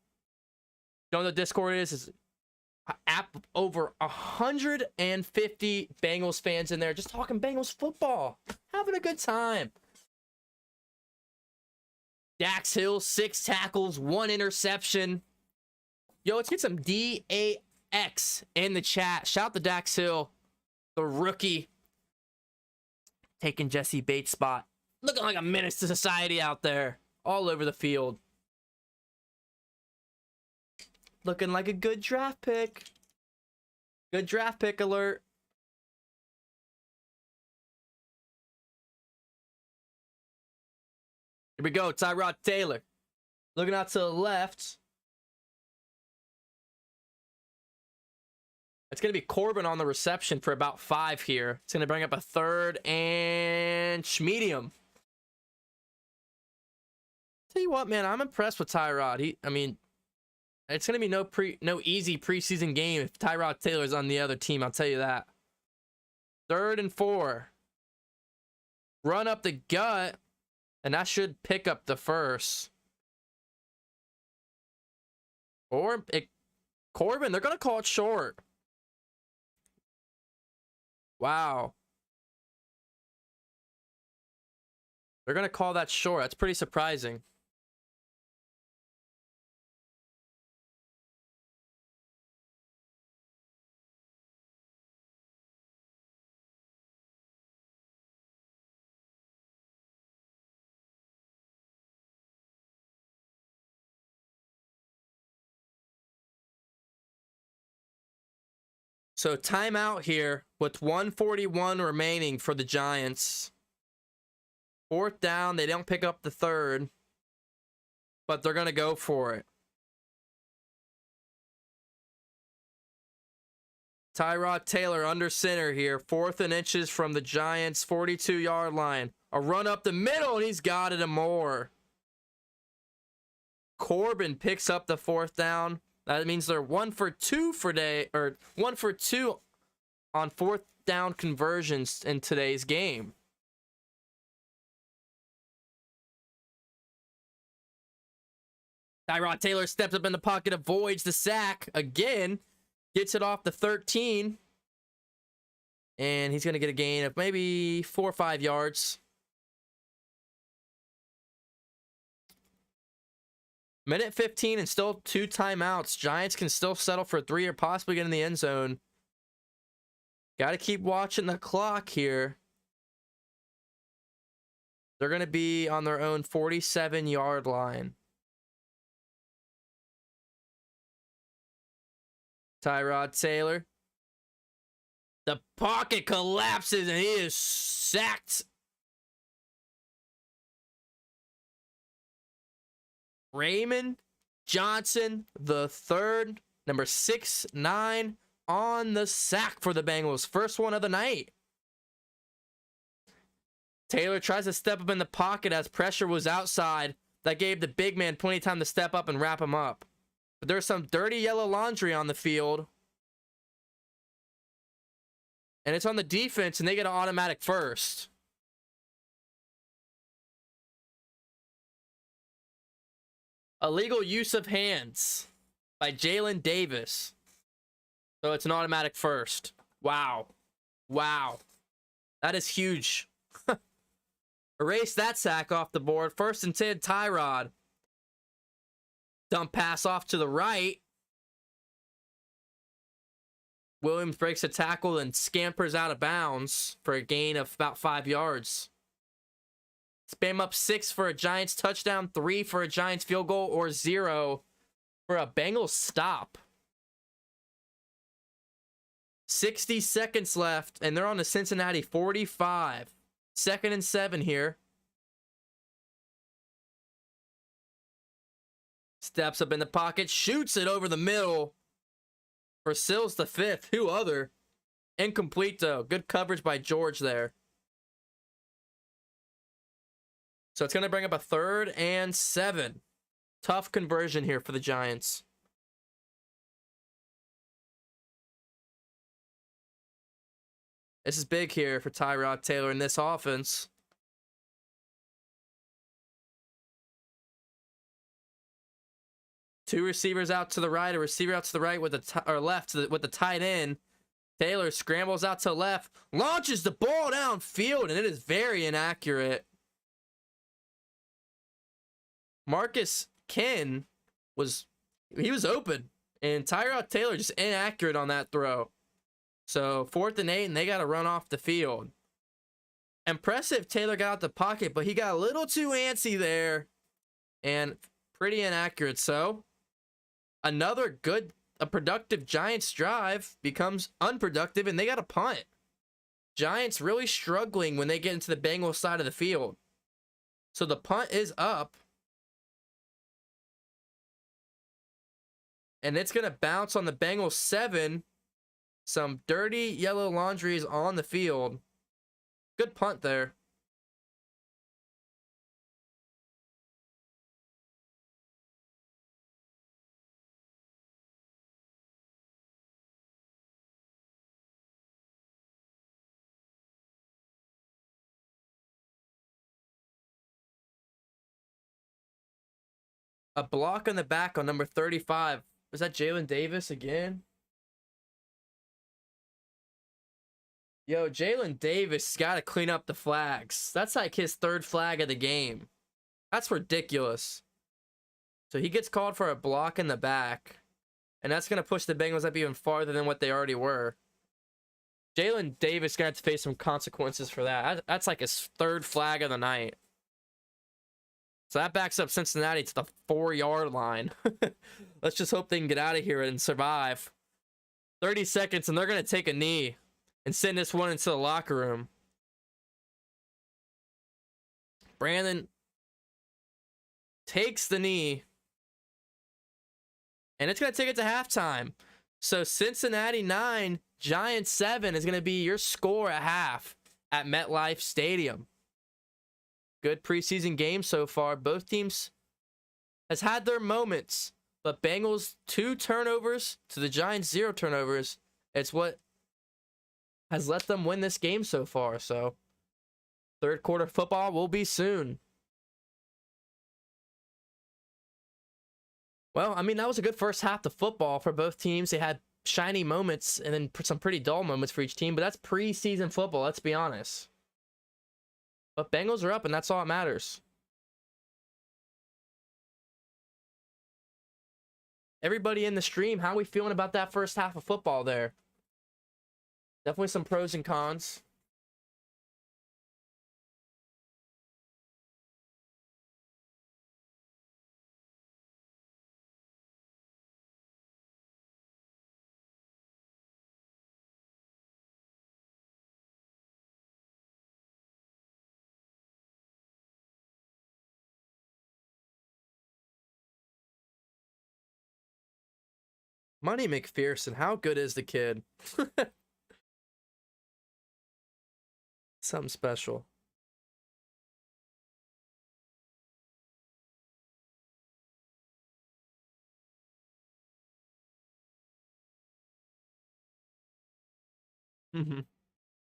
know what the Discord is? It's app over 150 Bengals fans in there just talking Bengals football. Having a good time. Dax Hill, 6 tackles, 1 interception. Yo, let's get some DAX in the chat. Shout out to Dax Hill, the rookie. Taking Jesse Bates' spot. Looking like a menace to society out there. All over the field. Looking like a good draft pick. Good draft pick alert. Here we go. Tyrod Taylor. Looking out to the left. It's going to be Corbin on the reception for about 5 here. It's going to bring up a 3rd and medium. Tell you what, man, I'm impressed with Tyrod. I mean, it's going to be no easy preseason game if Tyrod Taylor's on the other team, I'll tell you that. 3rd and 4. Run up the gut, and that should pick up the first. Or Corbin, they're going to call it short. Wow. They're going to call that short. That's pretty surprising. So timeout here with 1:41 remaining for the Giants. 4th down. They don't pick up the 3rd. But they're going to go for it. Tyrod Taylor under center here. 4th and inches from the Giants' 42-yard line. A run up the middle, and he's got it and more. Corbin picks up the 4th down. That means they're 1 for 2 or 1 for 2 on 4th down conversions in today's game. Tyrod Taylor steps up in the pocket, avoids the sack again, gets it off the 13, and he's going to get a gain of maybe 4 or 5 yards. Minute 15 and still 2 timeouts. Giants can still settle for 3 or possibly get in the end zone. Got to keep watching the clock here. They're going to be on their own 47-yard line. Tyrod Taylor. The pocket collapses and he is sacked. Raymond Johnson the third, number 6'9", on the sack for the Bengals. First one of the night. Taylor tries to step up in the pocket as pressure was outside. That gave the big man plenty of time to step up and wrap him up. But there's some dirty yellow laundry on the field. And it's on the defense, and they get an automatic first. Illegal use of hands by Jalen Davis. So it's an automatic first. Wow. Wow. That is huge. Erase that sack off the board. First and 10, Tyrod. Dump pass off to the right. Williams breaks a tackle and scampers out of bounds for a gain of about 5 yards. Spam up 6 for a Giants touchdown, 3 for a Giants field goal, or 0 for a Bengals stop. 60 seconds left, and they're on the Cincinnati 45. 2nd and 7 here. Steps up in the pocket, shoots it over the middle for Sills the fifth. Who other? Incomplete though. Good coverage by George there. So it's going to bring up a 3rd and 7. Tough conversion here for the Giants. This is big here for Tyrod Taylor in this offense. Two receivers out to the right, a receiver out to the right with the left with the tight end. Taylor scrambles out to left, launches the ball downfield, and it is very inaccurate. Marcus Ken was open, and Tyrod Taylor just inaccurate on that throw. So 4th and 8, and they got to run off the field. Impressive Taylor got out the pocket, but he got a little too antsy there and pretty inaccurate. So another a productive Giants drive becomes unproductive, and they got a punt. Giants really struggling when they get into the Bengals side of the field. So the punt is up. And it's going to bounce on the Bengals 7. Some dirty yellow laundry is on the field. Good punt there. A block on the back on number 35. Was that Jalen Davis again? Yo, Jalen Davis got to clean up the flags. That's like his 3rd flag of the game. That's ridiculous. So he gets called for a block in the back. And that's going to push the Bengals up even farther than what they already were. Jalen Davis got to face some consequences for that. That's like his 3rd flag of the night. So that backs up Cincinnati to the 4-yard line. Let's just hope they can get out of here and survive. 30 seconds, and they're going to take a knee and send this one into the locker room. Brandon takes the knee, and it's going to take it to halftime. So Cincinnati 9, Giants 7 is going to be your score at half at MetLife Stadium. Good preseason game so far. Both teams has had their moments, but Bengals 2 turnovers to the Giants 0 turnovers. It's what has let them win this game so far. So 3rd quarter football will be soon. Well, I mean, that was a good first half of football for both teams. They had shiny moments and then some pretty dull moments for each team, but that's preseason football, let's be honest. But Bengals are up, and that's all that matters. everybody in the stream, how are we feeling about that first half of football there? Definitely some pros and cons. Money McPherson, how good is the kid? Something special.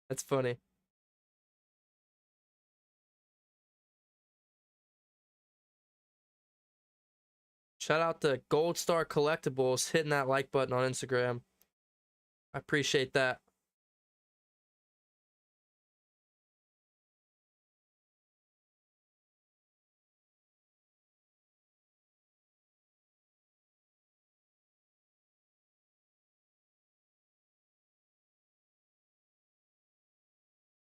That's funny. Shout out to Gold Star Collectibles hitting that like button on Instagram. I appreciate that.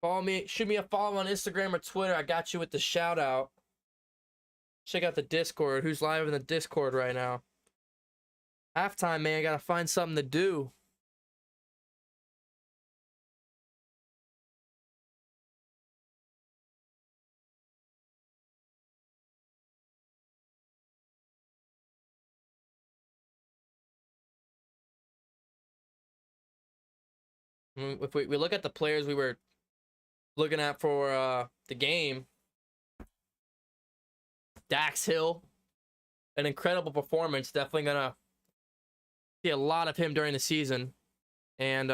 Follow me, shoot me a follow on Instagram or Twitter. I got you with the shout out. Check out the Discord. Who's live in the Discord right now? Halftime, man. I gotta find something to do. If we look at the players we were looking at for the game, Dax Hill, an incredible performance. Definitely gonna see a lot of him during the season. And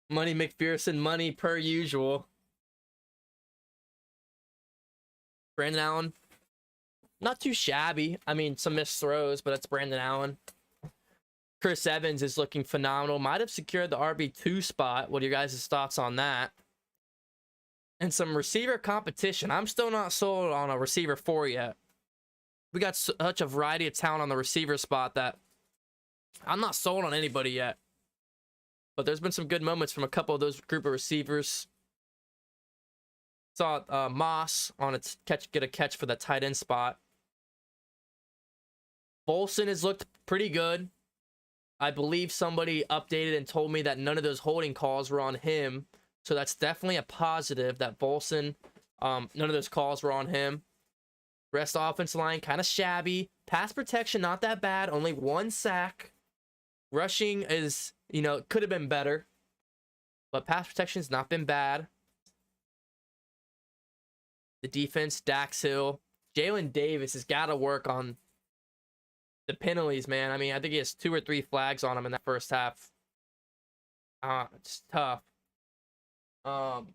Money McPherson, money per usual. Brandon Allen, not too shabby. I mean, some missed throws, but that's Brandon Allen. Chris Evans is looking phenomenal. Might have secured the RB2 spot. What are your guys' thoughts on that? And some receiver competition. I'm still not sold on a receiver 4 yet. We got such a variety of talent on the receiver spot that I'm not sold on anybody yet. But there's been some good moments from a couple of those group of receivers. Saw Moss on its get a catch for the tight end spot. Bolson has looked pretty good. I believe somebody updated and told me that none of those holding calls were on him. So that's definitely a positive that Bolson, none of those calls were on him. Rest offensive line, kind of shabby. Pass protection, not that bad. Only 1 sack. Rushing is, could have been better. But pass protection's not been bad. The defense, Dax Hill. Jalen Davis has got to work on the penalties, man. I mean, I think he has 2 or 3 flags on him in that first half. It's tough. Wonder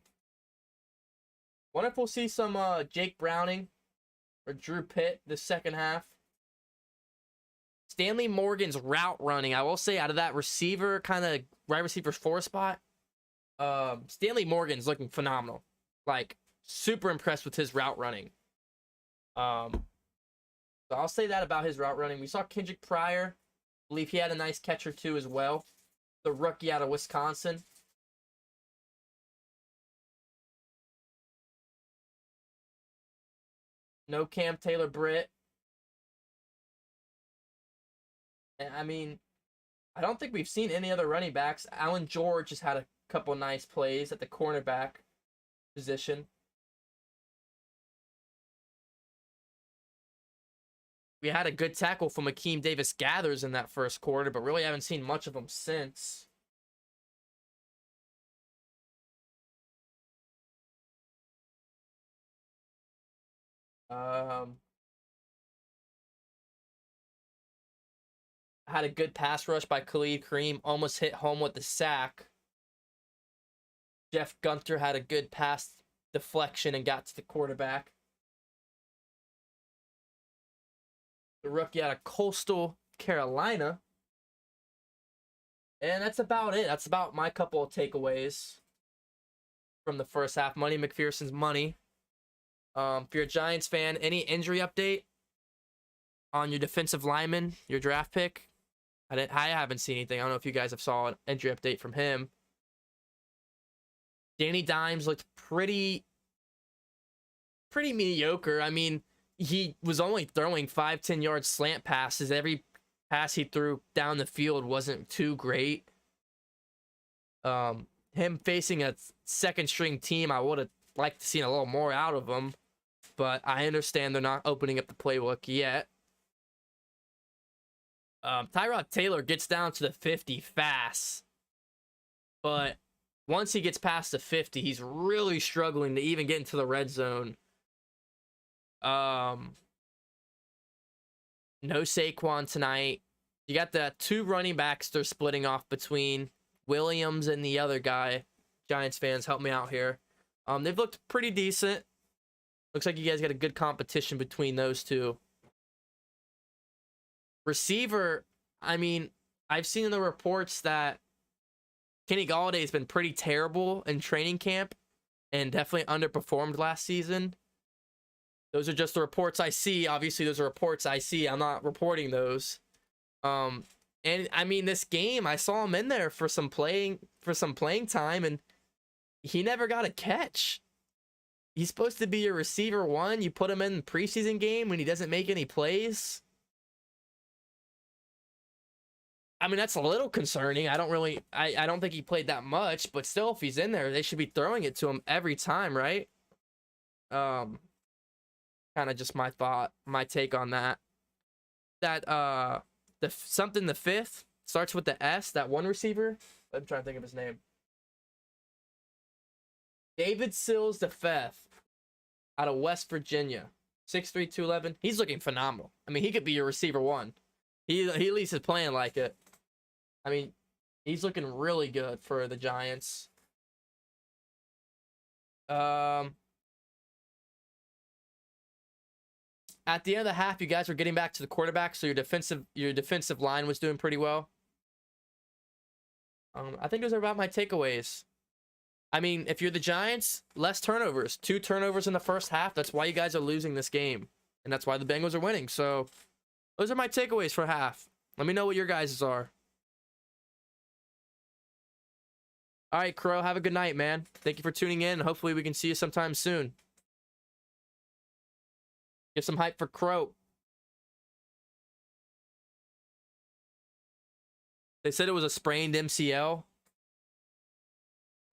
if we'll see some Jake Browning or Drew Pitt this second half. Stanley Morgan's route running, I will say, out of that receiver, kind of wide receiver 4 spot, Stanley Morgan's looking phenomenal. Like, super impressed with his route running. So I'll say that about his route running. We saw Kendrick Pryor. I believe he had a nice catch or 2 as well. The rookie out of Wisconsin. No Cam Taylor-Britt. I mean, I don't think we've seen any other running backs. Alan George has had a couple nice plays at the cornerback position. We had a good tackle from Akeem Davis-Gathers in that first quarter, but really haven't seen much of him since. Had a good pass rush by Khalid Kareem, almost hit home with the sack. Jeff Gunter had a good pass deflection and got to the quarterback. The rookie out of Coastal Carolina. And that's about it. That's about my couple of takeaways from the first half. Money McPherson's money. If you're a Giants fan, any injury update? on your defensive lineman, your draft pick. I haven't seen anything. I don't know if you guys have saw an injury update from him. Danny Dimes looked pretty mediocre. I mean, he was only throwing 5-10 yard slant passes. Every pass he threw down the field wasn't too great. Him facing a second string team, I would have liked to see a little more out of him, but I understand they're not opening up the playbook yet. Tyrod Taylor gets down to the 50 fast, but once he gets past the 50, he's really struggling to even get into the red zone. No Saquon tonight. You got the two running backs they're splitting off between Williams and the other guy. Giants fans, help me out here. They've looked pretty decent. Looks like you guys got a good competition between those two. Receiver, I mean, I've seen in the reports that Kenny Galladay has been pretty terrible in training camp and definitely underperformed last season. Those are just the reports I see. Obviously, those are reports I see. I'm not reporting those. And I mean, this game, I saw him in there for some playing time, and he never got a catch. He's supposed to be your receiver one. You put him in the preseason game when he doesn't make any plays. I mean, that's a little concerning. I don't think he played that much, but still, if he's in there, they should be throwing it to him every time, right? Kind of just my take on that. The fifth starts with the S, that one receiver. I'm trying to think of his name. David Sills the fifth out of West Virginia. 6'3", 211. He's looking phenomenal. I mean, he could be your receiver one. He at least is playing like it. I mean, he's looking really good for the Giants. At the end of the half, you guys were getting back to the quarterback, so your defensive line was doing pretty well. I think those are about my takeaways. I mean, if you're the Giants, less turnovers. 2 turnovers in the first half. That's why you guys are losing this game. And that's why the Bengals are winning. So, those are my takeaways for half. Let me know what your guys' are. All right, Crow, have a good night, man. Thank you for tuning in. Hopefully we can see you sometime soon. Give some hype for Crow. They said it was a sprained MCL.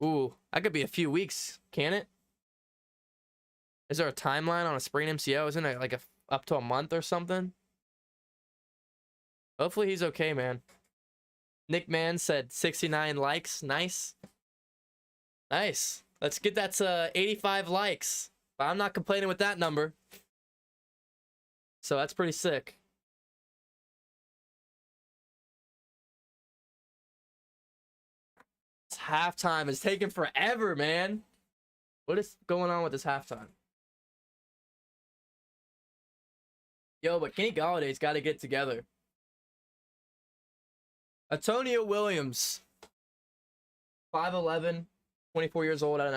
Ooh, that could be a few weeks, can it? Is there a timeline on a sprained MCL? Isn't it like up to a month or something? Hopefully he's okay, man. Nick Mann said 69 likes. Nice. Nice. Let's get that to 85 likes. But I'm not complaining with that number. So that's pretty sick. It's halftime. It's taking forever, man. What is going on with this halftime? Yo, but Kenny Galladay's got to get together. Antonio Williams, 5'11", 24 years old, out of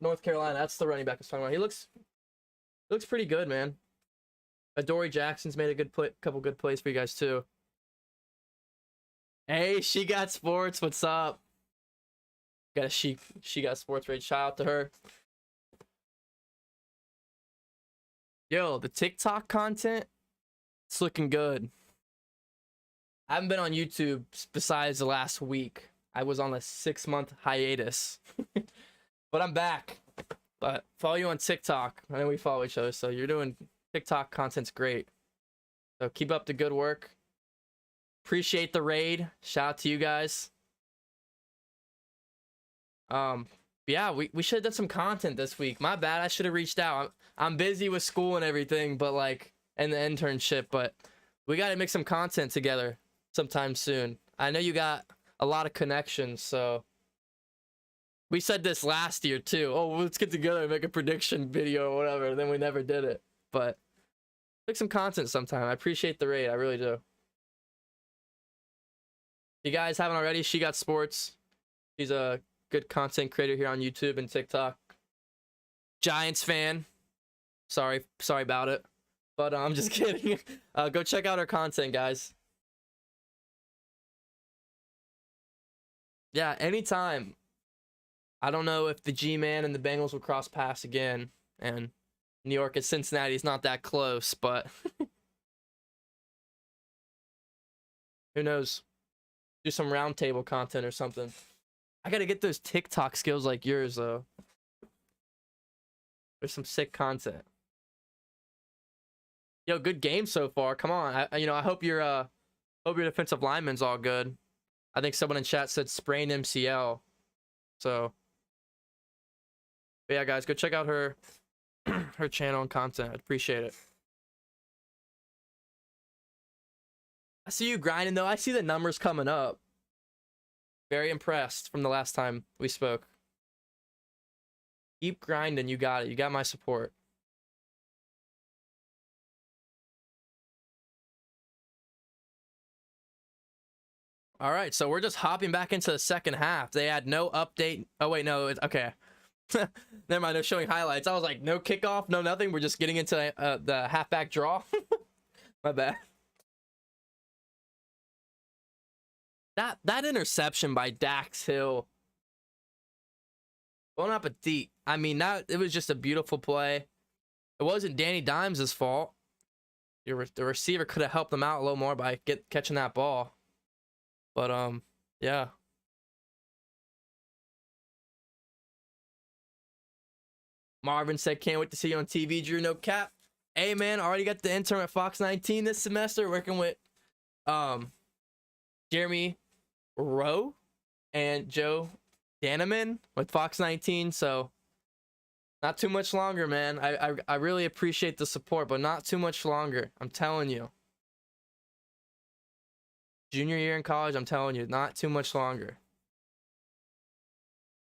North Carolina. That's the running back I was talking about. He looks pretty good, man. Adoree Jackson's made a couple good plays for you guys too. Hey, She Got Sports, what's up? Got a She Got Sports raid. Shout out to her. Yo, the TikTok content, it's looking good. I haven't been on YouTube besides the last week. I was on a 6-month hiatus. But I'm back. But follow you on TikTok. I know we follow each other, so you're doing TikTok content's great. So keep up the good work. Appreciate the raid. Shout out to you guys. Yeah, we should have done some content this week. My bad, I should have reached out. I'm busy with school and everything, but like, and the internship, but we got to make some content together sometime soon. I know you got a lot of connections, so we said this last year too. Oh, let's get together and make a prediction video or whatever. Then we never did it, but make some content sometime. I appreciate the raid. I really do. If you guys haven't already, She Got Sports. She's a good content creator here on YouTube and TikTok. Giants fan. Sorry about it. But I'm just kidding. Go check out our content, guys. Yeah, anytime. I don't know if the G-Man and the Bengals will cross paths again, and New York and Cincinnati is not that close, but who knows? Do some roundtable content or something. I gotta get those TikTok skills like yours, though. There's some sick content. Yo, good game so far. Come on, I hope your defensive lineman's all good. I think someone in chat said sprained MCL. So, but yeah, guys, go check out her her channel and content. I'd appreciate it. I see you grinding though. I see the numbers coming up. Very impressed from the last time we spoke. Keep grinding. You got it. You got my support. All right, so we're just hopping back into the second half. They had no update. Oh wait, no, it's okay. Never mind. They're showing highlights. I was like, no kickoff, no nothing. We're just getting into the halfback draw. My bad. That interception by Dax Hill. Bon appetit. I mean, it was just a beautiful play. It wasn't Danny Dimes' fault. The receiver could have helped them out a little more by catching that ball. But yeah. Marvin said, "Can't wait to see you on TV, Drew. No cap." Hey man, already got the intern at Fox 19 this semester, working with Jeremy Rowe and Joe Daneman with Fox 19. So not too much longer, man. I really appreciate the support, but not too much longer. I'm telling you. Junior year in college, I'm telling you, not too much longer.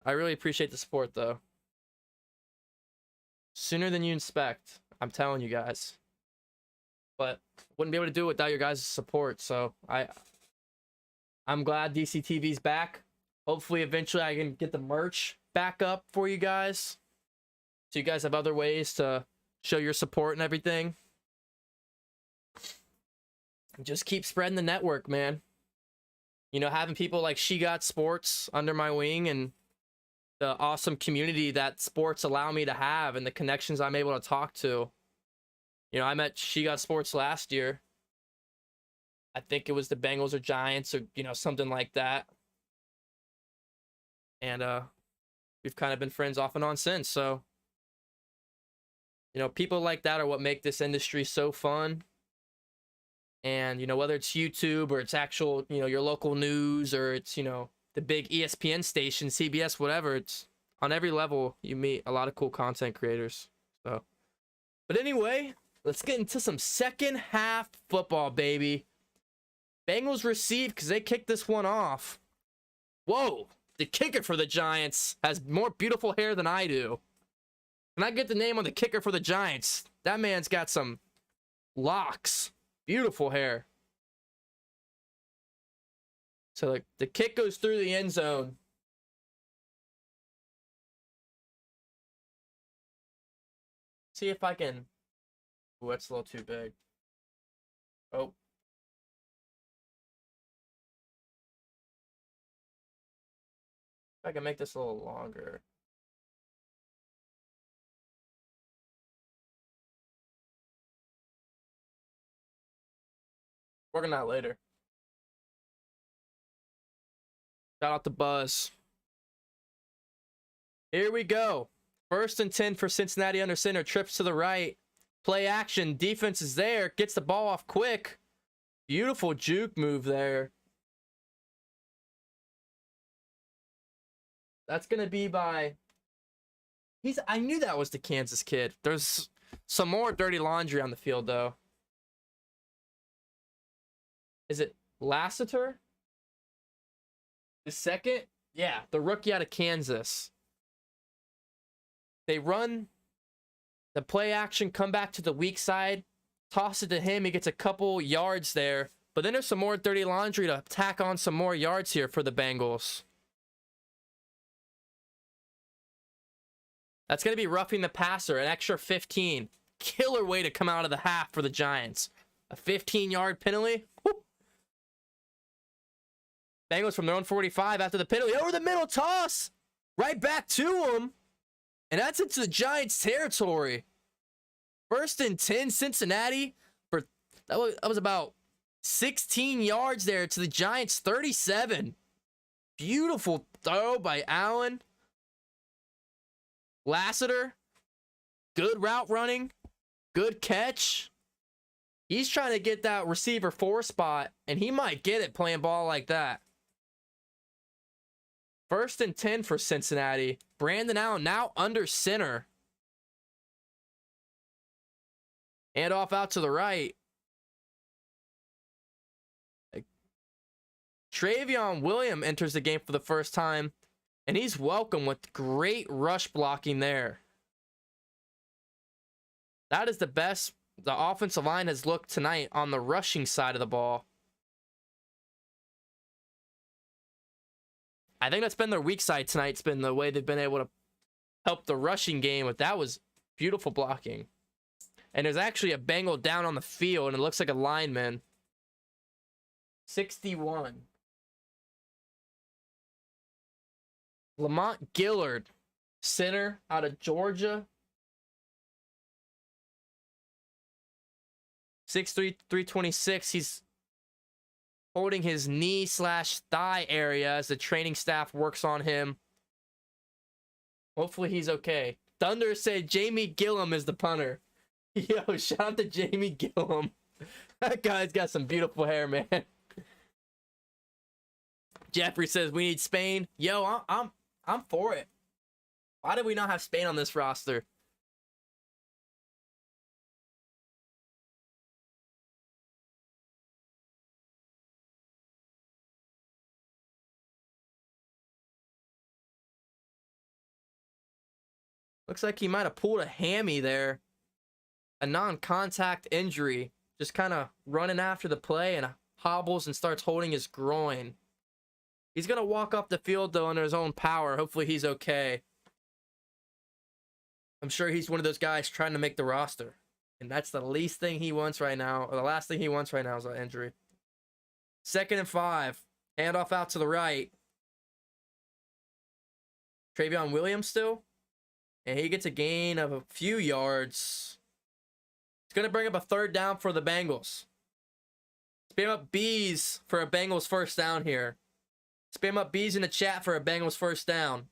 I really appreciate the support, though. Sooner than you expect. I'm telling you guys. But wouldn't be able to do it without your guys' support. So I'm glad DCTV's back. Hopefully, eventually, I can get the merch back up for you guys. So you guys have other ways to show your support and everything. Just keep spreading the network, man. You know, having people like She Got Sports under my wing and the awesome community that sports allow me to have and the connections I'm able to talk to. You know, I met She Got Sports last year. I think it was the Bengals or Giants or, you know, something like that. And we've kind of been friends off and on since. So, you know, people like that are what make this industry so fun. And, you know, whether it's YouTube or it's actual, you know, your local news or it's, you know, the big ESPN station, CBS, whatever, it's on every level you meet a lot of cool content creators. So, but anyway, let's get into some second half football, baby. Bengals receive because they kicked this one off. Whoa, the kicker for the Giants has more beautiful hair than I do. Can I get the name on the kicker for the Giants? That man's got some locks. Beautiful hair. So like the kick goes through the end zone. See if I can. Oh, that's a little too big. Oh. If I can make this a little longer. Work on that later. Shout out to Buzz. Here we go. 1st and 10 for Cincinnati under center. Trips to the right. Play action. Defense is there. Gets the ball off quick. Beautiful juke move there. That's going to be by... I knew that was the Kansas kid. There's some more dirty laundry on the field, though. Is it Lassiter? The second? Yeah, the rookie out of Kansas. They run the play action, come back to the weak side, toss it to him. He gets a couple yards there. But then there's some more dirty laundry to tack on some more yards here for the Bengals. That's going to be roughing the passer, an extra 15. killer way to come out of the half for the Giants. A 15-yard penalty. Woo. Bengals from their own 45 after the penalty. Over the middle toss. Right back to them. And that's into the Giants' territory. 1st and 10, Cincinnati. That was about 16 yards there to the Giants' 37. Beautiful throw by Allen. Lassiter. Good route running. Good catch. He's trying to get that receiver 4 spot, and he might get it playing ball like that. 1st and 10 for Cincinnati. Brandon Allen now under center. Hand off out to the right. Travion Williams enters the game for the first time, and he's welcome with great rush blocking there. That is the best the offensive line has looked tonight on the rushing side of the ball. I think that's been their weak side tonight. It's been the way they've been able to help the rushing game, but that was beautiful blocking. And there's actually a Bengal down on the field, and it looks like a lineman. 61. Lamont Gillard, center out of Georgia. 6'3", 326. He's holding his knee/thigh area as the training staff works on him. Hopefully he's okay. Thunder said Jamie Gillum is the punter. Yo, shout out to Jamie Gillum. That guy's got some beautiful hair, man. Jeffrey says we need Spain. Yo, I'm for it. Why do we not have Spain on this roster? Looks like he might have pulled a hammy there. A non-contact injury. Just kind of running after the play and hobbles and starts holding his groin. He's going to walk off the field, though, under his own power. Hopefully he's okay. I'm sure he's one of those guys trying to make the roster. And that's the least thing he wants right now. Or the last thing he wants right now is an injury. 2nd and 5. Handoff out to the right. Travion Williams still. And he gets a gain of a few yards. It's going to bring up a 3rd down for the Bengals. Spam up B's for a Bengals first down here. Spam up B's in the chat for a Bengals first down.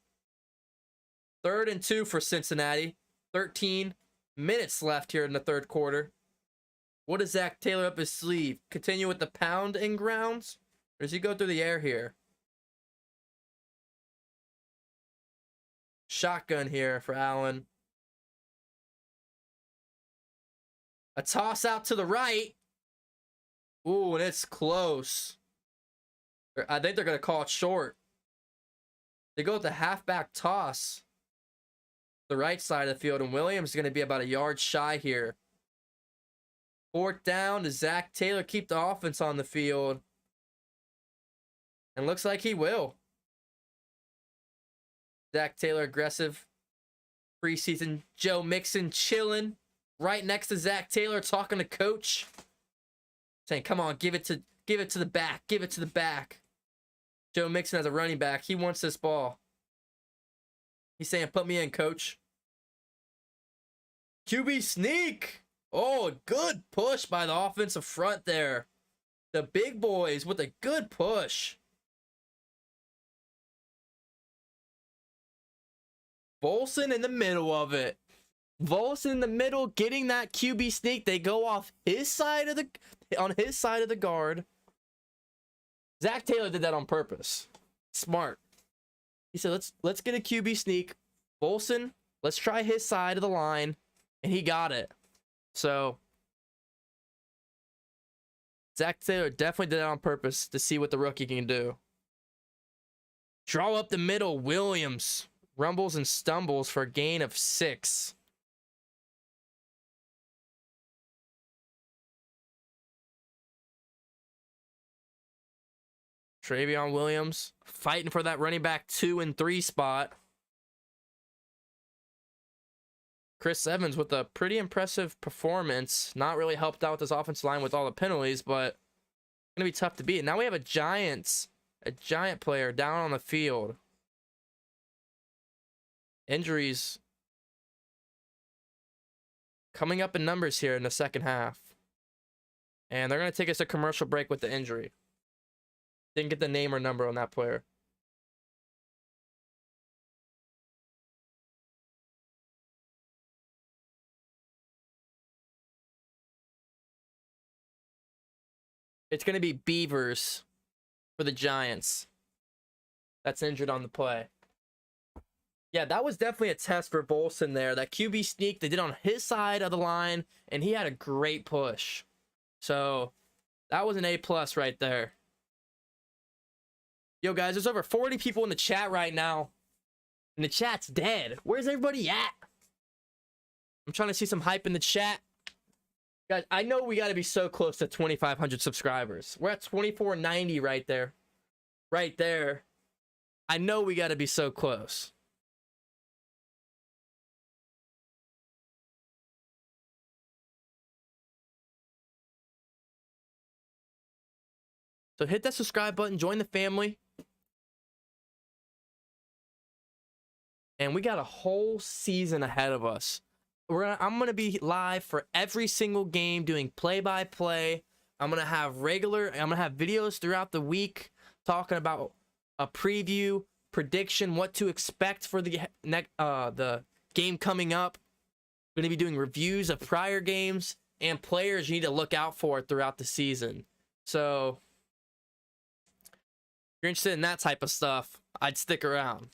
3rd and 2 for Cincinnati. 13 minutes left here in the 3rd quarter. What does Zach Taylor up his sleeve? Continue with the pound and grounds? Or does he go through the air here? Shotgun here for Allen. A toss out to the right. Ooh, and it's close. I think they're going to call it short. They go with the halfback toss. The right side of the field, and Williams is going to be about a yard shy here. 4th down. Does Zach Taylor keep the offense on the field? And looks like he will. Zach Taylor aggressive. Preseason Joe Mixon chilling right next to Zach Taylor talking to coach. Saying, come on, give it to the back. Give it to the back. Joe Mixon as a running back. He wants this ball. He's saying, put me in, coach. QB sneak. Oh, a good push by the offensive front there. The big boys with a good push. Volson in the middle of it. Volson in the middle getting that QB sneak. They go off his side of the guard. Zach Taylor did that on purpose. Smart. He said, let's get a QB sneak. Volson, let's try his side of the line. And he got it. So Zach Taylor definitely did that on purpose to see what the rookie can do. Draw up the middle. Williams rumbles and stumbles for a gain of 6. Travion Williams fighting for that running back 2 and 3 spot. Chris Evans with a pretty impressive performance. Not really helped out this offensive line with all the penalties, but gonna be tough to beat. Now we have a giant player down on the field. Injuries coming up in numbers here in the second half. And they're gonna take us a commercial break with the injury. Didn't get the name or number on that player. It's going to be Beavers for the Giants. That's injured on the play. Yeah, that was definitely a test for Volson there. That QB sneak they did on his side of the line, and he had a great push. So that was an A+ right there. Yo, guys, there's over 40 people in the chat right now. And the chat's dead. Where's everybody at? I'm trying to see some hype in the chat. Guys, I know we got to be so close to 2,500 subscribers. We're at 2,490 right there. Right there. I know we got to be so close. So hit that subscribe button, join the family. And we got a whole season ahead of us. I'm going to be live for every single game doing play-by-play. I'm going to have videos throughout the week talking about a preview, prediction, what to expect for the game coming up. I'm going to be doing reviews of prior games and players you need to look out for throughout the season. So if you're interested in that type of stuff, I'd stick around.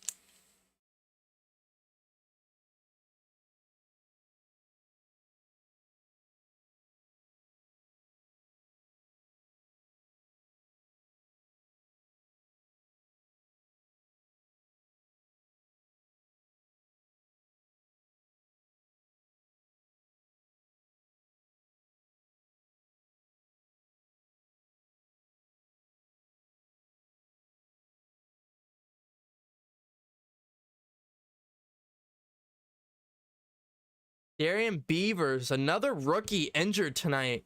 Darian Beavers, another rookie injured tonight.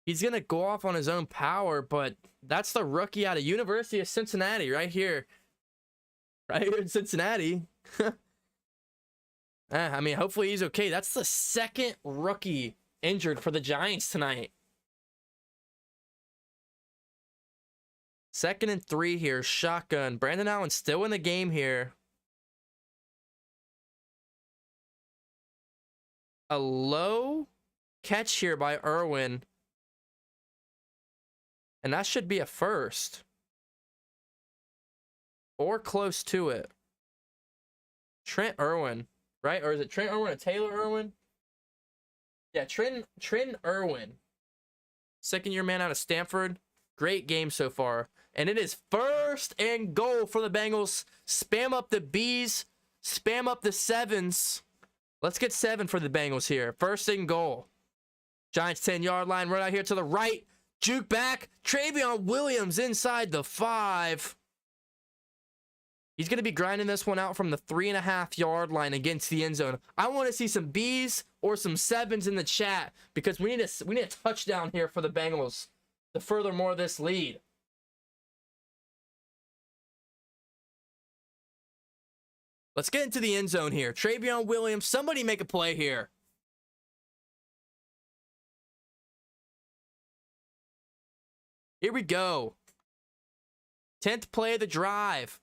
He's going to go off on his own power, but that's the rookie out of University of Cincinnati right here. Right here in Cincinnati. I mean, hopefully he's okay. That's the second rookie injured for the Giants tonight. 2nd and 3 here. Shotgun. Brandon Allen still in the game here. A low catch here by Irwin. And that should be a first. Or close to it. Trent Irwin, right? Or is it Trent Irwin or Taylor Irwin? Yeah, Trent Irwin. 2nd-year man out of Stanford. Great game so far. And it is 1st and goal for the Bengals. Spam up the B's. Spam up the 7s. Let's get 7 for the Bengals here. 1st and goal. Giants 10-yard line right out here to the right. Juke back. Travion Williams inside the 5. He's going to be grinding this one out from the 3.5-yard line against the end zone. I want to see some B's or some 7s in the chat because we need a touchdown here for the Bengals to further more of this lead. Let's get into the end zone here. Travion Williams, somebody make a play here. Here we go. 10th play of the drive.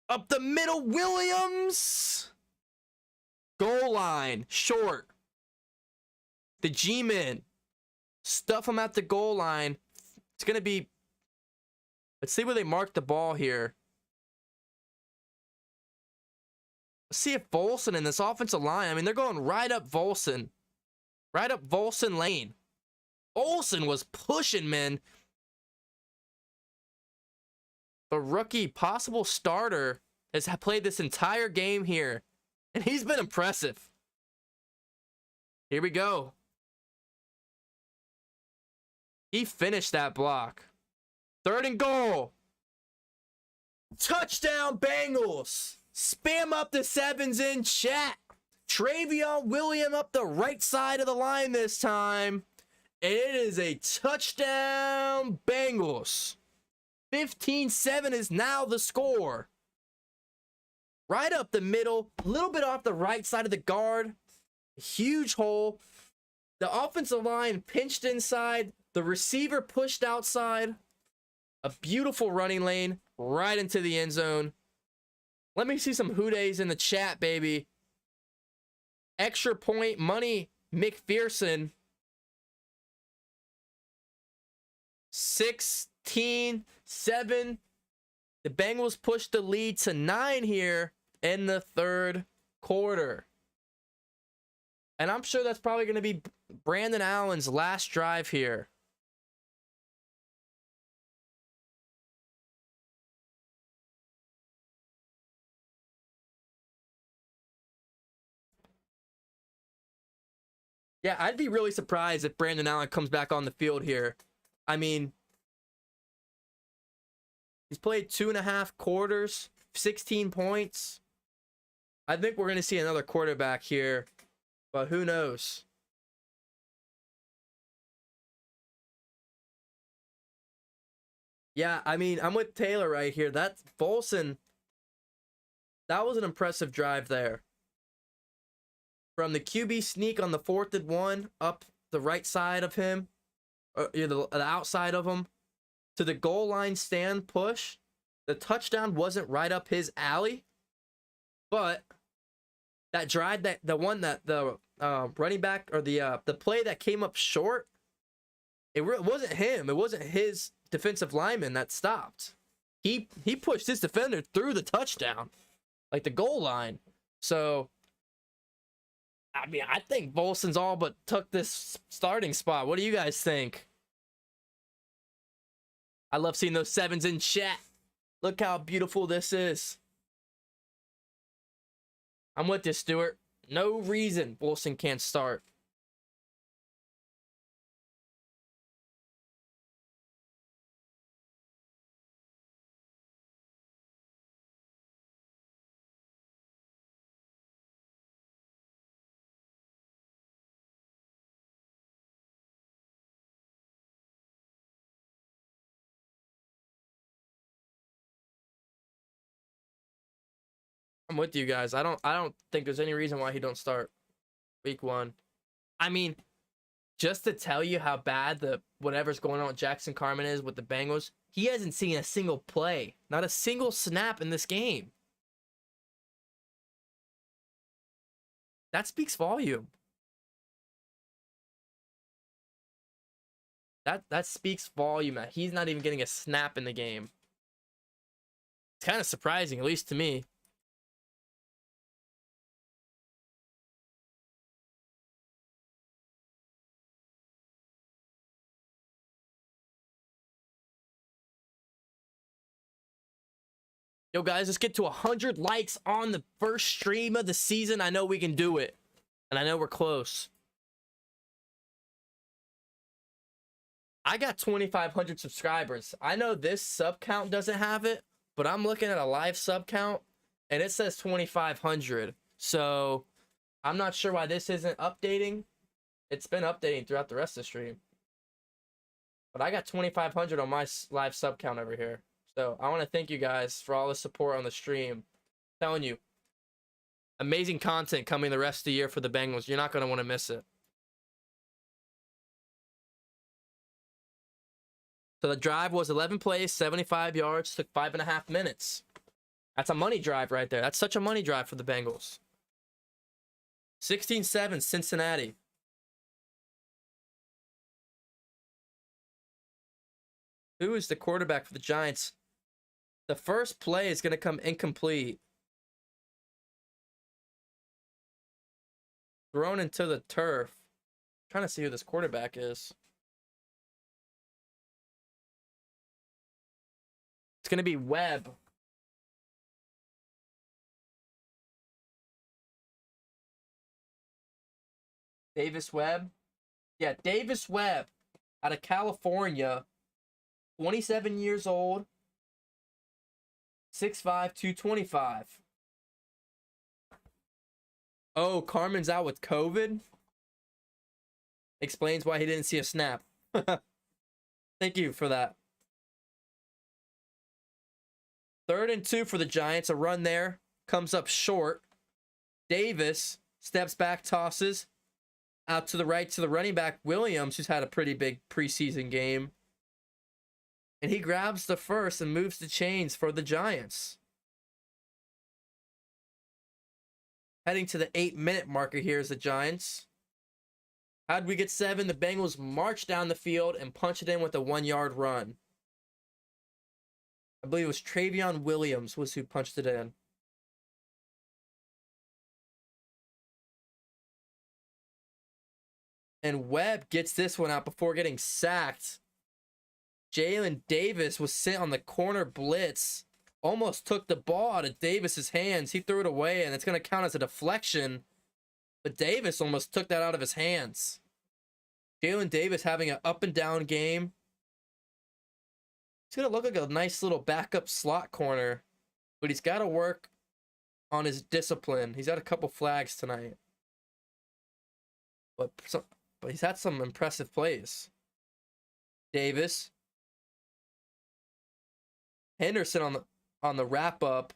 Up the middle, Williams. Goal line, short. The G-men. Stuff him at the goal line. It's going to be... Let's see where they mark the ball here. Let's see if Volson in this offensive line, I mean, they're going right up Volson. Right up Volson lane. Volson was pushing, man. The rookie possible starter has played this entire game here. And he's been impressive. Here we go. He finished that block. 3rd and goal. Touchdown Bengals. Spam up the sevens in chat. Travion Williams up the right side of the line this time. And it is a touchdown Bengals. 15-7 is now the score. Right up the middle, a little bit off the right side of the guard. Huge hole. The offensive line pinched inside. The receiver pushed outside. A beautiful running lane right into the end zone. Let me see some hoodays in the chat, baby. Extra point money, McPherson. 16-7. The Bengals pushed the lead to 9 here in the third quarter. And I'm sure that's probably going to be Brandon Allen's last drive here. Yeah, I'd be really surprised if Brandon Allen comes back on the field here. I mean, he's played 2.5 quarters, 16 points. I think we're going to see another quarterback here, but who knows? Yeah, I mean, I'm with Taylor right here. That's Volson. That was an impressive drive there. From the QB sneak on the 4th and 1 up the right side of him, or the outside of him, to the goal line stand push. The touchdown wasn't right up his alley, but that drive, the running back, or the play that came up short, it wasn't him. It wasn't his defensive lineman that stopped. He pushed his defender through the touchdown, like the goal line. So, I mean, I think Volson's all but took this starting spot. What do you guys think? I love seeing those sevens in chat. Look how beautiful this is. I'm with you, Stuart. No reason Volson can't start. I'm with you guys. I don't think there's any reason why he don't start week 1. I mean, just to tell you how bad the whatever's going on with Jackson Carman is with the Bengals, he hasn't seen a single play, not a single snap in this game. That speaks volume. That speaks volume that he's not even getting a snap in the game. It's kind of surprising, at least to me. Yo, guys, let's get to 100 likes on the first stream of the season. I know we can do it, and I know we're close. I got 2,500 subscribers. I know this sub count doesn't have it, but I'm looking at a live sub count, and it says 2,500. So I'm not sure why this isn't updating. It's been updating throughout the rest of the stream. But I got 2,500 on my live sub count over here. So I want to thank you guys for all the support on the stream. I'm telling you, amazing content coming the rest of the year for the Bengals. You're not going to want to miss it. So the drive was 11 plays, 75 yards, took 5.5 minutes. That's a money drive right there. That's such a money drive for the Bengals. 16-7 Cincinnati. Who is the quarterback for the Giants? The first play is going to come incomplete. Thrown into the turf. I'm trying to see who this quarterback is. It's going to be Webb. Davis Webb? Yeah, Davis Webb out of California. 27 years old. 6'5", 225. Oh, Carman's out with COVID. Explains why he didn't see a snap. Thank you for that. 3rd and 2 for the Giants. A run there. Comes up short. Davis steps back, tosses. Out to the right to the running back, Williams, who's had a pretty big preseason game. And he grabs the first and moves the chains for the Giants. Heading to the 8-minute marker here is the Giants. How'd we get 7? The Bengals march down the field and punch it in with a 1-yard run. I believe it was Travion Williams was who punched it in. And Webb gets this one out before getting sacked. Jalen Davis was sent on the corner blitz. Almost took the ball out of Davis's hands. He threw it away, and it's going to count as a deflection. But Davis almost took that out of his hands. Jalen Davis having an up-and-down game. He's going to look like a nice little backup slot corner. But he's got to work on his discipline. He's had a couple flags tonight. But he's had some impressive plays. Davis. Henderson on the wrap-up.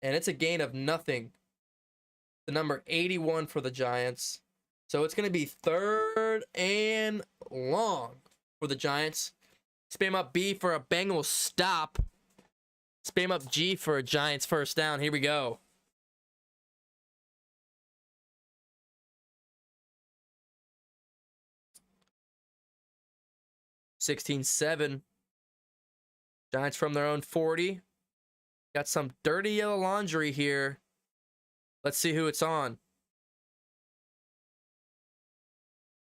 And it's a gain of nothing. The number 81 for the Giants. So it's going to be 3rd and long for the Giants. Spam up B for a Bengals stop. Spam up G for a Giants first down. Here we go. (16-7). Giants from their own 40. Got some dirty yellow laundry here. Let's see who it's on.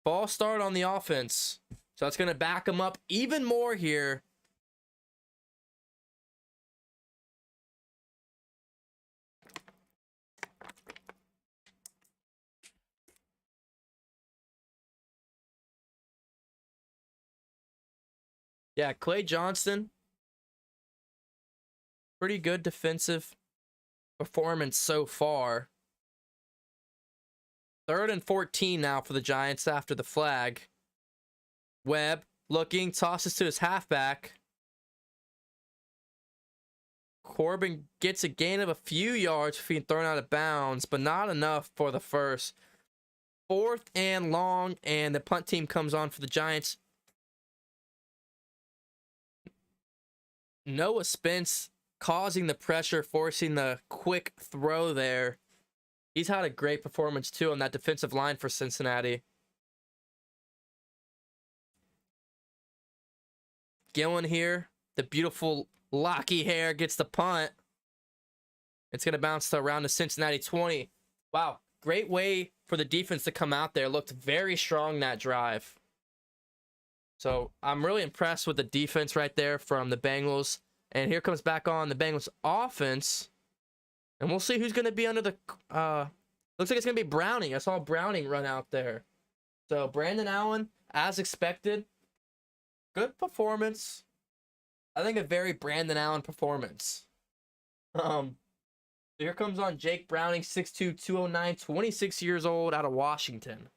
False start on the offense. So that's going to back them up even more here. Yeah, Clay Johnston. Pretty good defensive performance so far. 3rd and 14 now for the Giants after the flag. Webb looking, tosses to his halfback. Corbin gets a gain of a few yards for being thrown out of bounds, but not enough for the first. 4th and long, and the punt team comes on for the Giants. Noah Spence causing the pressure, forcing the quick throw there. He's had a great performance, too, on that defensive line for Cincinnati. Gillen here. The beautiful locky hair gets the punt. It's going to bounce to around the Cincinnati 20. Wow. Great way for the defense to come out there. Looked very strong that drive. So I'm really impressed with the defense right there from the Bengals. And here comes back on the Bengals offense. And we'll see who's going to be under the... looks like it's going to be Browning. I saw Browning run out there. So Brandon Allen, as expected. Good performance. I think a very Brandon Allen performance. Here comes on Jake Browning, 6'2", 209, 26 years old, out of Washington.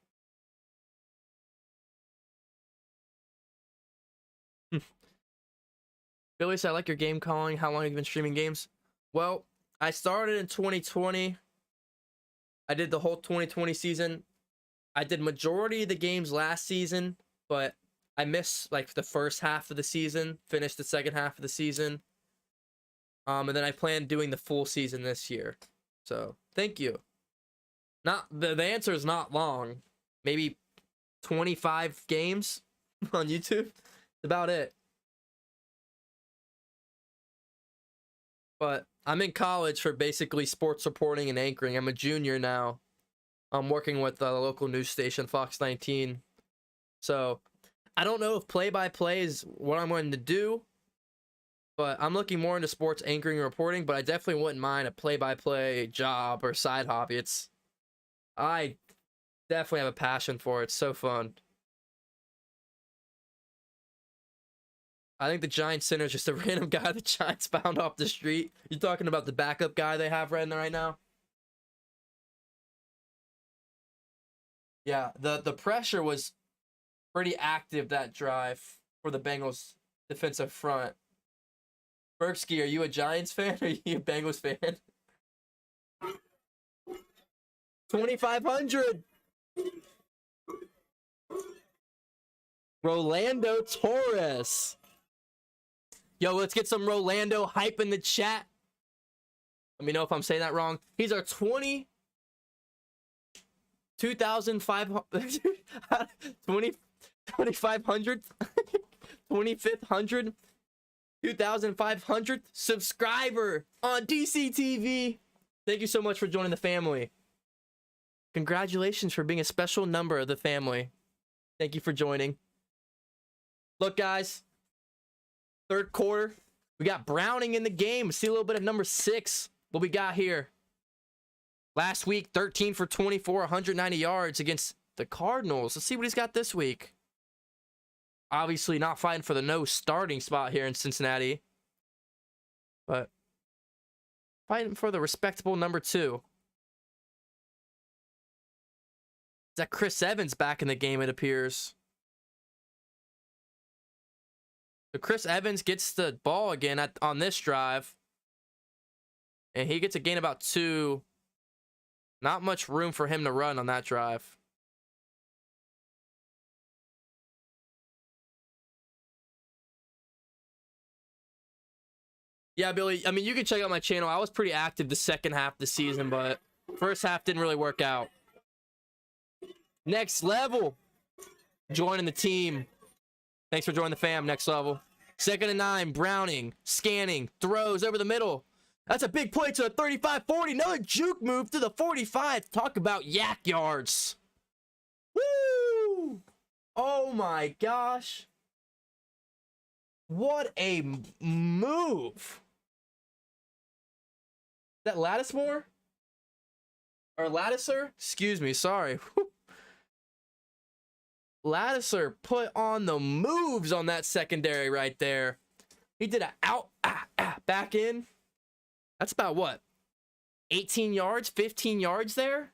Billy said, I like your game calling. How long have you been streaming games? Well, I started in 2020. I did the whole 2020 season. I did majority of the games last season, but I missed like the first half of the season, finished the second half of the season. And then I plan doing the full season this year. So thank you. Not the answer is not long. Maybe 25 games on YouTube. That's about it. But I'm in college for basically sports reporting and anchoring. I'm a junior now. I'm working with the local news station, Fox 19. So I don't know if play-by-play is what I'm going to do. But I'm looking more into sports anchoring and reporting, but I definitely wouldn't mind a play-by-play job or side hobby. I definitely have a passion for it. It's so fun. I think the Giants center is just a random guy the Giants found off the street. You're talking about the backup guy they have right now? Yeah, the pressure was pretty active that drive for the Bengals defensive front. Berkski, are you a Giants fan or are you a Bengals fan? 2,500. Rolando Torres. Yo, let's get some Rolando hype in the chat. Let me know if I'm saying that wrong. He's our 2,500 2500 2,500th subscriber on DCTV. Thank you so much for joining the family. Congratulations for being a special number of the family. Thank you for joining. Look, guys, third quarter, we got Browning in the game. See a little bit of number 6. What we got here? Last week, 13 for 24, 190 yards against the Cardinals. Let's see what he's got this week. Obviously not fighting for the no starting spot here in Cincinnati, but fighting for the respectable number 2. Is that Chris Evans back in the game, it appears. So Chris Evans gets the ball again on this drive, and he gets a gain about 2. Not much room for him to run on that drive. Yeah, Billy, I mean, you can check out my channel. I was pretty active the second half of the season, but first half didn't really work out. Next level. Joining the team. Thanks for joining the fam. Next level. 2nd and 9. Browning. Scanning. Throws over the middle. That's a big play to the 35-40. Another juke move to the 45. Talk about yak yards. Woo! Oh my gosh. What a move. Is that Lattimore? Or Lattiser? Excuse me, sorry. Lattiser put on the moves on that secondary right there. He did a back in. That's about what? 18 yards, 15 yards there?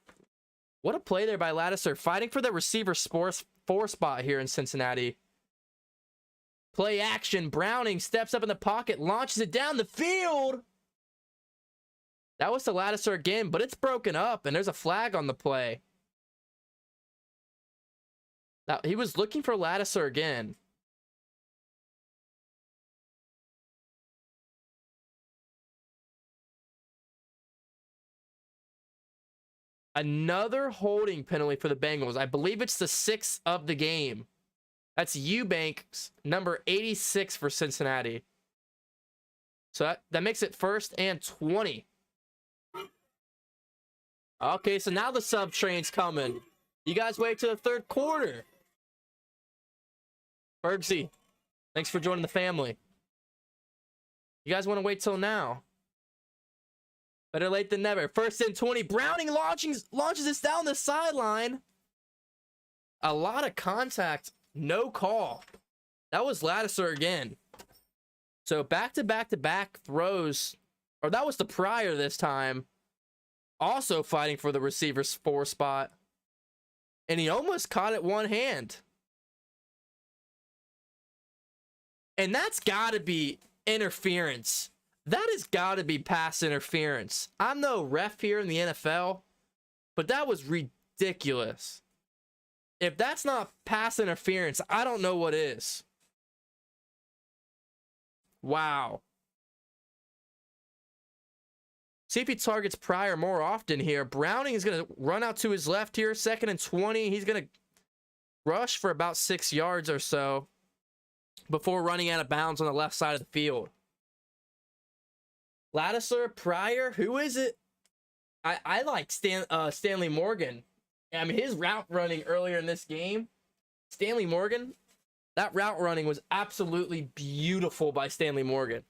What a play there by Lattiser. Fighting for the receiver 4 spot here in Cincinnati. Play action. Browning steps up in the pocket, launches it down the field. That was to Lattiser again, but it's broken up, and there's a flag on the play. Now, he was looking for Lattiser again. Another holding penalty for the Bengals. I believe it's the 6th of the game. That's Eubanks, number 86 for Cincinnati. So that makes it 1st and 20. Okay, so now the sub train's coming. You guys wait till the 3rd quarter. Bergsy, thanks for joining the family. You guys want to wait till now? Better late than never. 1st and 20. Browning launches this down the sideline. A lot of contact. No call. That was Lattiser again. So back-to-back throws. Or that was the prior this time. Also fighting for the receiver's 4 spot. And he almost caught it one hand. And that's got to be interference. That has got to be pass interference. I'm no ref here in the NFL, but that was ridiculous. If that's not pass interference, I don't know what is. Wow. See if he targets Pryor more often here. Browning is going to run out to his left here. 2nd and 20. He's going to rush for about 6 yards or so before running out of bounds on the left side of the field. Lattiser, Pryor, who is it? I like Stanley Morgan. I mean, his route running earlier in this game, Stanley Morgan, that route running was absolutely beautiful by Stanley Morgan.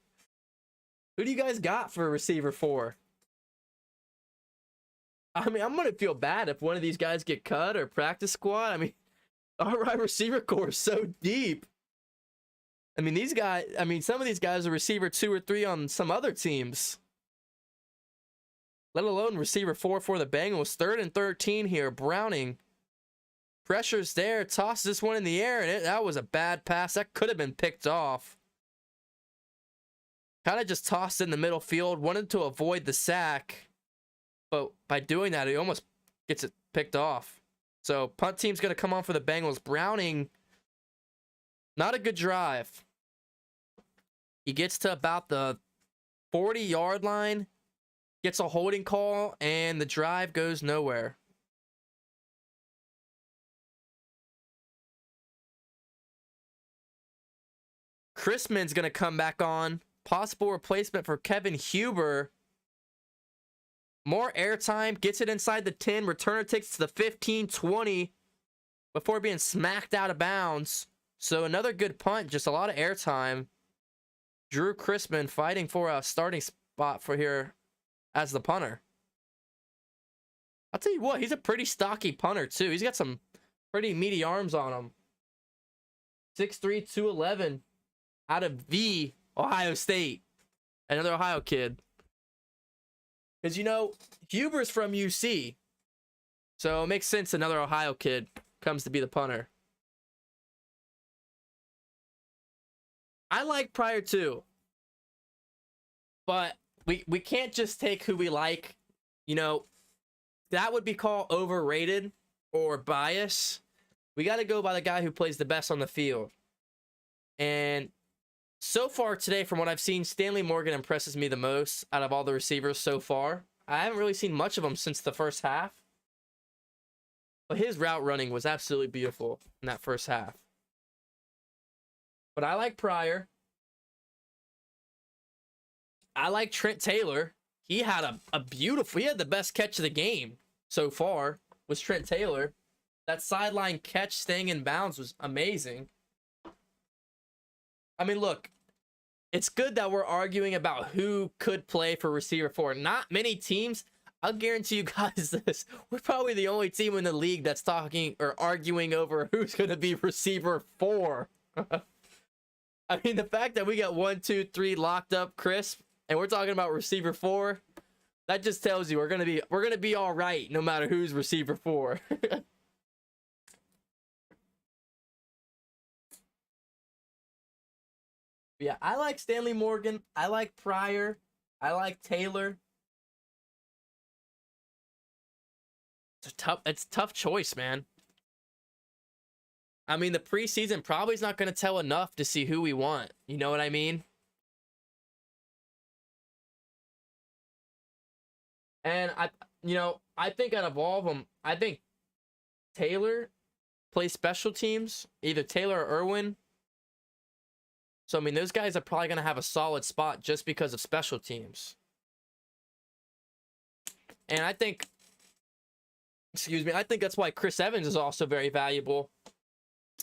Who do you guys got for receiver 4? I mean, I'm going to feel bad if one of these guys get cut or practice squad. I mean, our wide receiver core is so deep. I mean, these guys, some of these guys are receiver 2 or 3 on some other teams, let alone receiver 4 for the Bengals. 3rd and 13 here. Browning. Pressure's there. Tosses this one in the air, and that was a bad pass. That could have been picked off. Kind of just tossed in the middle field. Wanted to avoid the sack, but by doing that, he almost gets it picked off. So punt team's going to come on for the Bengals. Browning, not a good drive. He gets to about the 40-yard line, gets a holding call, and the drive goes nowhere. Chrisman's going to come back on. Possible replacement for Kevin Huber. More airtime. Gets it inside the 10. Returner takes it to the 15, 20 before being smacked out of bounds. So another good punt. Just a lot of airtime. Drew Chrisman fighting for a starting spot for here as the punter. I'll tell you what, he's a pretty stocky punter too. He's got some pretty meaty arms on him. 6'3", 211 out of the Ohio State. Another Ohio kid. Because, you know, Huber's from UC. So it makes sense another Ohio kid comes to be the punter. I like Pryor too. But we can't just take who we like. You know, that would be called overrated or bias. We got to go by the guy who plays the best on the field. And so far today, from what I've seen, Stanley Morgan impresses me the most out of all the receivers so far. I haven't really seen much of him since the first half. But his route running was absolutely beautiful in that first half. But I like Pryor. I like Trent Taylor. He had he had the best catch of the game so far, was Trent Taylor. That sideline catch staying in bounds was amazing. I mean, look, it's good that we're arguing about who could play for receiver 4. Not many teams. I'll guarantee you guys this. We're probably the only team in the league that's talking or arguing over who's going to be receiver 4. I mean, the fact that we got 1, 2, 3 locked up crisp, and we're talking about receiver 4, that just tells you we're gonna be all right no matter who's receiver 4. Yeah, I like Stanley Morgan. I like Pryor. I like Taylor. It's a tough choice, man. I mean, the preseason probably is not going to tell enough to see who we want. You know what I mean? And I think out of all of them, I think Taylor plays special teams, either Taylor or Irwin. So, I mean, those guys are probably going to have a solid spot just because of special teams. And I think that's why Chris Evans is also very valuable.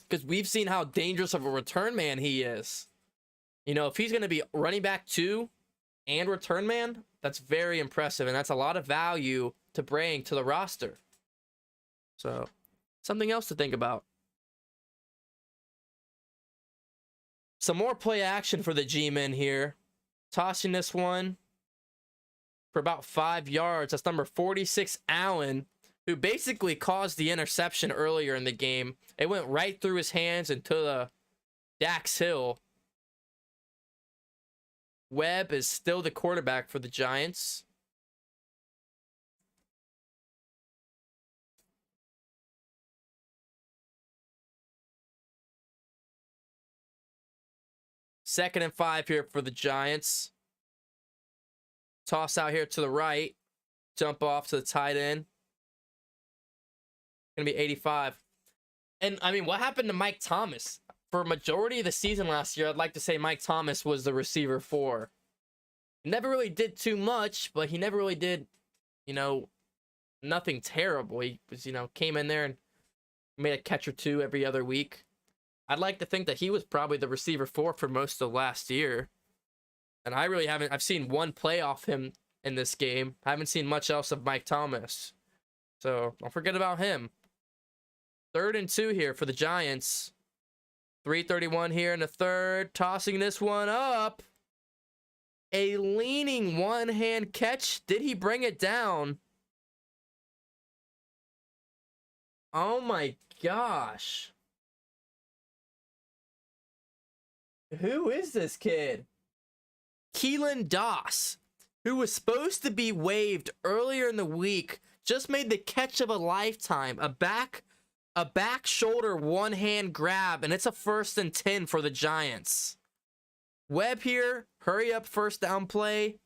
Because we've seen how dangerous of a return man he is. You know, if he's going to be running back 2 and return man, that's very impressive. And that's a lot of value to bring to the roster. So, something else to think about. Some more play action for the G-men here. Tossing this one for about 5 yards. That's number 46, Allen, who basically caused the interception earlier in the game. It went right through his hands into the Dax Hill. Webb is still the quarterback for the Giants. Second and 5 here for the Giants. Toss out here to the right. Jump off to the tight end. Gonna be 85. And I mean, what happened to Mike Thomas? For a majority of the season last year, I'd like to say Mike Thomas was the receiver 4. He never really did too much, but he never really did, nothing terrible. He was, came in there and made a catch or 2 every other week. I'd like to think that he was probably the receiver 4 for most of last year. And I really haven't, I've seen one play off him in this game. I haven't seen much else of Mike Thomas. So don't forget about him. 3rd and 2 here for the Giants. 3:31 here in the third. Tossing this one up. A leaning one-hand catch. Did he bring it down? Oh my gosh. Who is this kid? Keelan Doss, who was supposed to be waived earlier in the week, just made the catch of a lifetime. A back shoulder one-hand grab, and it's a 1st and 10 for the Giants. Webb here, hurry up first down play.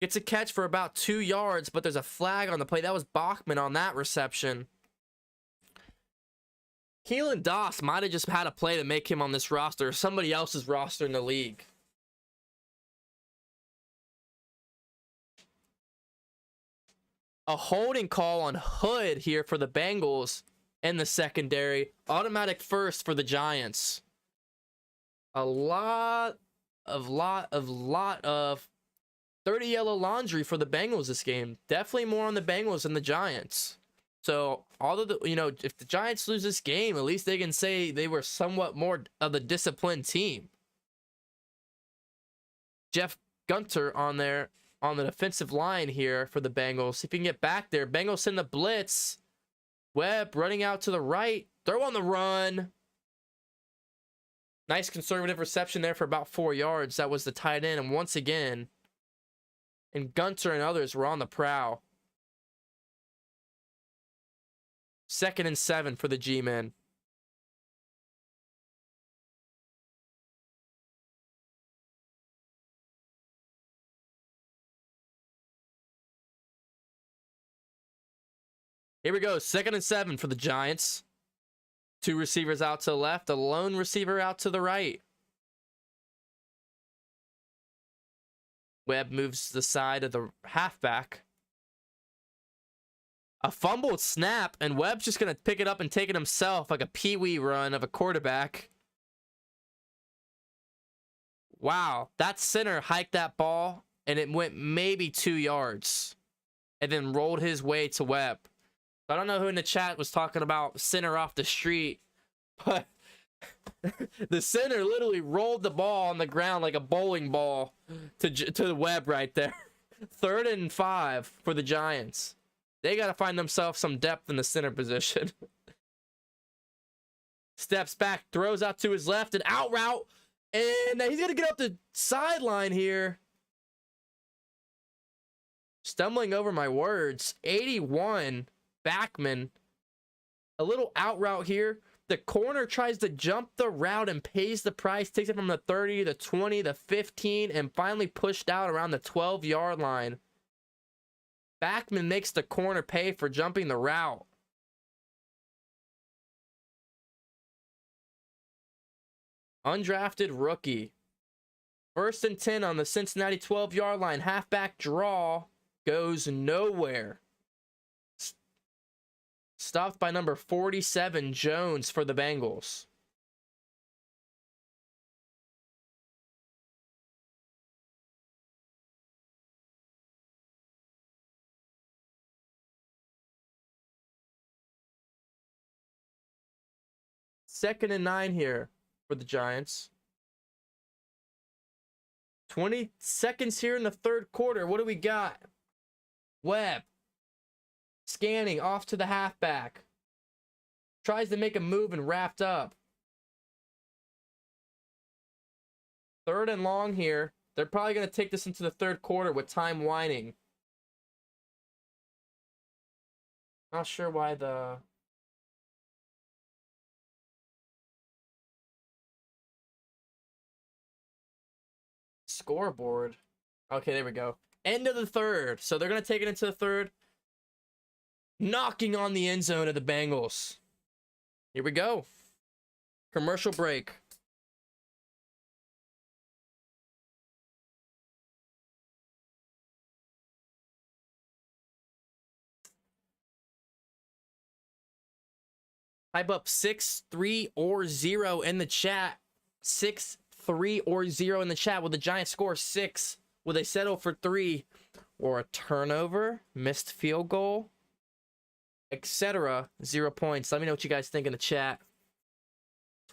Gets a catch for about 2 yards, but there's a flag on the play. That was Bachman on that reception. Keelan Doss might have just had a play to make him on this roster or somebody else's roster in the league. A holding call on Hood here for the Bengals in the secondary. Automatic first for the Giants. A lot of dirty yellow laundry for the Bengals this game. Definitely more on the Bengals than the Giants. So, although if the Giants lose this game, at least they can say they were somewhat more of the disciplined team. Jeff Gunter on the defensive line here for the Bengals. See if he can get back there. Bengals send the blitz. Webb running out to the right. Throw on the run. Nice conservative reception there for about 4 yards. That was the tight end. And once again, and Gunter and others were on the prowl. 2nd and 7 for the G-men. Here we go. 2nd and 7 for the Giants. 2 receivers out to the left. A lone receiver out to the right. Webb moves to the side of the halfback. A fumbled snap, and Webb's just going to pick it up and take it himself like a pee-wee run of a quarterback. Wow, that center hiked that ball, and it went maybe 2 yards, and then rolled his way to Webb. I don't know who in the chat was talking about center off the street, but the center literally rolled the ball on the ground like a bowling ball to the Webb right there. 3rd and 5 for the Giants. They got to find themselves some depth in the center position. Steps back, throws out to his left, and out route. And he's going to get up the sideline here. Stumbling over my words. 81, Bachman. A little out route here. The corner tries to jump the route and pays the price. Takes it from the 30, the 20, the 15, and finally pushed out around the 12-yard line. Bachman makes the corner pay for jumping the route. Undrafted rookie. 1st and 10 on the Cincinnati 12-yard line. Halfback draw goes nowhere. Stopped by number 47, Jones, for the Bengals. Second and 9 here for the Giants. 20 seconds here in the 3rd quarter. What do we got? Webb. Scanning off to the halfback. Tries to make a move and wrapped up. 3rd and long here. They're probably going to take this into the 3rd quarter with time winding. Not sure why the... scoreboard. Okay, there we go. End of the 3rd. So they're going to take it into the 3rd. Knocking on the end zone of the Bengals. Here we go. Commercial break. Type up 6, 3, or 0 in the chat. 6, 3, or 0 in the chat. Will the Giants score 6? Will they settle for 3? Or a turnover? Missed field goal? Etc. 0 points. Let me know what you guys think in the chat.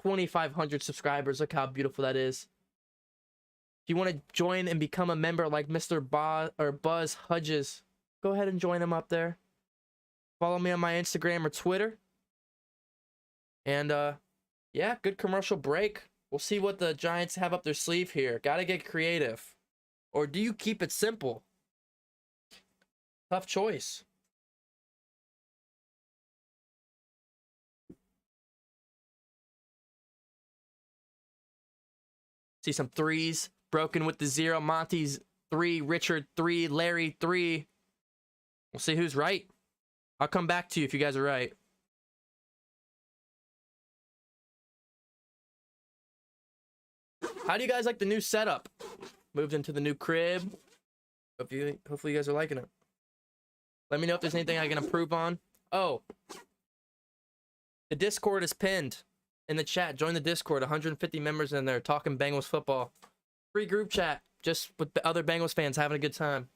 2,500 subscribers. Look how beautiful that is. If you want to join and become a member like Mr. Buzz Hudges, go ahead and join him up there. Follow me on my Instagram or Twitter. And yeah, good commercial break. We'll see what the Giants have up their sleeve here. Gotta get creative. Or do you keep it simple? Tough choice. See some threes. Broken with the 0. Monty's 3. Richard 3. Larry 3. We'll see who's right. I'll come back to you if you guys are right. How do you guys like the new setup? Moved into the new crib. Hopefully you guys are liking it. Let me know if there's anything I can improve on. Oh, the Discord is pinned in the chat. Join the Discord. 150 members in there talking Bengals football. Free group chat, just with the other Bengals fans having a good time.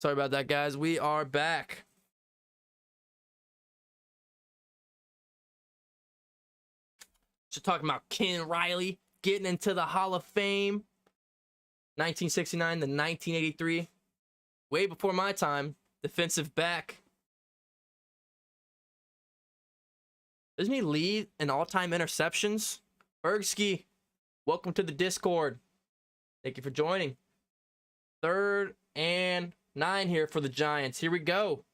Sorry about that, guys. We are back. Just talking about Ken Riley getting into the Hall of Fame. 1969 to 1983. Way before my time. Defensive back. Doesn't he lead in all-time interceptions? Bergsky, welcome to the Discord. Thank you for joining. 3rd and 9 here for the Giants. Here we go.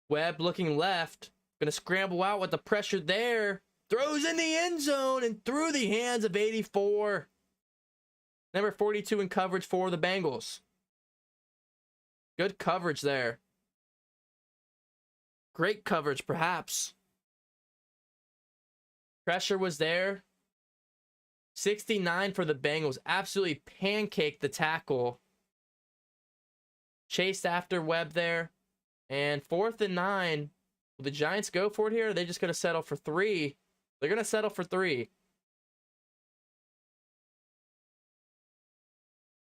Webb looking left. Gonna scramble out with the pressure there. Throws in the end zone and through the hands of 84. Number 42 in coverage for the Bengals. Good coverage there. Great coverage, perhaps. Pressure was there. 69 for the Bengals. Absolutely pancaked the tackle. Chased after Webb there. And 4th and 9. Will the Giants go for it here? Or are they just going to settle for 3? They're going to settle for 3.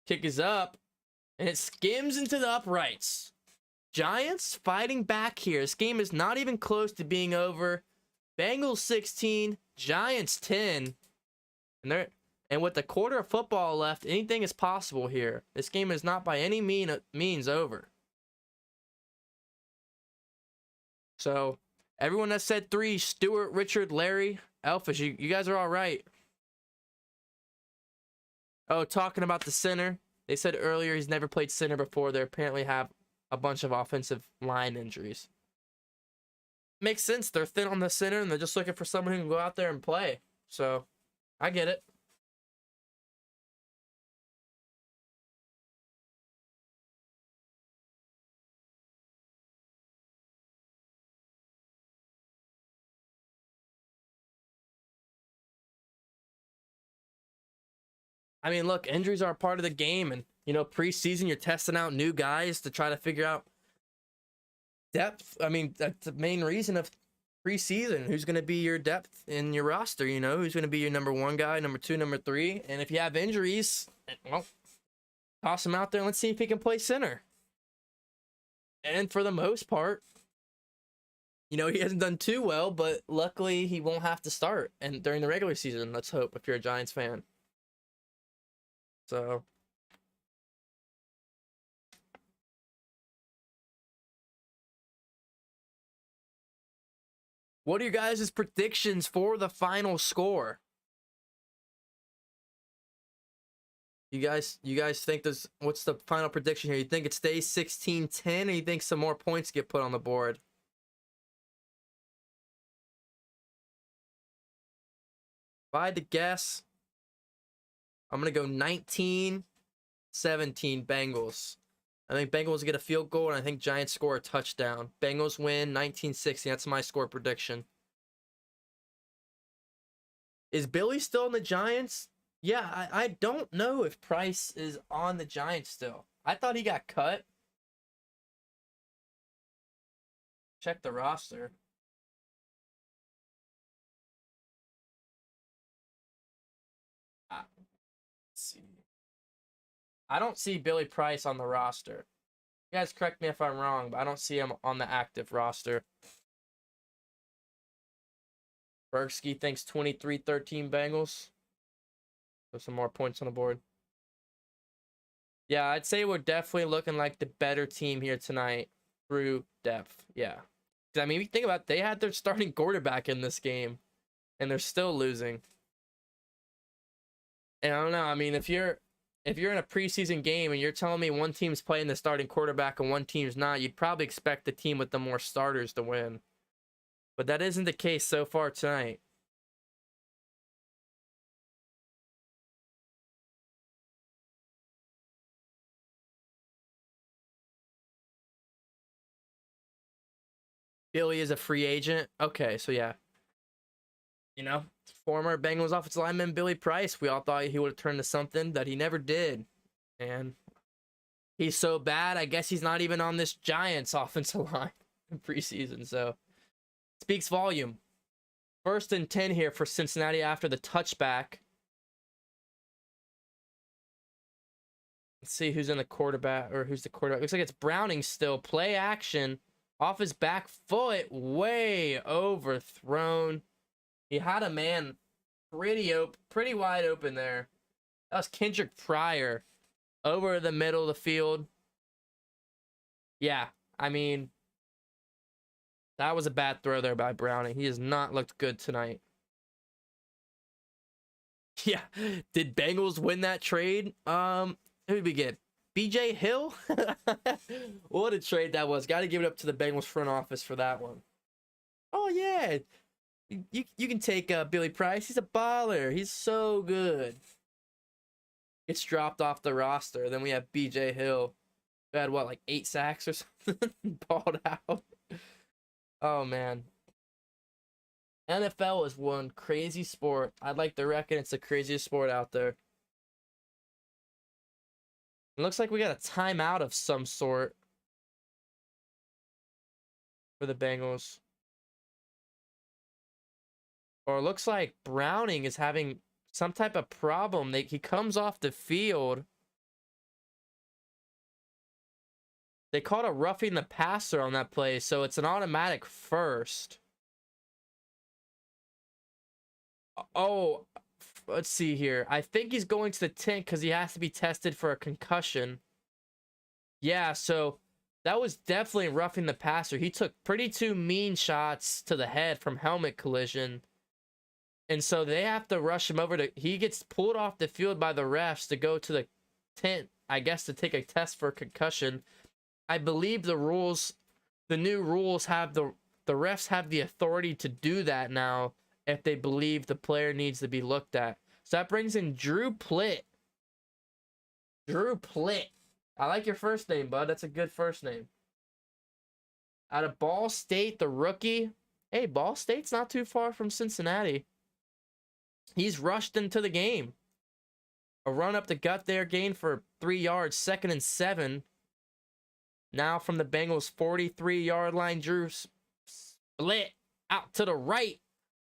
Kick is up. And it skims into the uprights. Giants fighting back here. This game is not even close to being over. Bengals 16. Giants 10. And with a quarter of football left, anything is possible here. This game is not by any means over. So, everyone that said 3, Stuart, Richard, Larry, Elfish, you guys are all right. Oh, talking about the center. They said earlier he's never played center before. They apparently have a bunch of offensive line injuries. Makes sense. They're thin on the center, and they're just looking for someone who can go out there and play. So, I get it. I mean, look, injuries are a part of the game, and, you know, preseason, you're testing out new guys to try to figure out depth. I mean, that's the main reason of preseason. Who's going to be your depth in your roster, you know? Who's going to be your number 1 guy, number 2, number 3? And if you have injuries, well, toss him out there and let's see if he can play center. And for the most part, you know, he hasn't done too well, but luckily he won't have to start and during the regular season, let's hope, if you're a Giants fan. So, what are your guys' predictions for the final score? You guys think what's the final prediction here? You think it stays 16-10, or you think some more points get put on the board? If I had to guess, I'm going to go 19-17 Bengals. I think Bengals get a field goal, and I think Giants score a touchdown. Bengals win 19-16. That's my score prediction. Is Billy still in the Giants? Yeah, I don't know if Price is on the Giants still. I thought he got cut. Check the roster. Let's see. I don't see Billy Price on the roster. You guys correct me if I'm wrong, but I don't see him on the active roster. Bergsky thinks 23-13 Bengals. Put some more points on the board. Yeah, I'd say we're definitely looking like the better team here tonight through depth. Yeah. I mean, if you think about it, they had their starting quarterback in this game, and they're still losing. And I don't know. I mean, if you're in a preseason game and you're telling me one team's playing the starting quarterback and one team's not, you'd probably expect the team with the more starters to win. But that isn't the case so far tonight. Billy is a free agent. Okay, so yeah. You know, former Bengals offensive lineman Billy Price, we all thought he would have turned to something that he never did. And he's so bad, I guess he's not even on this Giants offensive line in preseason. So, speaks volume. 1st and 10 here for Cincinnati after the touchback. Let's see who's in the quarterback, or who's the quarterback. Looks like it's Browning still. Play action. Off his back foot. Way overthrown. He had a man pretty wide open there. That was Kendrick Pryor. Over the middle of the field. Yeah, I mean, that was a bad throw there by Browning. He has not looked good tonight. Yeah, did Bengals win that trade? Who did we get? BJ Hill? What a trade that was. Got to give it up to the Bengals front office for that one. Oh, yeah. You can take Billy Price. He's a baller. He's so good. Gets dropped off the roster. Then we have BJ Hill. Who had, what, like 8 sacks or something? Balled out. Oh, man. NFL is one crazy sport. I'd like to reckon it's the craziest sport out there. It looks like we got a timeout of some sort for the Bengals. Or it looks like Browning is having some type of problem. He comes off the field. They called a roughing the passer on that play, so it's an automatic first. Oh, let's see here. I think he's going to the tent because he has to be tested for a concussion. Yeah, so that was definitely roughing the passer. He took pretty 2 mean shots to the head from helmet collision. And so they have to rush him over to... He gets pulled off the field by the refs to go to the tent, I guess, to take a test for a concussion. I believe the new rules have the refs have the authority to do that now if they believe the player needs to be looked at. So that brings in Drew Plitt. Drew Plitt. I like your first name, bud. That's a good first name. Out of Ball State, the rookie. Hey, Ball State's not too far from Cincinnati. He's rushed into the game. A run up the gut there, gain for 3 yards, 2nd and 7. Now from the Bengals' 43-yard line, Drew split out to the right.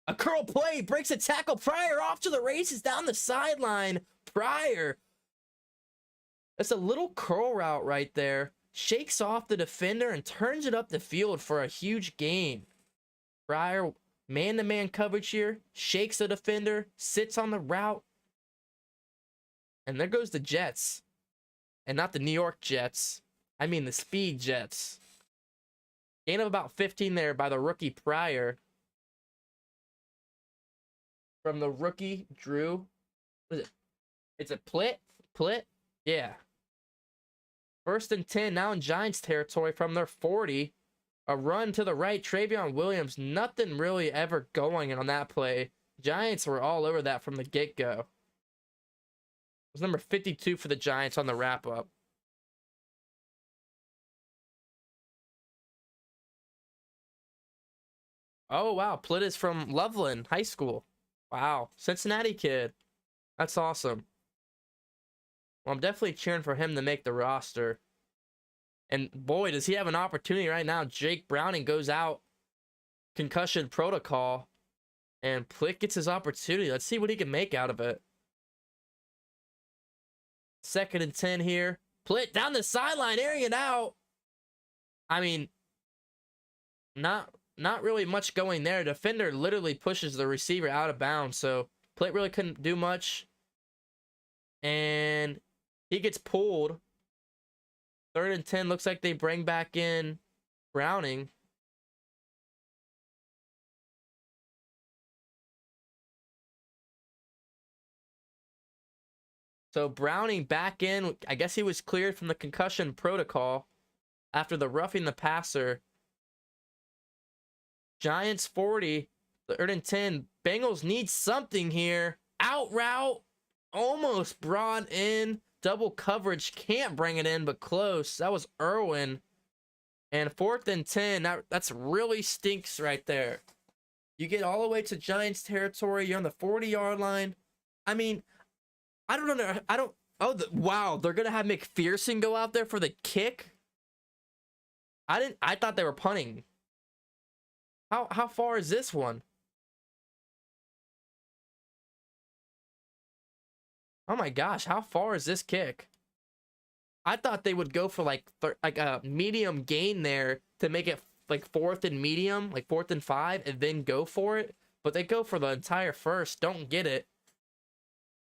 A curl play, breaks a tackle. Pryor off to the races down the sideline. Pryor. That's a little curl route right there. Shakes off the defender and turns it up the field for a huge gain. Pryor, man-to-man coverage here. Shakes the defender. Sits on the route. And there goes the Jets. And not the New York Jets. I mean the Speed Jets. Gain of about 15 there by the rookie Pryor. From the rookie, Drew. What is it? It's a Plitt? Plitt? Yeah. 1st and 10, now in Giants territory from their 40. A run to the right, Travion Williams. Nothing really ever going on that play. Giants were all over that from the get-go. It was number 52 for the Giants on the wrap-up. Oh, wow. Plitt is from Loveland High School. Wow. Cincinnati kid. That's awesome. Well, I'm definitely cheering for him to make the roster. And boy, does he have an opportunity right now. Jake Browning goes out, concussion protocol, and Plitt gets his opportunity. Let's see what he can make out of it. 2nd and 10 here. Plitt down the sideline, airing it out. I mean, not really much going there. Defender literally pushes the receiver out of bounds, so Plitt really couldn't do much. And he gets pulled. 3rd and 10, looks like they bring back in Browning. So Browning back in. I guess he was cleared from the concussion protocol after the roughing the passer. Giants 40, 3rd and 10. Bengals need something here. Out route, almost brought in. Double coverage, can't bring it in, but close. That was Irwin. And 4th and 10, that's really stinks right there. You get all the way to Giants territory. You're on the 40-yard line. I mean, I don't know. Wow, they're going to have McPherson go out there for the kick? I thought they were punting. How far is this one? Oh my gosh, how far is this kick? I thought they would go for like a medium gain there to make it like 4th and medium, like 4th and 5, and then go for it. But they go for the entire first, don't get it.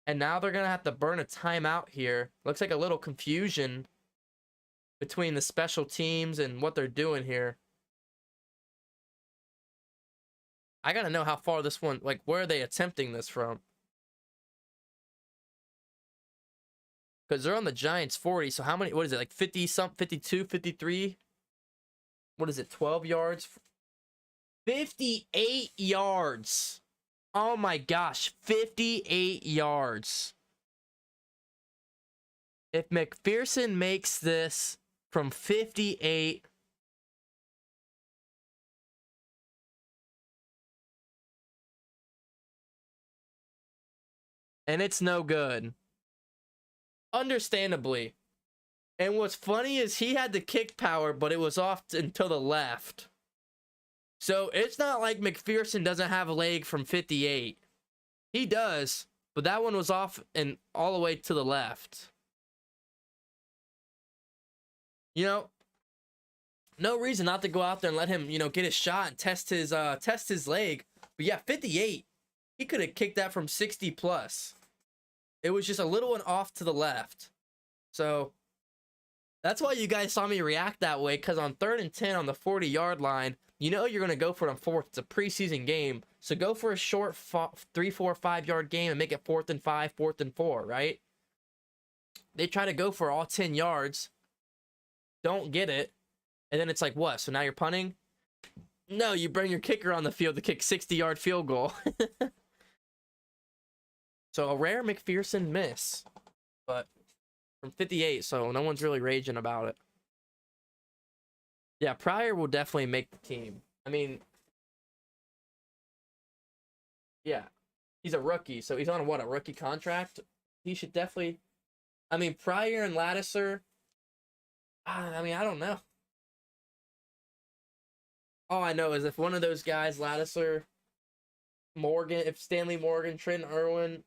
And now they're going to have to burn a timeout here. Looks like a little confusion between the special teams and what they're doing here. I got to know how far this one, like where are they attempting this from? Because they're on the Giants 40, so how many, what is it, like 50 something, 52, 53? What is it, 12 yards? 58 yards. Oh my gosh, 58 yards. If McPherson makes this from 58, and it's no good. Understandably. And what's funny is he had the kick power, but it was off to the left. So it's not like McPherson doesn't have a leg from 58. He does, but that one was off and all the way to the left. You know, no reason not to go out there and let him, get his shot and test his leg. But yeah, 58. He could have kicked that from 60 plus. It was just a little one off to the left. So that's why you guys saw me react that way, because on 3rd and 10 on the 40-yard line, you're going to go for it on 4th. It's a preseason game. So go for a short 3, 4, 5-yard game and make it 4th and 5, 4th and 4, right? They try to go for all 10 yards. Don't get it. And then it's like, what? So now you're punting? No, you bring your kicker on the field to kick 60-yard field goal. So a rare McPherson miss, but from 58, so no one's really raging about it. Yeah, Pryor will definitely make the team. I mean, yeah, he's a rookie, so he's on a rookie contract? He should definitely, I mean, Pryor and Lattiser, I don't know. All I know is if one of those guys, Lattiser, Morgan, if Stanley Morgan, Trent Irwin,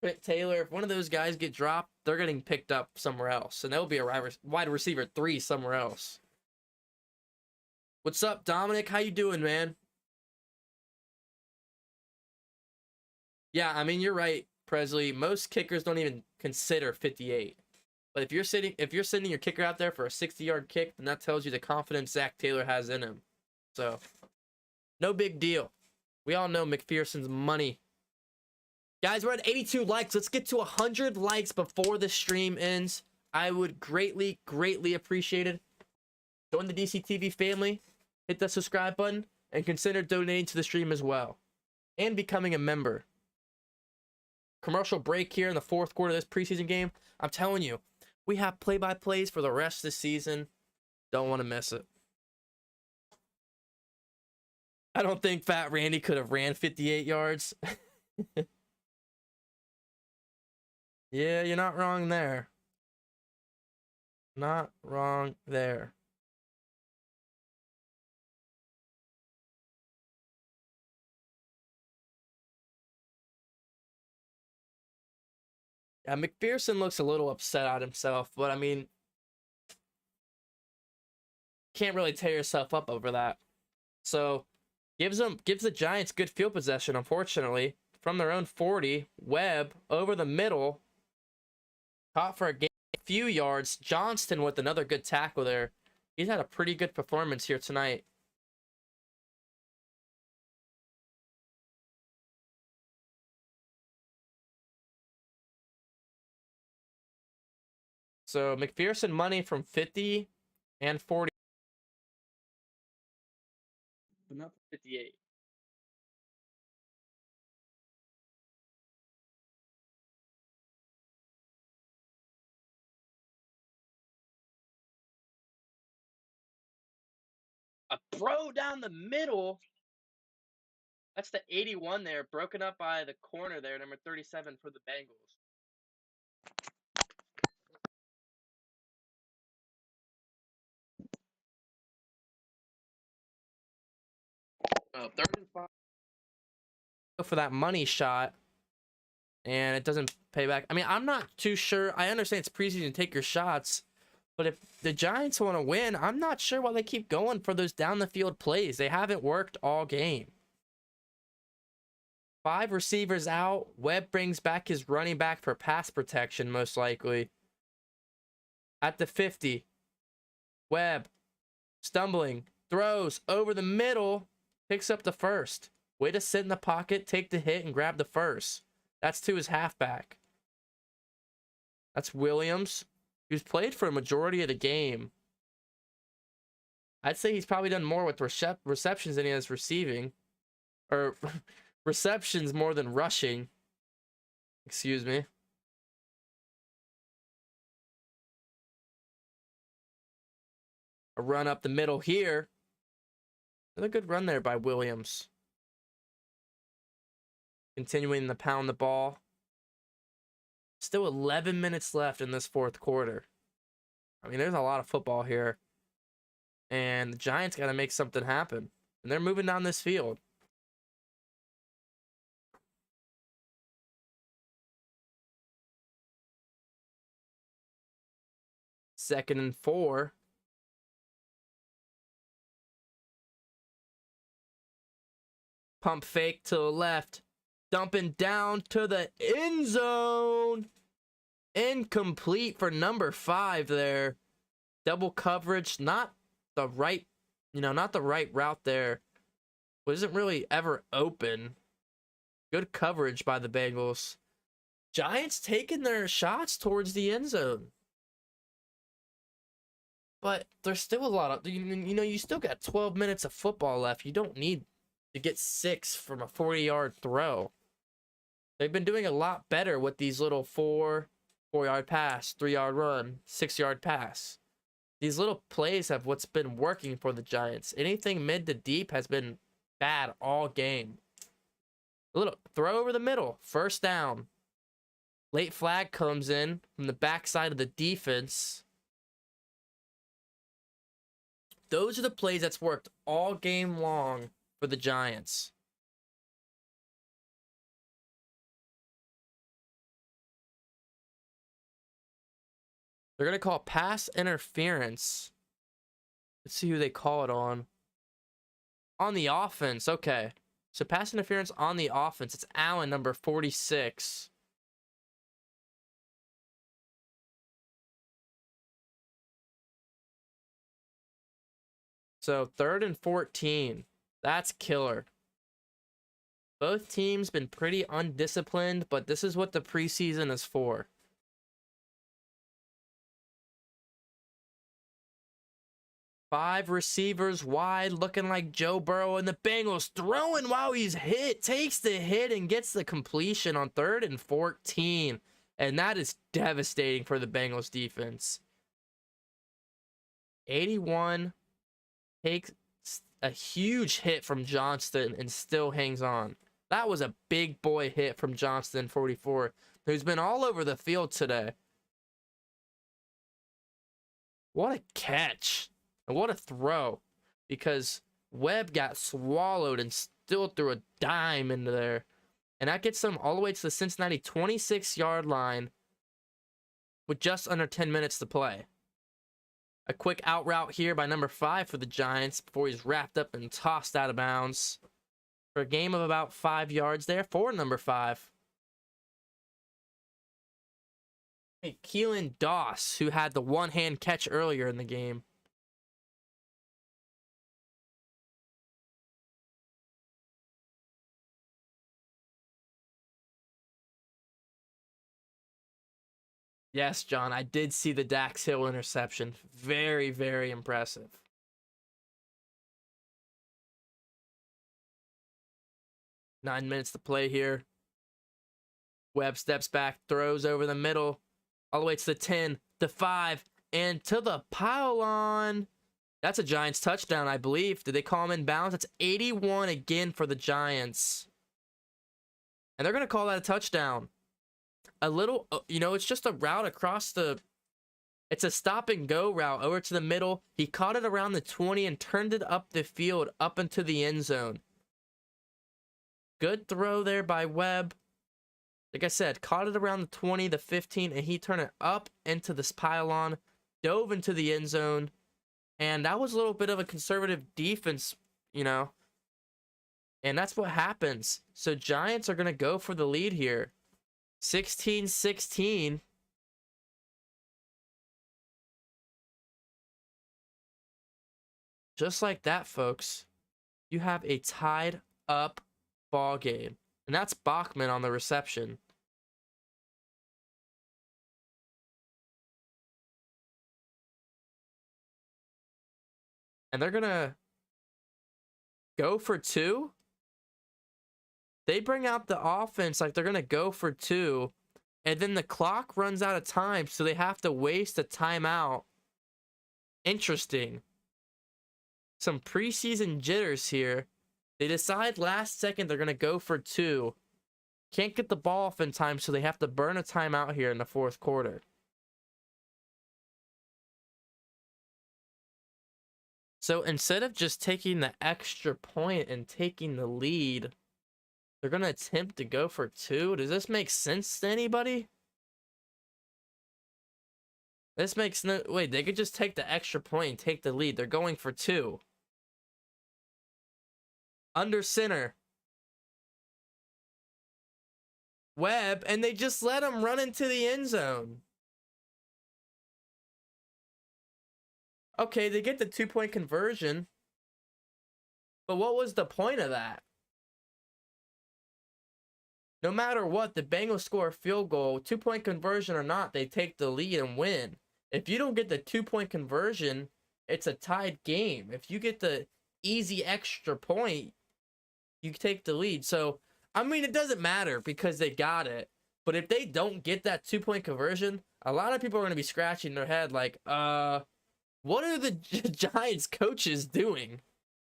Trent Taylor, if one of those guys get dropped, they're getting picked up somewhere else. And there'll be a wide receiver 3 somewhere else. What's up, Dominic? How you doing, man? Yeah, I mean, you're right, Presley. Most kickers don't even consider 58. But if you're sending your kicker out there for a 60-yard kick, then that tells you the confidence Zach Taylor has in him. So, no big deal. We all know McPherson's money. Guys, we're at 82 likes. Let's get to 100 likes before the stream ends. I would greatly, greatly appreciate it. Join the DCTV family. Hit the subscribe button. And consider donating to the stream as well. And becoming a member. Commercial break here in the 4th quarter of this preseason game. I'm telling you, we have play-by-plays for the rest of the season. Don't want to miss it. I don't think Fat Randy could have ran 58 yards. Yeah, you're not wrong there. Not wrong there. Yeah, McPherson looks a little upset at himself, but I mean, can't really tear yourself up over that. So gives the Giants good field possession, unfortunately. From their own 40, Webb over the middle, caught for a few yards. Johnston with another good tackle there. He's had a pretty good performance here tonight. So McPherson money from 50 and 40. But not 58. A throw down the middle. That's the 81 there, broken up by the corner there, number 37 for the Bengals. Oh, 3rd and 5. Go for that money shot, and it doesn't pay back. I mean, I'm not too sure. I understand it's preseason, take your shots, but if the Giants want to win, I'm not sure why they keep going for those down the field plays. They haven't worked all game. 5 receivers out. Webb brings back his running back for pass protection, most likely. At the 50, Webb stumbling, throws over the middle, picks up the first. Way to sit in the pocket, take the hit, and grab the first. That's to his halfback. That's Williams, who's played for a majority of the game. I'd say he's probably done more with receptions than he has receiving. Or receptions more than rushing. Excuse me. A run up the middle here. Another good run there by Williams. Continuing to pound the ball. Still 11 minutes left in this 4th quarter. I mean, there's a lot of football here. And the Giants got to make something happen. And they're moving down this field. Second and 4. Pump fake to the left. Dumping down to the end zone. Incomplete for number 5 there. Double coverage. Not the right, not the right route there. Wasn't really ever open. Good coverage by the Bengals. Giants taking their shots towards the end zone. But there's still a lot of, you still got 12 minutes of football left. You don't need to get 6 from a 40-yard throw. They've been doing a lot better with these little 4-yard pass, 3-yard run, 6-yard pass. These little plays have what's been working for the Giants. Anything mid to deep has been bad all game. A little throw over the middle, 1st down. Late flag comes in from the backside of the defense. Those are the plays that's worked all game long for the Giants. They're going to call pass interference. Let's see who they call it on. On the offense, okay. So pass interference on the offense. It's Allen, number 46. So 3rd and 14. That's killer. Both teams been pretty undisciplined, but this is what the preseason is for. Five receivers wide, looking like Joe Burrow, and the Bengals throwing while he's hit. Takes the hit and gets the completion on 3rd and 14. And that is devastating for the Bengals defense. 81 takes a huge hit from Johnston and still hangs on. That was a big boy hit from Johnston, 44. who's been all over the field today. What a catch. And what a throw. Because Webb got swallowed and still threw a dime into there. And that gets them all the way to the Cincinnati 26-yard line with just under 10 minutes to play. A quick out route here by number 5 for the Giants before he's wrapped up and tossed out of bounds. For a game of about 5 yards there for number 5. Hey, Keelan Doss, who had the one-hand catch earlier in the game. Yes, John, I did see the Dax Hill interception. Very, very impressive. Nine minutes to play here. Webb steps back, throws over the middle, all the way to the 10, the 5, and to the pylon. That's a Giants touchdown, I believe. Did they call him in bounds? That's 81 again for the Giants. And they're going to call that a touchdown. A little, it's just a route across the... It's a stop and go route over to the middle. He caught it around the 20 and turned it up the field, up into the end zone. Good throw there by Webb. Like I said, caught it around the 20, the 15, and he turned it up into this pylon, dove into the end zone, and that was a little bit of a conservative defense, and that's what happens. So Giants are going to go for the lead here. 16-16. Just like that, folks, you have a tied up ball game. And that's Bachman on the reception. And they're going to go for 2. They bring out the offense like they're going to go for 2. And then the clock runs out of time, so they have to waste a timeout. Interesting. Some preseason jitters here. They decide last second they're going to go for 2. Can't get the ball off in time, so they have to burn a timeout here in the fourth quarter. So instead of just taking the extra point and taking the lead, they're going to attempt to go for 2. Does this make sense to anybody? This makes no... Wait, they could just take the extra point and take the lead. They're going for 2. Under center. Webb, and they just let him run into the end zone. Okay, they get the 2-point conversion. But what was the point of that? No matter what, the Bengals score a field goal, 2-point conversion or not, they take the lead and win. If you don't get the 2-point conversion, it's a tied game. If you get the easy extra point, you take the lead. So, I mean, it doesn't matter because they got it. But if they don't get that 2-point conversion, a lot of people are going to be scratching their head like, what are the Giants coaches doing?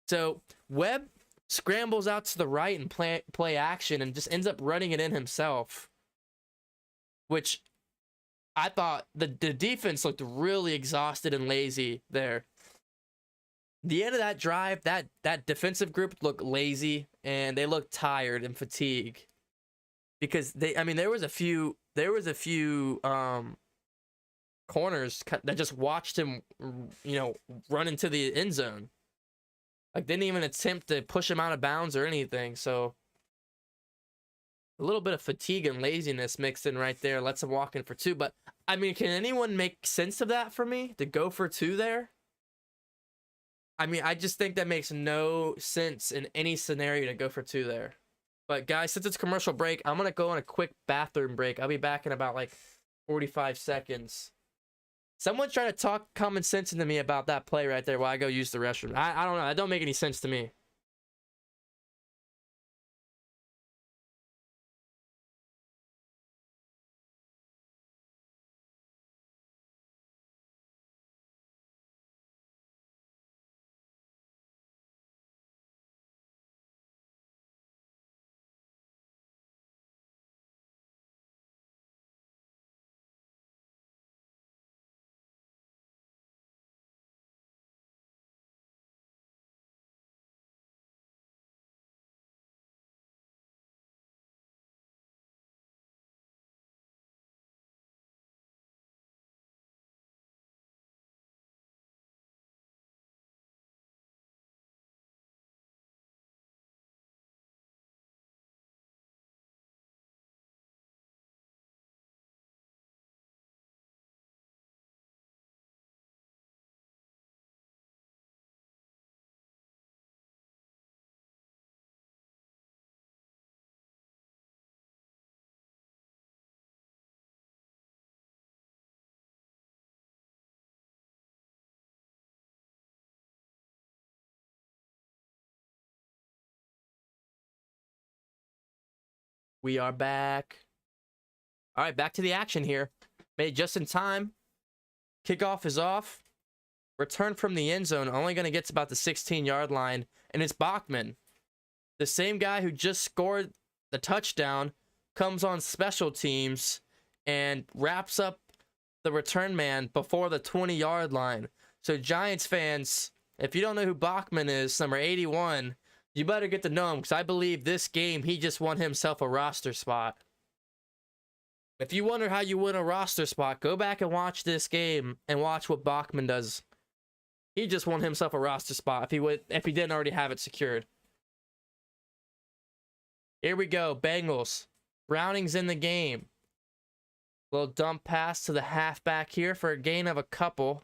So, Webb scrambles out to the right and play action and just ends up running it in himself. Which I thought the defense looked really exhausted and lazy there. The end of that drive, that defensive group looked lazy and they looked tired and fatigued. Because there was a few corners that just watched him, run into the end zone. Like, didn't even attempt to push him out of bounds or anything. So, a little bit of fatigue and laziness mixed in right there. Lets him walk in for 2. But, I mean, can anyone make sense of that for me? To go for 2 there? I mean, I just think that makes no sense in any scenario to go for 2 there. But, guys, since it's commercial break, I'm going to go on a quick bathroom break. I'll be back in about, 45 seconds. Someone's trying to talk common sense into me about that play right there while I go use the restroom. I don't know. That don't make any sense to me. We are back. All right, back to the action here. Made just in time. Kickoff is off. Return from the end zone. Only going to get to about the 16-yard line. And it's Bachman. The same guy who just scored the touchdown comes on special teams and wraps up the return man before the 20-yard line. So Giants fans, if you don't know who Bachman is, number 81, you better get to know him, because I believe this game he just won himself a roster spot. If you wonder how you win a roster spot, go back and watch this game and watch what Bachman does. He just won himself a roster spot if he didn't already have it secured. Here we go, Bengals. Browning's in the game. Little dump pass to the halfback here for a gain of a couple.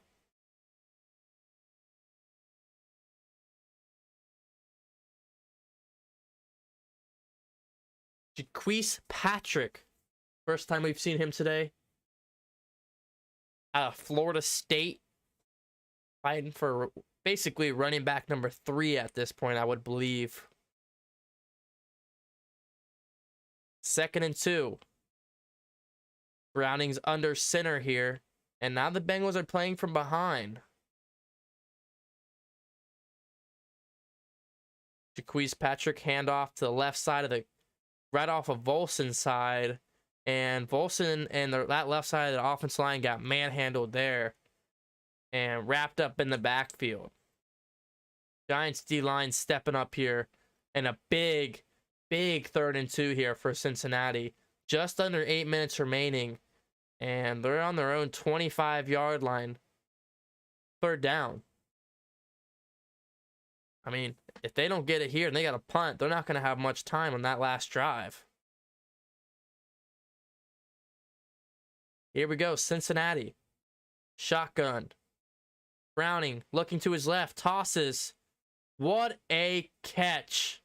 Jaquise Patrick. First time we've seen him today. Out of Florida State. Fighting for basically running back number 3 at this point, I would believe. 2nd and 2. Browning's under center here. And now the Bengals are playing from behind. Jaquise Patrick handoff to the left side of the... right off of Volson's side. And Volson and that left side of the offensive line got manhandled there. And wrapped up in the backfield. Giants D-line stepping up here. And a big 3rd and 2 here for Cincinnati. Just under 8 minutes remaining. And they're on their own 25-yard line. 3rd down. I mean, if they don't get it here and they got to punt, they're not going to have much time on that last drive. Here we go, Cincinnati. Shotgun. Browning looking to his left, tosses. What a catch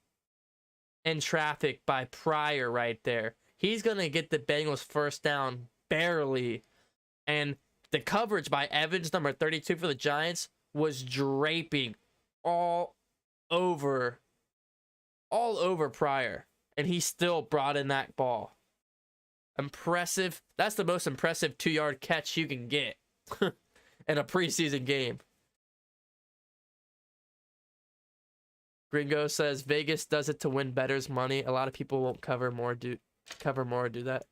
in traffic by Pryor right there. He's going to get the Bengals first down barely. And the coverage by Evans, number 32 for the Giants, was draping all over Pryor. And he still brought in that ball. Impressive. That's the most impressive 2-yard catch you can get in a preseason game. Gringo says Vegas does it to win bettors money. A lot of people won't cover more or do that.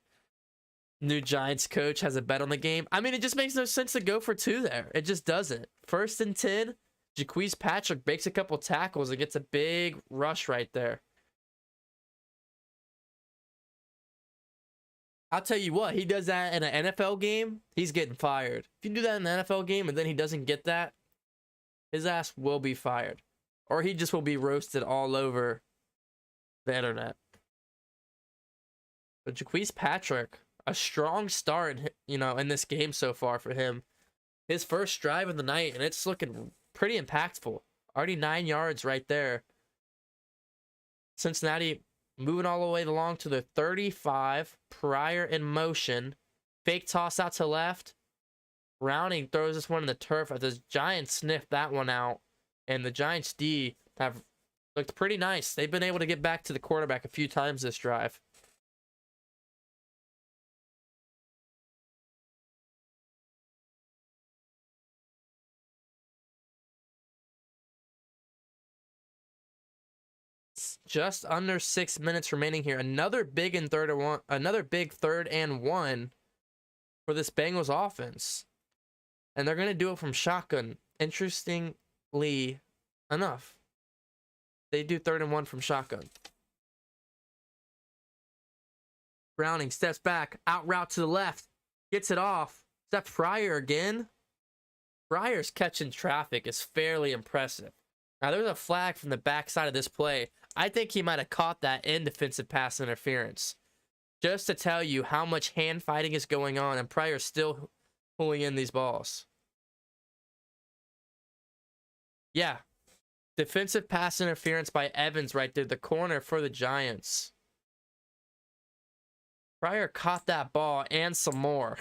New Giants coach has a bet on the game. I mean, it just makes no sense to go for 2 there. It just doesn't. 1st and 10. Jaquise Patrick breaks a couple tackles and gets a big rush right there. I'll tell you what, he does that in an NFL game, he's getting fired. If you do that in an NFL game and then he doesn't get that, his ass will be fired. Or he just will be roasted all over the internet. But Jaquise Patrick, a strong start, in this game so far for him. His first drive of the night, and it's looking pretty impactful. Already 9 yards right there. Cincinnati moving all the way along to the 35. Pryor in motion. Fake toss out to left. Browning throws this one in the turf as the Giants sniff that one out. And the Giants D have looked pretty nice. They've been able to get back to the quarterback a few times this drive. Just under 6 minutes remaining here. Another big 3rd and 1 for this Bengals offense. And they're going to do it from shotgun. Interestingly enough, they do 3rd and 1 from shotgun. Browning steps back, out route to the left, gets it off. Is that Pryor again? Pryor's catching traffic is fairly impressive. Now, there's a flag from the backside of this play. I think he might have caught that in defensive pass interference. Just to tell you how much hand fighting is going on, and Pryor's still pulling in these balls. Yeah. Defensive pass interference by Evans right there, the corner for the Giants. Pryor caught that ball and some more.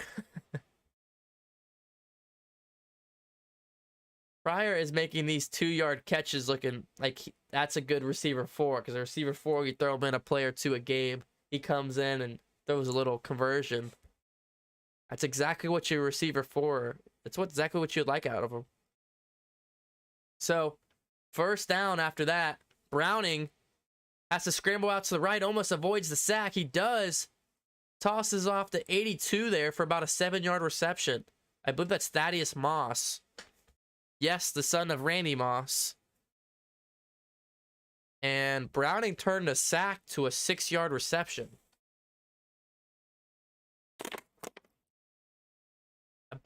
Pryor is making these 2-yard catches looking like that's a good receiver 4, because a receiver 4, you throw him in a play or 2 a game. he comes in and throws a little conversion. That's exactly what your receiver for. That's exactly what you'd like out of him. So, first down after that, Browning has to scramble out to the right, almost avoids the sack. He does. Tosses off to 82 there for about a 7-yard reception. I believe that's Thaddeus Moss. Yes, the son of Randy Moss. And Browning turned a sack to a 6-yard reception. A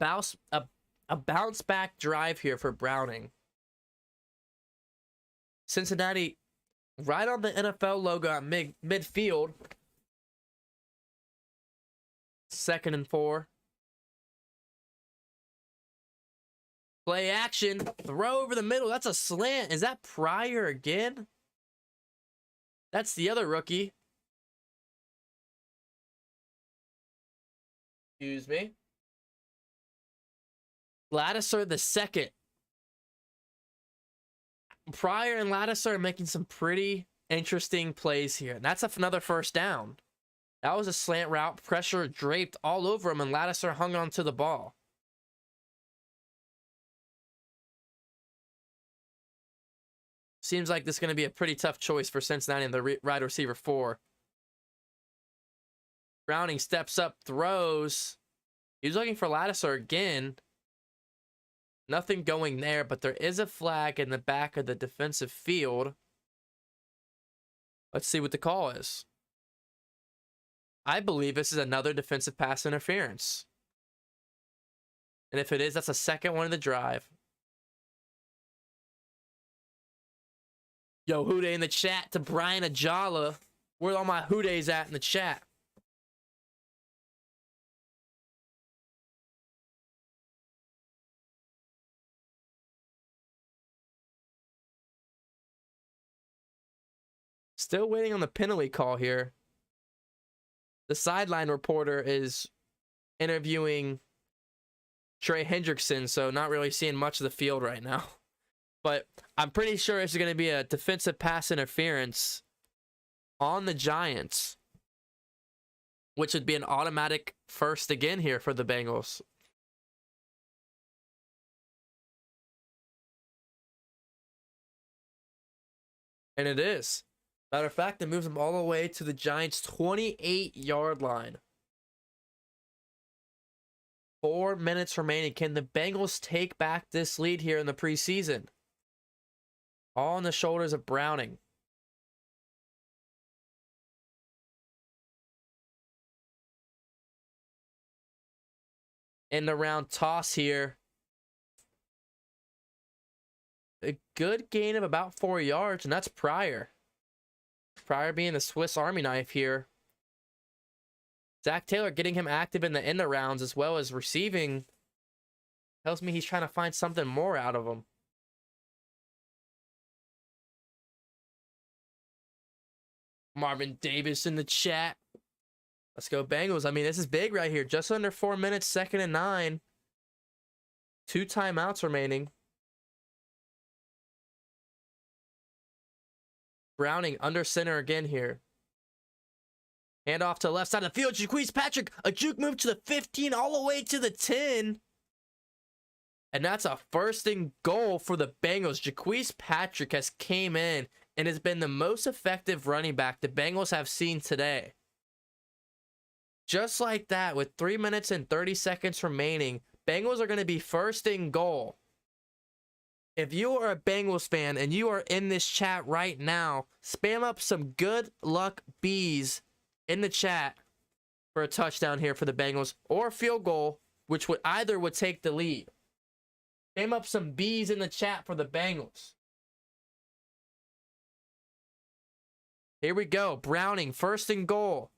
bounce back drive here for Browning. Cincinnati right on the NFL logo at midfield. 2nd and 4. Play action. Throw over the middle. That's a slant. Is that Pryor again? That's the other rookie. Excuse me. Ladouceur the second. Pryor and Ladouceur are making some pretty interesting plays here. And that's another first down. That was a slant route. Pressure draped all over him, and Ladouceur hung on to the ball. Seems like this is going to be a pretty tough choice for Cincinnati and the wide receiver 4. Browning steps up, throws. He's looking for Ladouceur again. Nothing going there, but there is a flag in the back of the defensive field. Let's see what the call is. I believe this is another defensive pass interference. And if it is, that's the second one of the drive. Yo, Houday in the chat to Brian Ajala. Where all my Houdays at in the chat? Still waiting on the penalty call here. The sideline reporter is interviewing Trey Hendrickson, so not really seeing much of the field right now. But I'm pretty sure it's going to be a defensive pass interference on the Giants, which would be an automatic first again here for the Bengals. And it is. Matter of fact, it moves them all the way to the Giants' 28-yard line. 4 minutes remaining. Can the Bengals take back this lead here in the preseason? All on the shoulders of Browning. End around toss here. A good gain of about 4 yards, and that's Pryor. Pryor being the Swiss Army knife here. Zach Taylor getting him active in the end rounds as well as receiving. Tells me he's trying to find something more out of him. Marvin Davis in the chat. Let's go Bengals. I mean, this is big right here. Just under 4 minutes, 2nd and 9. 2 timeouts remaining. Browning under center again here. Hand off to the left side of the field. Jaquise Patrick, a juke move to the 15 all the way to the 10. And that's a 1st and goal for the Bengals. Jaquise Patrick has came in and has been the most effective running back the Bengals have seen today. Just like that, with 3 minutes and 30 seconds remaining, Bengals are going to be 1st and goal. If you are a Bengals fan and you are in this chat right now, spam up some good luck bees in the chat for a touchdown here for the Bengals or a field goal, which would take the lead. Spam up some bees in the chat for the Bengals. Here we go. Browning, 1st and goal.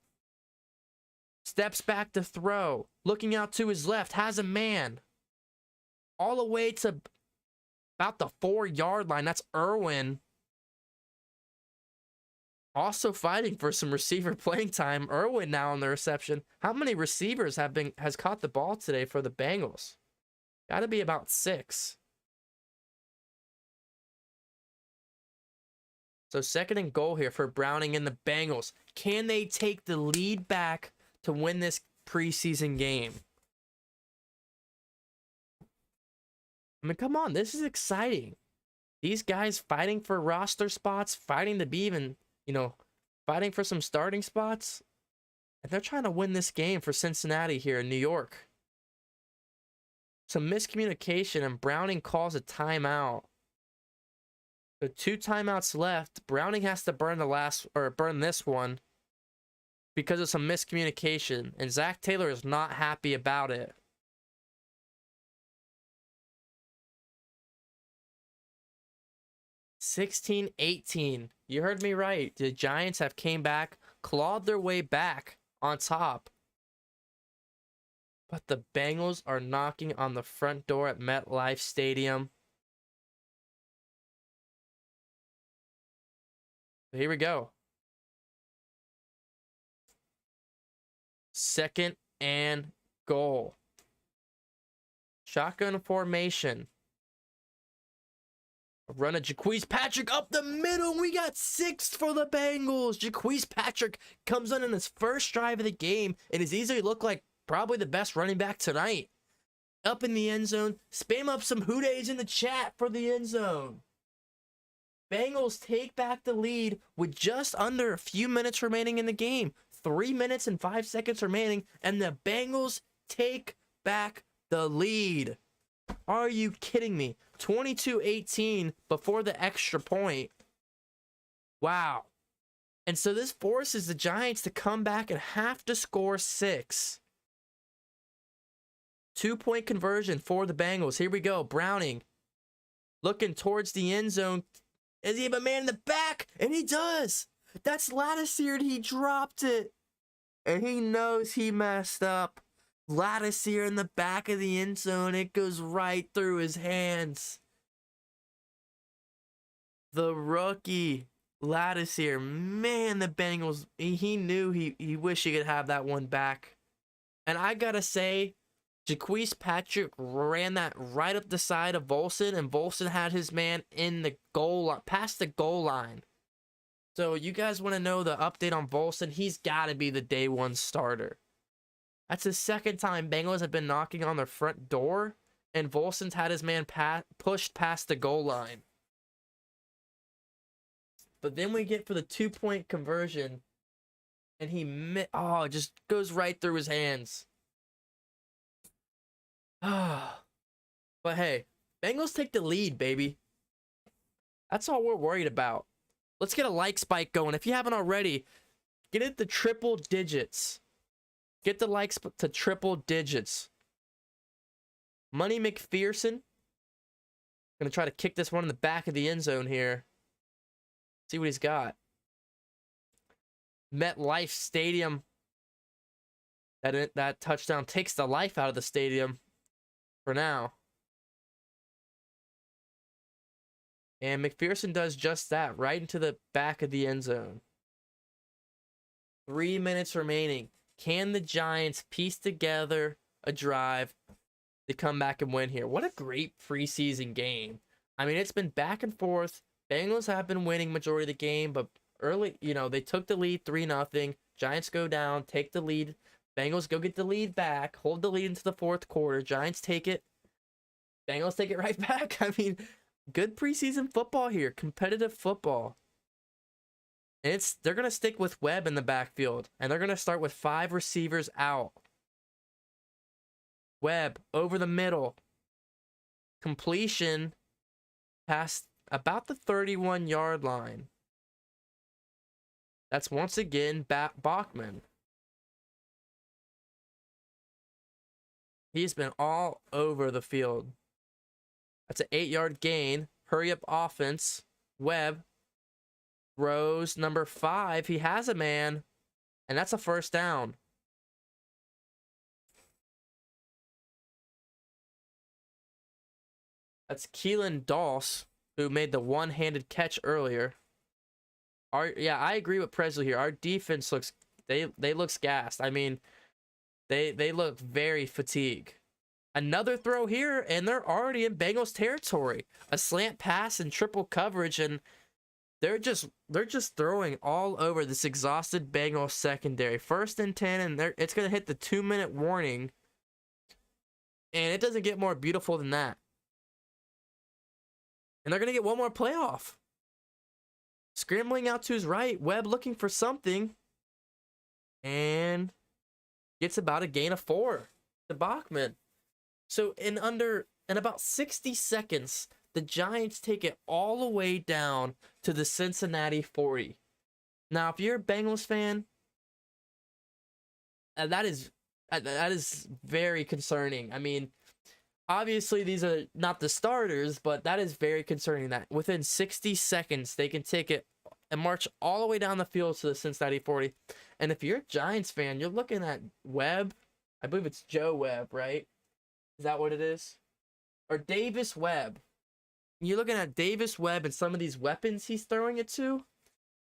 Steps back to throw. Looking out to his left. Has a man. All the way to about the 4-yard line. That's Irwin. Also fighting for some receiver playing time. Irwin now on the reception. How many receivers has caught the ball today for the Bengals? Got to be about 6. So 2nd and goal here for Browning and the Bengals. Can they take the lead back to win this preseason game? I mean, come on, this is exciting. These guys fighting for roster spots, fighting to be even, fighting for some starting spots. And they're trying to win this game for Cincinnati here in New York. Some miscommunication, and Browning calls a timeout. So 2 timeouts left. Browning has to burn this one because of some miscommunication, and Zach Taylor is not happy about it. (16-18). You heard me right. The Giants have came back, clawed their way back on top. But the Bengals are knocking on the front door at MetLife Stadium. Here we go. 2nd and goal. Shotgun formation. A run of Jaquise Patrick up the middle. We got 6 for the Bengals. Jaquise Patrick comes on in his first drive of the game and has easily looked like probably the best running back tonight. Up in the end zone. Spam up some hoodays in the chat for the end zone. Bengals take back the lead with just under a few minutes remaining in the game. 3 minutes and 5 seconds remaining, and the Bengals take back the lead. Are you kidding me? 22-18 before the extra point. Wow. And so this forces the Giants to come back and have to score 6. 2-point conversion for the Bengals. Here we go. Browning looking towards the end zone. Does he have a man in the back? And he does. That's Lattiseer. He dropped it. And he knows he messed up. Lattiseer in the back of the end zone. It goes right through his hands. The rookie, Lattiseer. Man, the Bengals, he knew he wished he could have that one back. And I gotta say, Jaquise Patrick ran that right up the side of Volson, and Volson had his man in the goal line, past the goal line. So you guys want to know the update on Volson? He's got to be the day 1 starter. That's the 2nd time Bengals have been knocking on their front door, and Volson's had his man pushed past the goal line. But then we get for the 2-point conversion, and it just goes right through his hands. But hey, Bengals take the lead, baby. That's all we're worried about. Let's get a like spike going. If you haven't already, get it to triple digits. Get the likes to triple digits. Money McPherson. Gonna try to kick this one in the back of the end zone here. See what he's got. MetLife Stadium. That touchdown takes the life out of the stadium. For now. And McPherson does just that, right into the back of the end zone. 3 minutes remaining. Can the Giants piece together a drive to come back and win here? What a great preseason game. I mean, it's been back and forth. Bengals have been winning majority of the game, but early, they took the lead 3-0. Giants go down, take the lead. Bengals go get the lead back, hold the lead into the 4th quarter. Giants take it. Bengals take it right back. I mean, good preseason football here. Competitive football. And they're going to stick with Webb in the backfield. And they're going to start with 5 receivers out. Webb over the middle. Completion past about the 31-yard line. That's once again Bachman. He's been all over the field. That's an 8-yard gain. Hurry up offense. Webb. Rose, number 5. He has a man. And that's a first down. That's Keelan Doss, who made the one-handed catch earlier. I agree with Presley here. Our defense looks gassed. I mean, they look very fatigued. Another throw here, and they're already in Bengals territory. A slant pass and triple coverage, and they're just throwing all over this exhausted Bengals secondary. 1st and 10, and it's gonna hit the 2-minute warning, and it doesn't get more beautiful than that. And they're gonna get one more playoff. Scrambling out to his right, Webb looking for something, and gets about a gain of 4 to Bachman. So in about 60 seconds, the Giants take it all the way down to the Cincinnati 40. Now, if you're a Bengals fan, that is very concerning. I mean, obviously these are not the starters, but that is very concerning that within 60 seconds they can take it and march all the way down the field to the Cincinnati 40. And if you're a Giants fan, you're looking at Webb. I believe it's Joe Webb, right? Is that what it is? Or Davis Webb. You're looking at Davis Webb and some of these weapons he's throwing it to,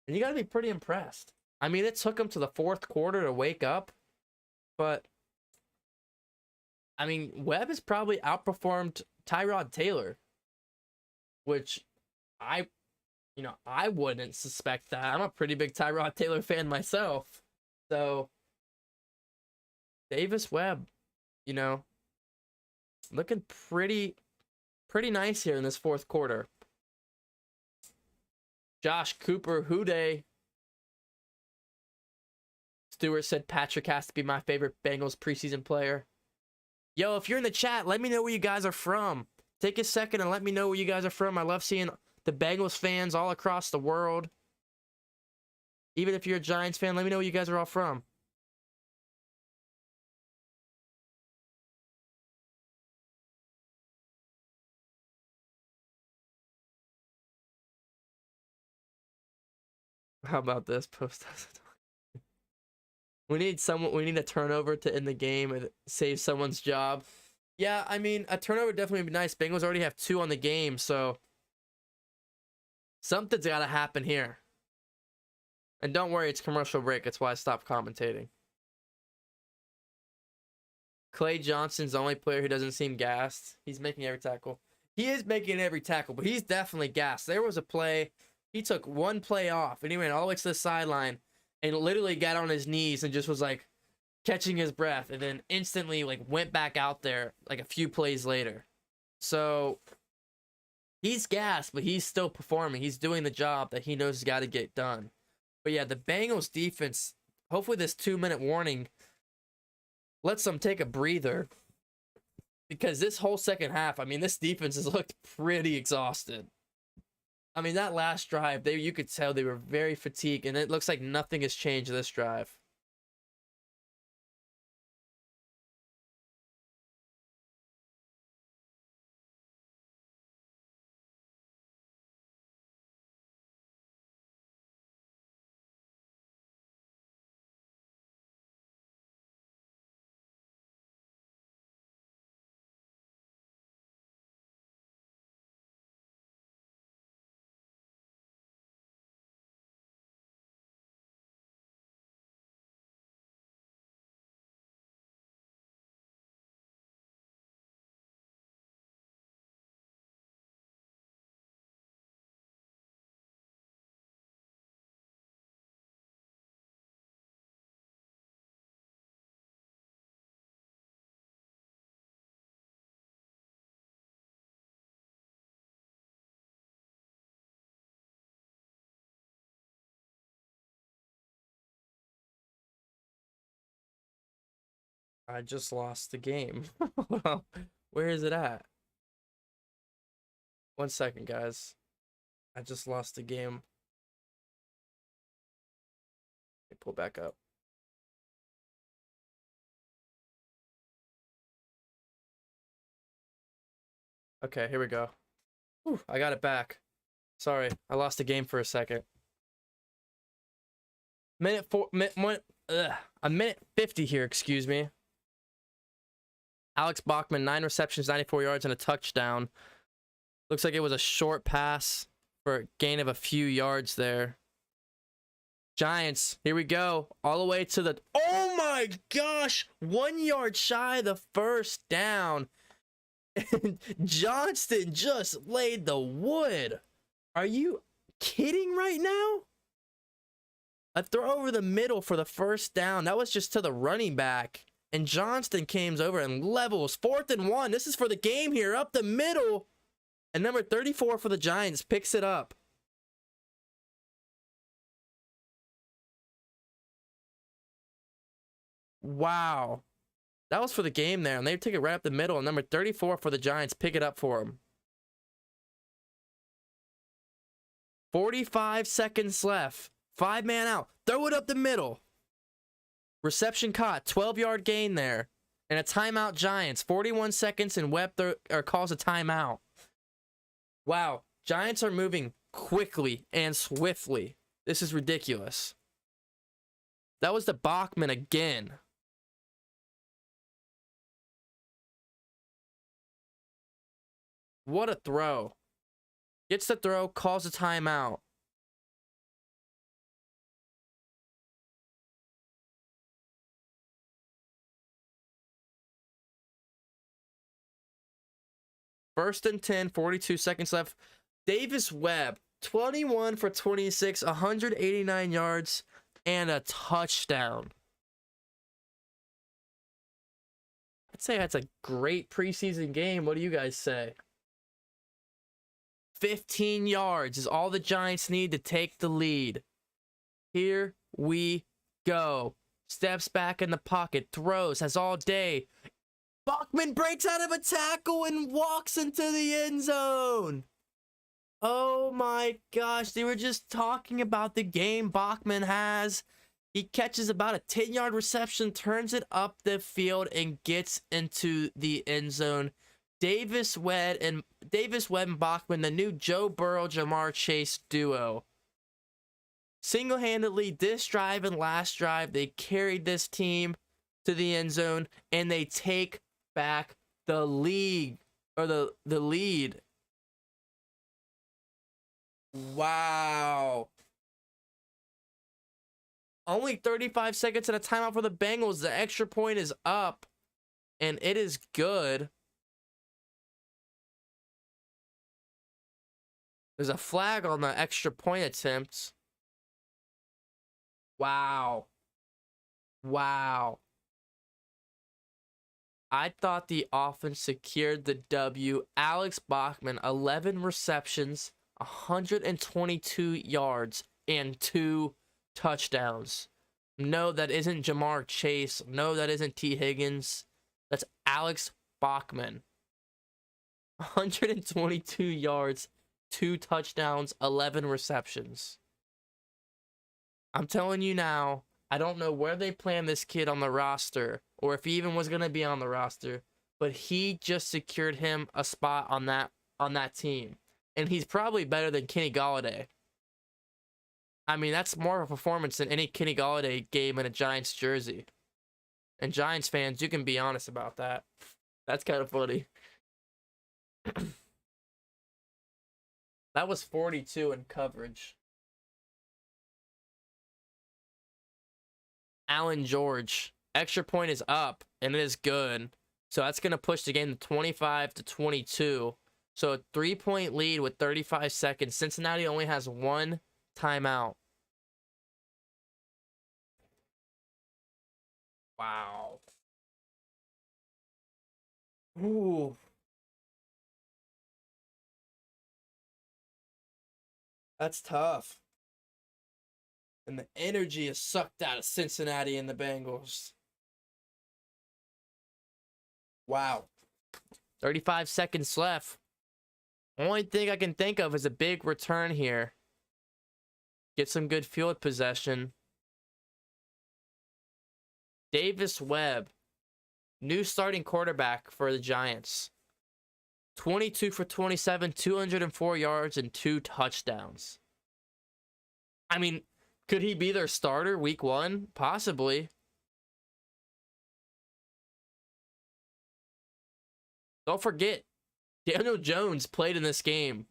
and you got to be pretty impressed. I mean, it took him to the 4th quarter to wake up, but I mean, Webb has probably outperformed Tyrod Taylor, which I wouldn't suspect that. I'm a pretty big Tyrod Taylor fan myself. So Davis Webb, looking pretty nice here in this 4th quarter. Josh Cooper, Houday. Stewart said Patrick has to be my favorite Bengals preseason player. Yo, if you're in the chat, let me know where you guys are from. Take a second and let me know where you guys are from. I love seeing the Bengals fans all across the world. Even if you're a Giants fan, let me know where you guys are all from. How about this post? We need a turnover to end the game and save someone's job. Yeah, I mean, a turnover would definitely be nice. Bengals already have 2 on the game, so something's got to happen here. And don't worry, it's commercial break. That's why I stopped commentating. Clay Johnson's the only player who doesn't seem gassed. He's making every tackle. He is making every tackle, but he's definitely gassed. There was a play. He took one play off, and he ran all the way to the sideline and literally got on his knees and just was like catching his breath, and then instantly like went back out there like a few plays later. So he's gassed, but he's still performing. He's doing the job that he knows he's got to get done. But yeah, the Bengals defense, hopefully this 2-minute warning lets them take a breather, because this whole second half, I mean, this defense has looked pretty exhausted. I mean, that last drive, you could tell they were very fatigued, and it looks like nothing has changed this drive. I just lost the game. Well, where is it at? 1 second, guys. I just lost the game. Let me pull back up. Okay, here we go. Whew, I got it back. Sorry, I lost the game for a second. A minute 50 here, excuse me. Alex Bachman, 9 receptions, 94 yards, and a touchdown. Looks like it was a short pass for a gain of a few yards there. Giants, here we go. All the way to the... Oh my gosh! 1 yard shy of the first down. And Johnston just laid the wood. Are you kidding right now? A throw over the middle for the first down. That was just to the running back. And Johnston comes over and levels. 4th and 1. This is for the game here. Up the middle. And number 34 for the Giants picks it up. Wow. That was for the game there. And they take it right up the middle. And number 34 for the Giants pick it up for him. 45 seconds left. 5-man out. Throw it up the middle. Reception caught. 12-yard gain there. And a timeout Giants. 41 seconds and Webb calls a timeout. Wow. Giants are moving quickly and swiftly. This is ridiculous. That was the Bachman again. What a throw. Gets the throw, calls a timeout. First and 10, 42 seconds left. Davis Webb, 21 for 26, 189 yards, and a touchdown. I'd say that's a great preseason game. What do you guys say? 15 yards is all the Giants need to take the lead. Here we go. Steps back in the pocket, throws, has all day. Bachman breaks out of a tackle and walks into the end zone. Oh my gosh, they were just talking about the game Bachman has. He catches about a 10-yard reception, turns it up the field, and gets into the end zone. Davis Webb and Bachman, the new Joe Burrow, Jamar Chase duo. Single-handedly, this drive and last drive, they carried this team to the end zone, and they take back the lead. Wow. Only 35 seconds and a timeout for the Bengals. The extra point is up, and it is good. There's a flag on the extra point attempt. Wow. Wow. I thought the offense secured the W. Alex Bachman, 11 receptions, 122 yards, and 2 touchdowns. No, that isn't Jamar Chase. No, that isn't T. Higgins. That's Alex Bachman. 122 yards, 2 touchdowns, 11 receptions. I'm telling you now, I don't know where they planned this kid on the roster, or if he even was going to be on the roster, but he just secured him a spot on that team. And he's probably better than Kenny Golladay. I mean, that's more of a performance than any Kenny Golladay game in a Giants jersey. And Giants fans, you can be honest about that. That's kind of funny. That was 42 in coverage. Allen George. Extra point is up, and it is good. So that's going to push the game to 25-22. So a 3-point lead with 35 seconds. Cincinnati only has 1 timeout. Wow. Ooh. That's tough. And the energy is sucked out of Cincinnati and the Bengals. Wow. 35 seconds left. Only thing I can think of is a big return here. Get some good field possession. Davis Webb, new starting quarterback for the Giants. 22 for 27, 204 yards, and 2 touchdowns. I mean, could he be their starter week 1? Possibly. Don't forget, Daniel Jones played in this game.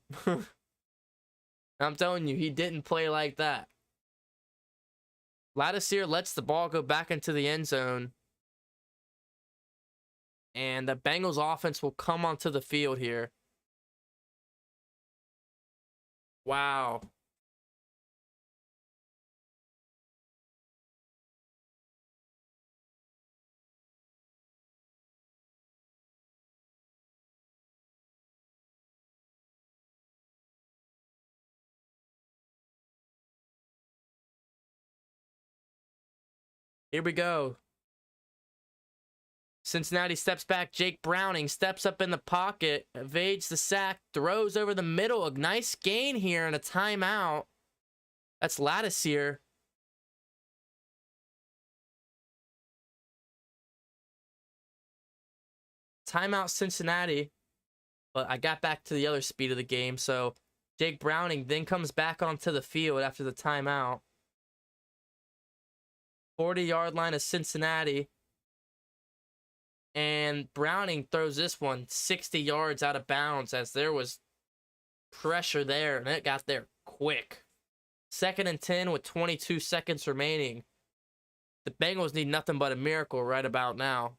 I'm telling you, he didn't play like that. Lattiser lets the ball go back into the end zone. And the Bengals offense will come onto the field here. Wow. Here we go. Cincinnati steps back. Jake Browning steps up in the pocket, evades the sack, throws over the middle. A nice gain here and a timeout. That's Lattice here. Timeout Cincinnati. But I got back to the other speed of the game, so Jake Browning then comes back onto the field after the timeout. 40-yard line of Cincinnati. And Browning throws this one 60 yards out of bounds as there was pressure there, and it got there quick. 2nd and 10 with 22 seconds remaining. The Bengals need nothing but a miracle right about now.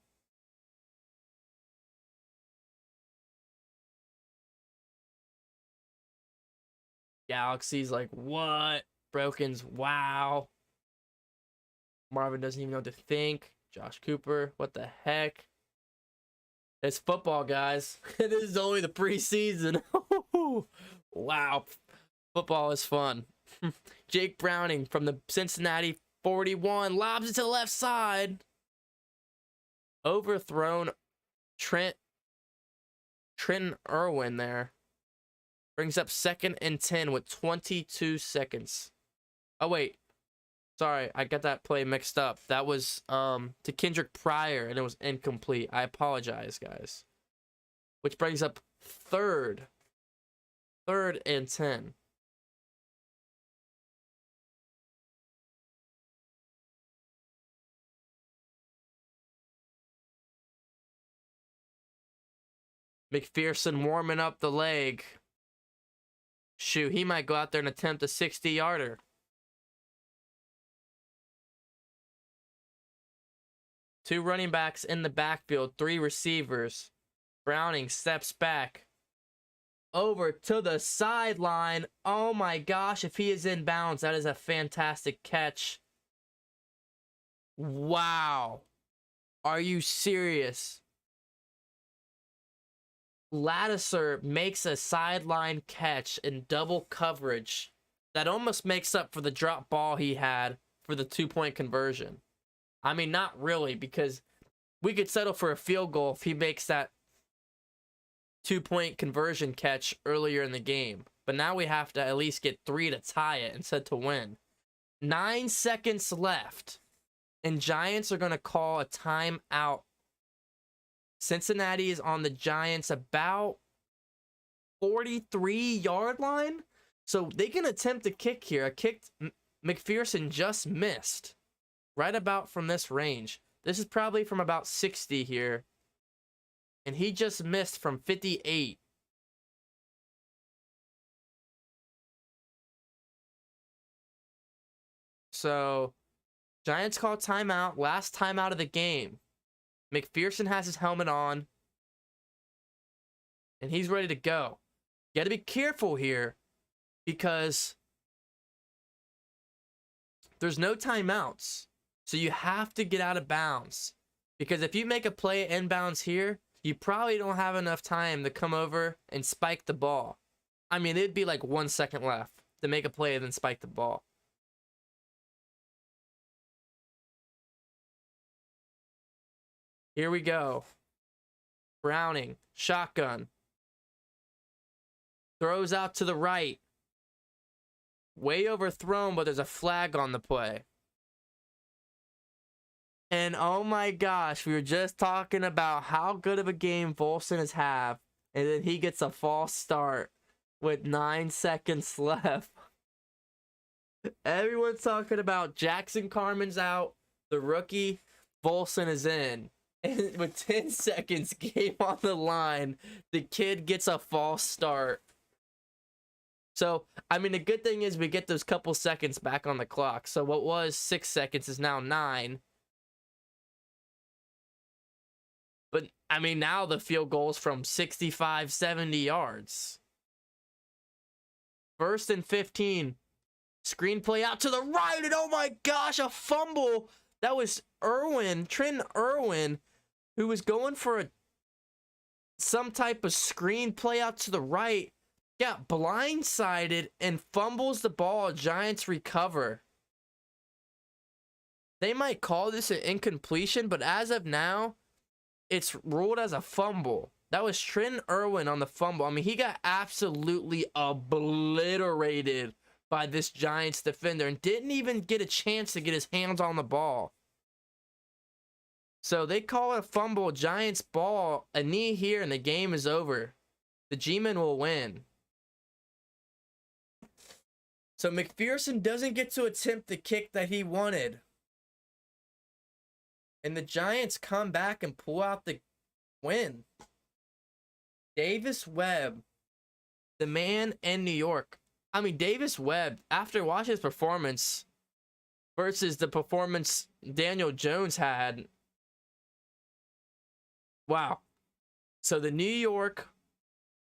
Galaxy's like, what? Broken's, wow. Marvin doesn't even know what to think. Josh Cooper, what the heck? It's football, guys. This is only the preseason. Wow. Football is fun. Jake Browning from the Cincinnati 41 lobs it to the left side. Overthrown Trenton Irwin there. Brings up 2nd and 10 with 22 seconds. Oh, wait. Sorry, I got that play mixed up. That was to Kendrick Pryor, and it was incomplete. I apologize, guys. Which brings up 3rd and 10. McPherson warming up the leg. Shoot, he might go out there and attempt a 60-yarder. Two running backs in the backfield, 3 receivers. Browning steps back. Over to the sideline. Oh my gosh, if he is in bounds, that is a fantastic catch. Wow. Are you serious? Latticer makes a sideline catch in double coverage that almost makes up for the drop ball he had for the 2-point conversion. I mean, not really, because we could settle for a field goal if he makes that 2-point conversion catch earlier in the game. But now we have to at least get 3 to tie it instead to win. 9 seconds left, and Giants are going to call a timeout. Cincinnati is on the Giants about 43-yard line. So they can attempt a kick here. A kick McPherson just missed. Right about from this range. This is probably from about 60 here. And he just missed from 58. So, Giants call timeout. Last timeout of the game. McPherson has his helmet on. And he's ready to go. You got to be careful here. Because there's no timeouts. So you have to get out of bounds. Because if you make a play inbounds here, you probably don't have enough time to come over and spike the ball. I mean, it'd be like 1 second left to make a play and then spike the ball. Here we go. Browning, shotgun. Throws out to the right. Way overthrown, but there's a flag on the play. And oh my gosh, we were just talking about how good of a game Volson has had. And then he gets a false start with 9 seconds left. Everyone's talking about Jackson Carman's out. The rookie Volson is in. And with 10 seconds game on the line, the kid gets a false start. So, I mean, the good thing is we get those couple seconds back on the clock. So what was 6 seconds is now 9. But, I mean, now the field goal's from 65, 70 yards. 1st and 15. Screenplay out to the right, and oh my gosh, a fumble. That was Trenton Irwin, who was going for some type of screenplay out to the right. Got blindsided and fumbles the ball. Giants recover. They might call this an incompletion, but as of now, it's ruled as a fumble. That was Trent Irwin on the fumble. I mean, he got absolutely obliterated by this Giants defender and didn't even get a chance to get his hands on the ball. So they call it a fumble, Giants ball, a knee here, and the game is over. The G-Men will win. So McPherson doesn't get to attempt the kick that he wanted. And the Giants come back and pull out the win. Davis Webb, the man in New York. I mean, Davis Webb, after watching his performance versus the performance Daniel Jones had, wow. So the New York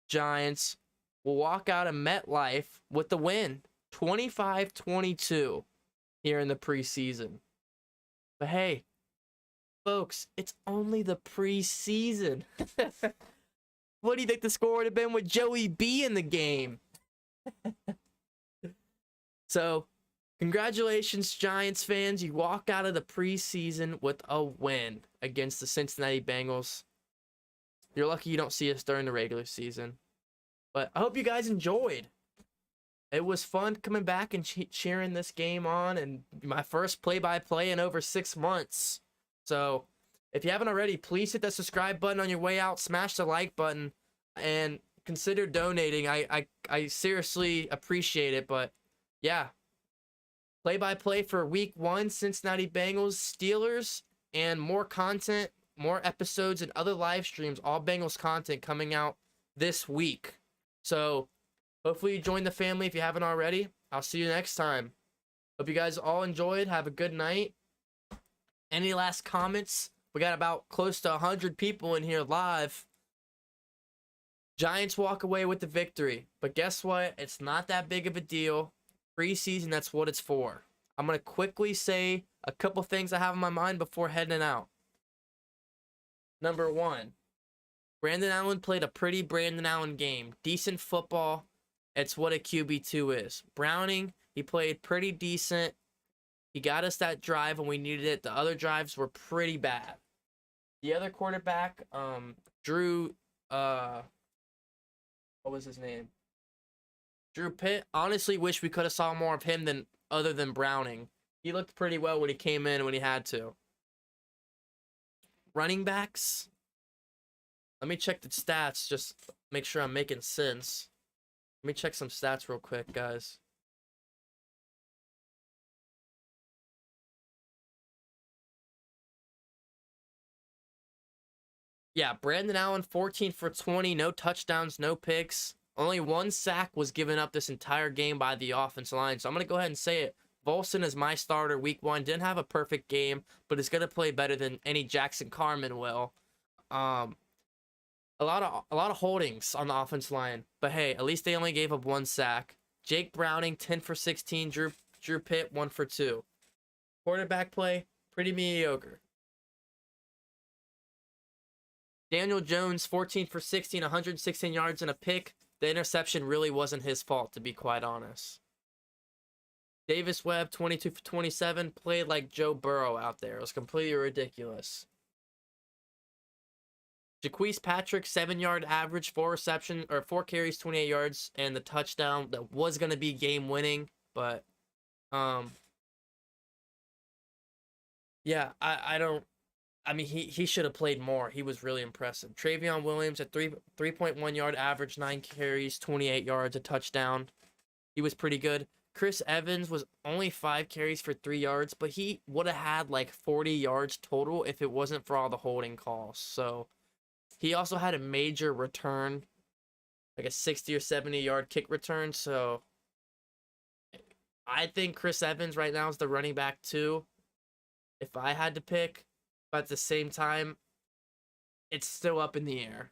Giants will walk out of MetLife with the win, 25-22 here in the preseason. But hey, folks, it's only the preseason. What do you think the score would have been with Joey B in the game? So, congratulations, Giants fans. You walk out of the preseason with a win against the Cincinnati Bengals. You're lucky you don't see us during the regular season. But I hope you guys enjoyed. It was fun coming back and cheering this game on, and my first play-by-play in over 6 months. So, if you haven't already, please hit that subscribe button on your way out, smash the like button, and consider donating. I seriously appreciate it. But yeah, play-by-play for week 1, Cincinnati Bengals, Steelers, and more content, more episodes, and other live streams, all Bengals content coming out this week. So hopefully you join the family if you haven't already. I'll see you next time. Hope you guys all enjoyed. Have a good night. Any last comments? We got about close to 100 people in here live. Giants walk away with the victory. But guess what? It's not that big of a deal. Preseason, that's what it's for. I'm going to quickly say a couple things I have in my mind before heading out. Number 1, Brandon Allen played a pretty Brandon Allen game. Decent football. It's what a QB2 is. Browning, he played pretty decent. He got us that drive when we needed it. The other drives were pretty bad. The other quarterback, Drew, what was his name? Drew Pitt. Honestly, wish we could have saw more of him than other than Browning. He looked pretty well when he came in when he had to. Running backs. Let me check the stats. Just make sure I'm making sense. Let me check some stats real quick, guys. Yeah, Brandon Allen, 14 for 20, no touchdowns, no picks. Only 1 sack was given up this entire game by the offensive line. So I'm going to go ahead and say it. Volson is my starter week 1. Didn't have a perfect game, but is going to play better than any Jackson Carman will. A lot of holdings on the offensive line. But hey, at least they only gave up 1 sack. Jake Browning, 10 for 16. Drew Pitt, 1 for 2. Quarterback play, pretty mediocre. Daniel Jones, 14 for 16, 116 yards and a pick. The interception really wasn't his fault, to be quite honest. Davis Webb, 22 for 27, played like Joe Burrow out there. It was completely ridiculous. Jaquise Patrick, 7-yard average, 4 carries, 28 yards, and the touchdown that was going to be game-winning. But, yeah, I mean, he should have played more. He was really impressive. Travion Williams at 3.1 yard average, 9 carries, 28 yards, a touchdown. He was pretty good. Chris Evans was only 5 carries for 3 yards, but he would have had like 40 yards total if it wasn't for all the holding calls. So he also had a major return, like a 60 or 70 yard kick return. So I think Chris Evans right now is the running back too, if I had to pick. But at the same time, it's still up in the air.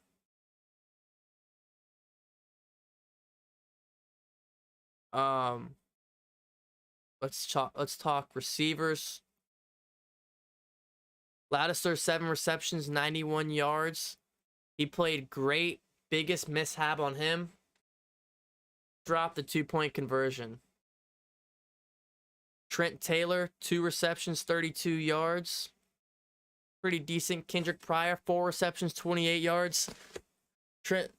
Let's talk receivers. Laddister, 7 receptions, 91 yards. He played great. Biggest mishap on him, dropped the 2-point conversion. Trent Taylor, 2 receptions, 32 yards. Pretty decent. Kendrick Pryor, 4 receptions, 28 yards. Trent,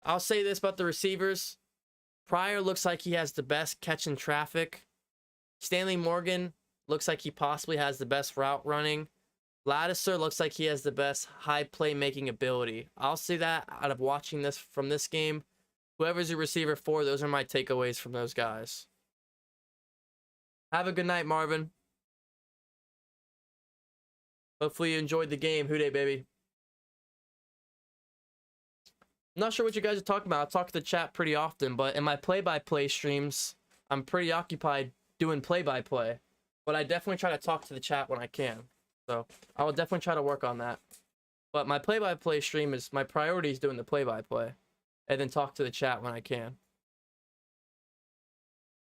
I'll say this about the receivers. Pryor looks like he has the best catch in traffic. Stanley Morgan looks like he possibly has the best route running. Lattiser looks like he has the best high playmaking ability. I'll say that out of watching this from this game. Whoever's your receiver for, those are my takeaways from those guys. Have a good night, Marvin. Hopefully you enjoyed the game. Hoo day, baby. I'm not sure what you guys are talking about. I talk to the chat pretty often, but in my play-by-play streams, I'm pretty occupied doing play-by-play. But I definitely try to talk to the chat when I can. So I will definitely try to work on that. But my play-by-play stream is, my priority is doing the play-by-play. And then talk to the chat when I can.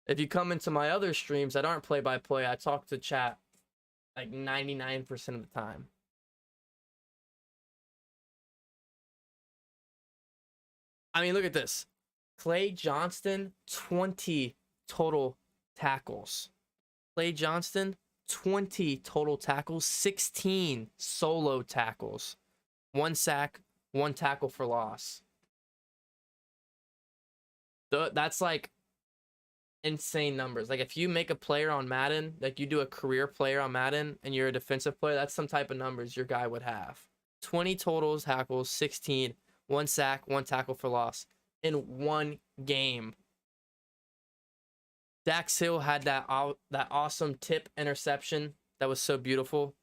If you come into my other streams that aren't play-by-play, I talk to chat like 99% of the time. I mean, look at this. Clay Johnston, 20 total tackles. Clay Johnston, 20 total tackles, 16 solo tackles. 1 sack, 1 tackle for loss. That's like insane numbers. Like if you make a player on Madden, like you do a career player on Madden and you're a defensive player, that's some type of numbers your guy would have. 20 total tackles, 16, 1 sack, 1 tackle for loss in 1 game. Dax Hill had that awesome tip interception that was so beautiful.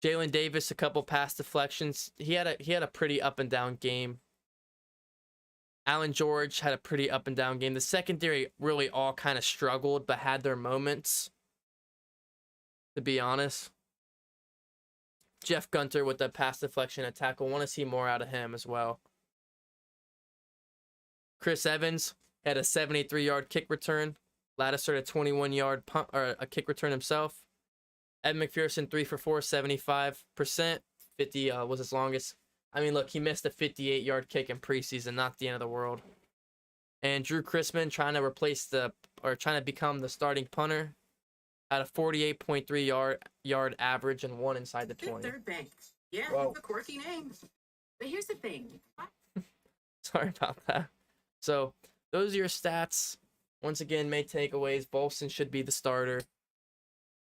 Jalen Davis, a couple pass deflections. He had a pretty up and down game. Allen George had a pretty up and down game. The secondary really all kind of struggled, but had their moments, to be honest. Jeff Gunter with the pass deflection and tackle. Want to see more out of him as well. Chris Evans had a 73-yard kick return. Lattiser a 21-yard punt or a kick return himself. Ed McPherson 3 for 4, 75%. 50 was his longest. I mean, look, he missed a 58-yard kick in preseason, not the end of the world. And Drew Chrisman trying to become the starting punter at a 48.3 yard average and 1 inside the 20. Third bank. Yeah, Whoa. it's a quirky name. But here's the thing. Sorry about that. So those are your stats. Once again, main takeaways. Bolson should be the starter.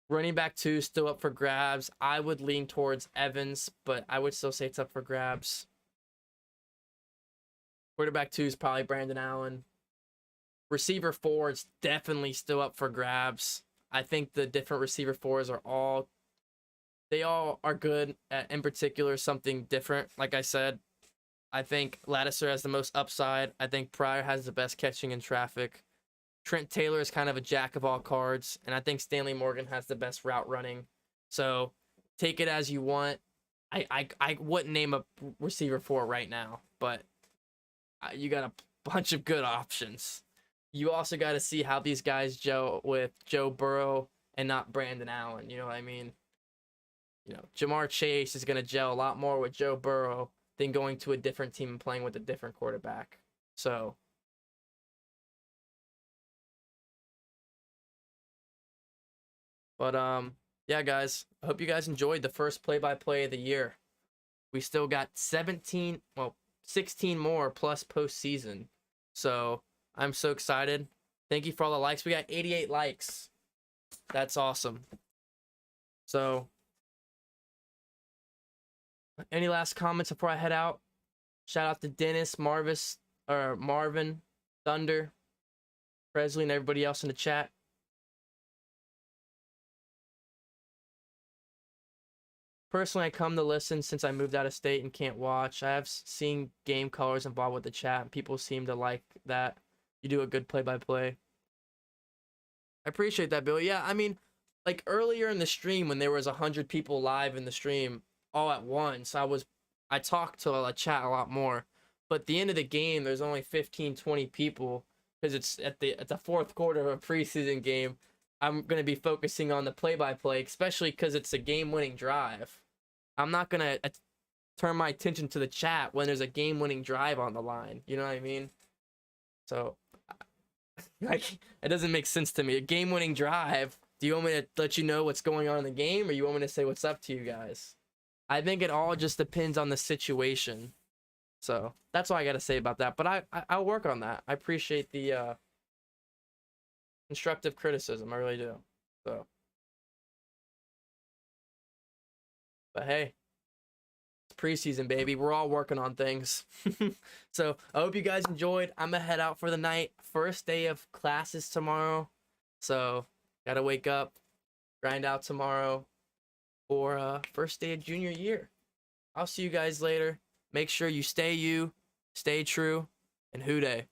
Running back 2 still up for grabs. I would lean towards Evans, but I would still say it's up for grabs. Quarterback 2 is probably Brandon Allen. Receiver 4 is definitely still up for grabs. I think the different receiver 4s are all good at, in particular, something different. Like I said, I think Lattiser has the most upside. I think Pryor has the best catching in traffic. Trent Taylor is kind of a jack of all cards, and I think Stanley Morgan has the best route running. So take it as you want. I wouldn't name a receiver 4 right now, but you got a bunch of good options. You also got to see how these guys gel with Joe Burrow and not Brandon Allen. You know what I mean? You know, Jamar Chase is going to gel a lot more with Joe Burrow than going to a different team and playing with a different quarterback. So but yeah, guys, I hope you guys enjoyed the first play-by-play of the year. We still got 16 more plus postseason. So I'm so excited. Thank you for all the likes. We got 88 likes. That's awesome. So any last comments before I head out? Shout out to Dennis, Marvin, Thunder, Presley, and everybody else in the chat. Personally, I come to listen since I moved out of state and can't watch. I have seen game callers involved with the chat, and people seem to like that. You do a good play-by-play. I appreciate that, Bill. Yeah, I mean, like earlier in the stream when there was 100 people live in the stream all at once, I talked to a chat a lot more. But at the end of the game, there's only 15, 20 people because it's at the fourth quarter of a preseason game. I'm going to be focusing on the play-by-play, especially because it's a game-winning drive. I'm not going to turn my attention to the chat when there's a game-winning drive on the line. You know what I mean? So Like, it doesn't make sense to me. A game-winning drive. Do you want me to let you know what's going on in the game, or you want me to say what's up to you guys? I think it all just depends on the situation. So that's all I gotta say about that. But I'll work on that. I appreciate the constructive criticism. I really do. So, but hey, it's preseason, baby. We're all working on things. So I hope you guys enjoyed. I'm gonna head out for the night. First day of classes tomorrow. So gotta wake up, grind out tomorrow for first day of junior year. I'll see you guys later. Make sure you, stay true, and hoo day.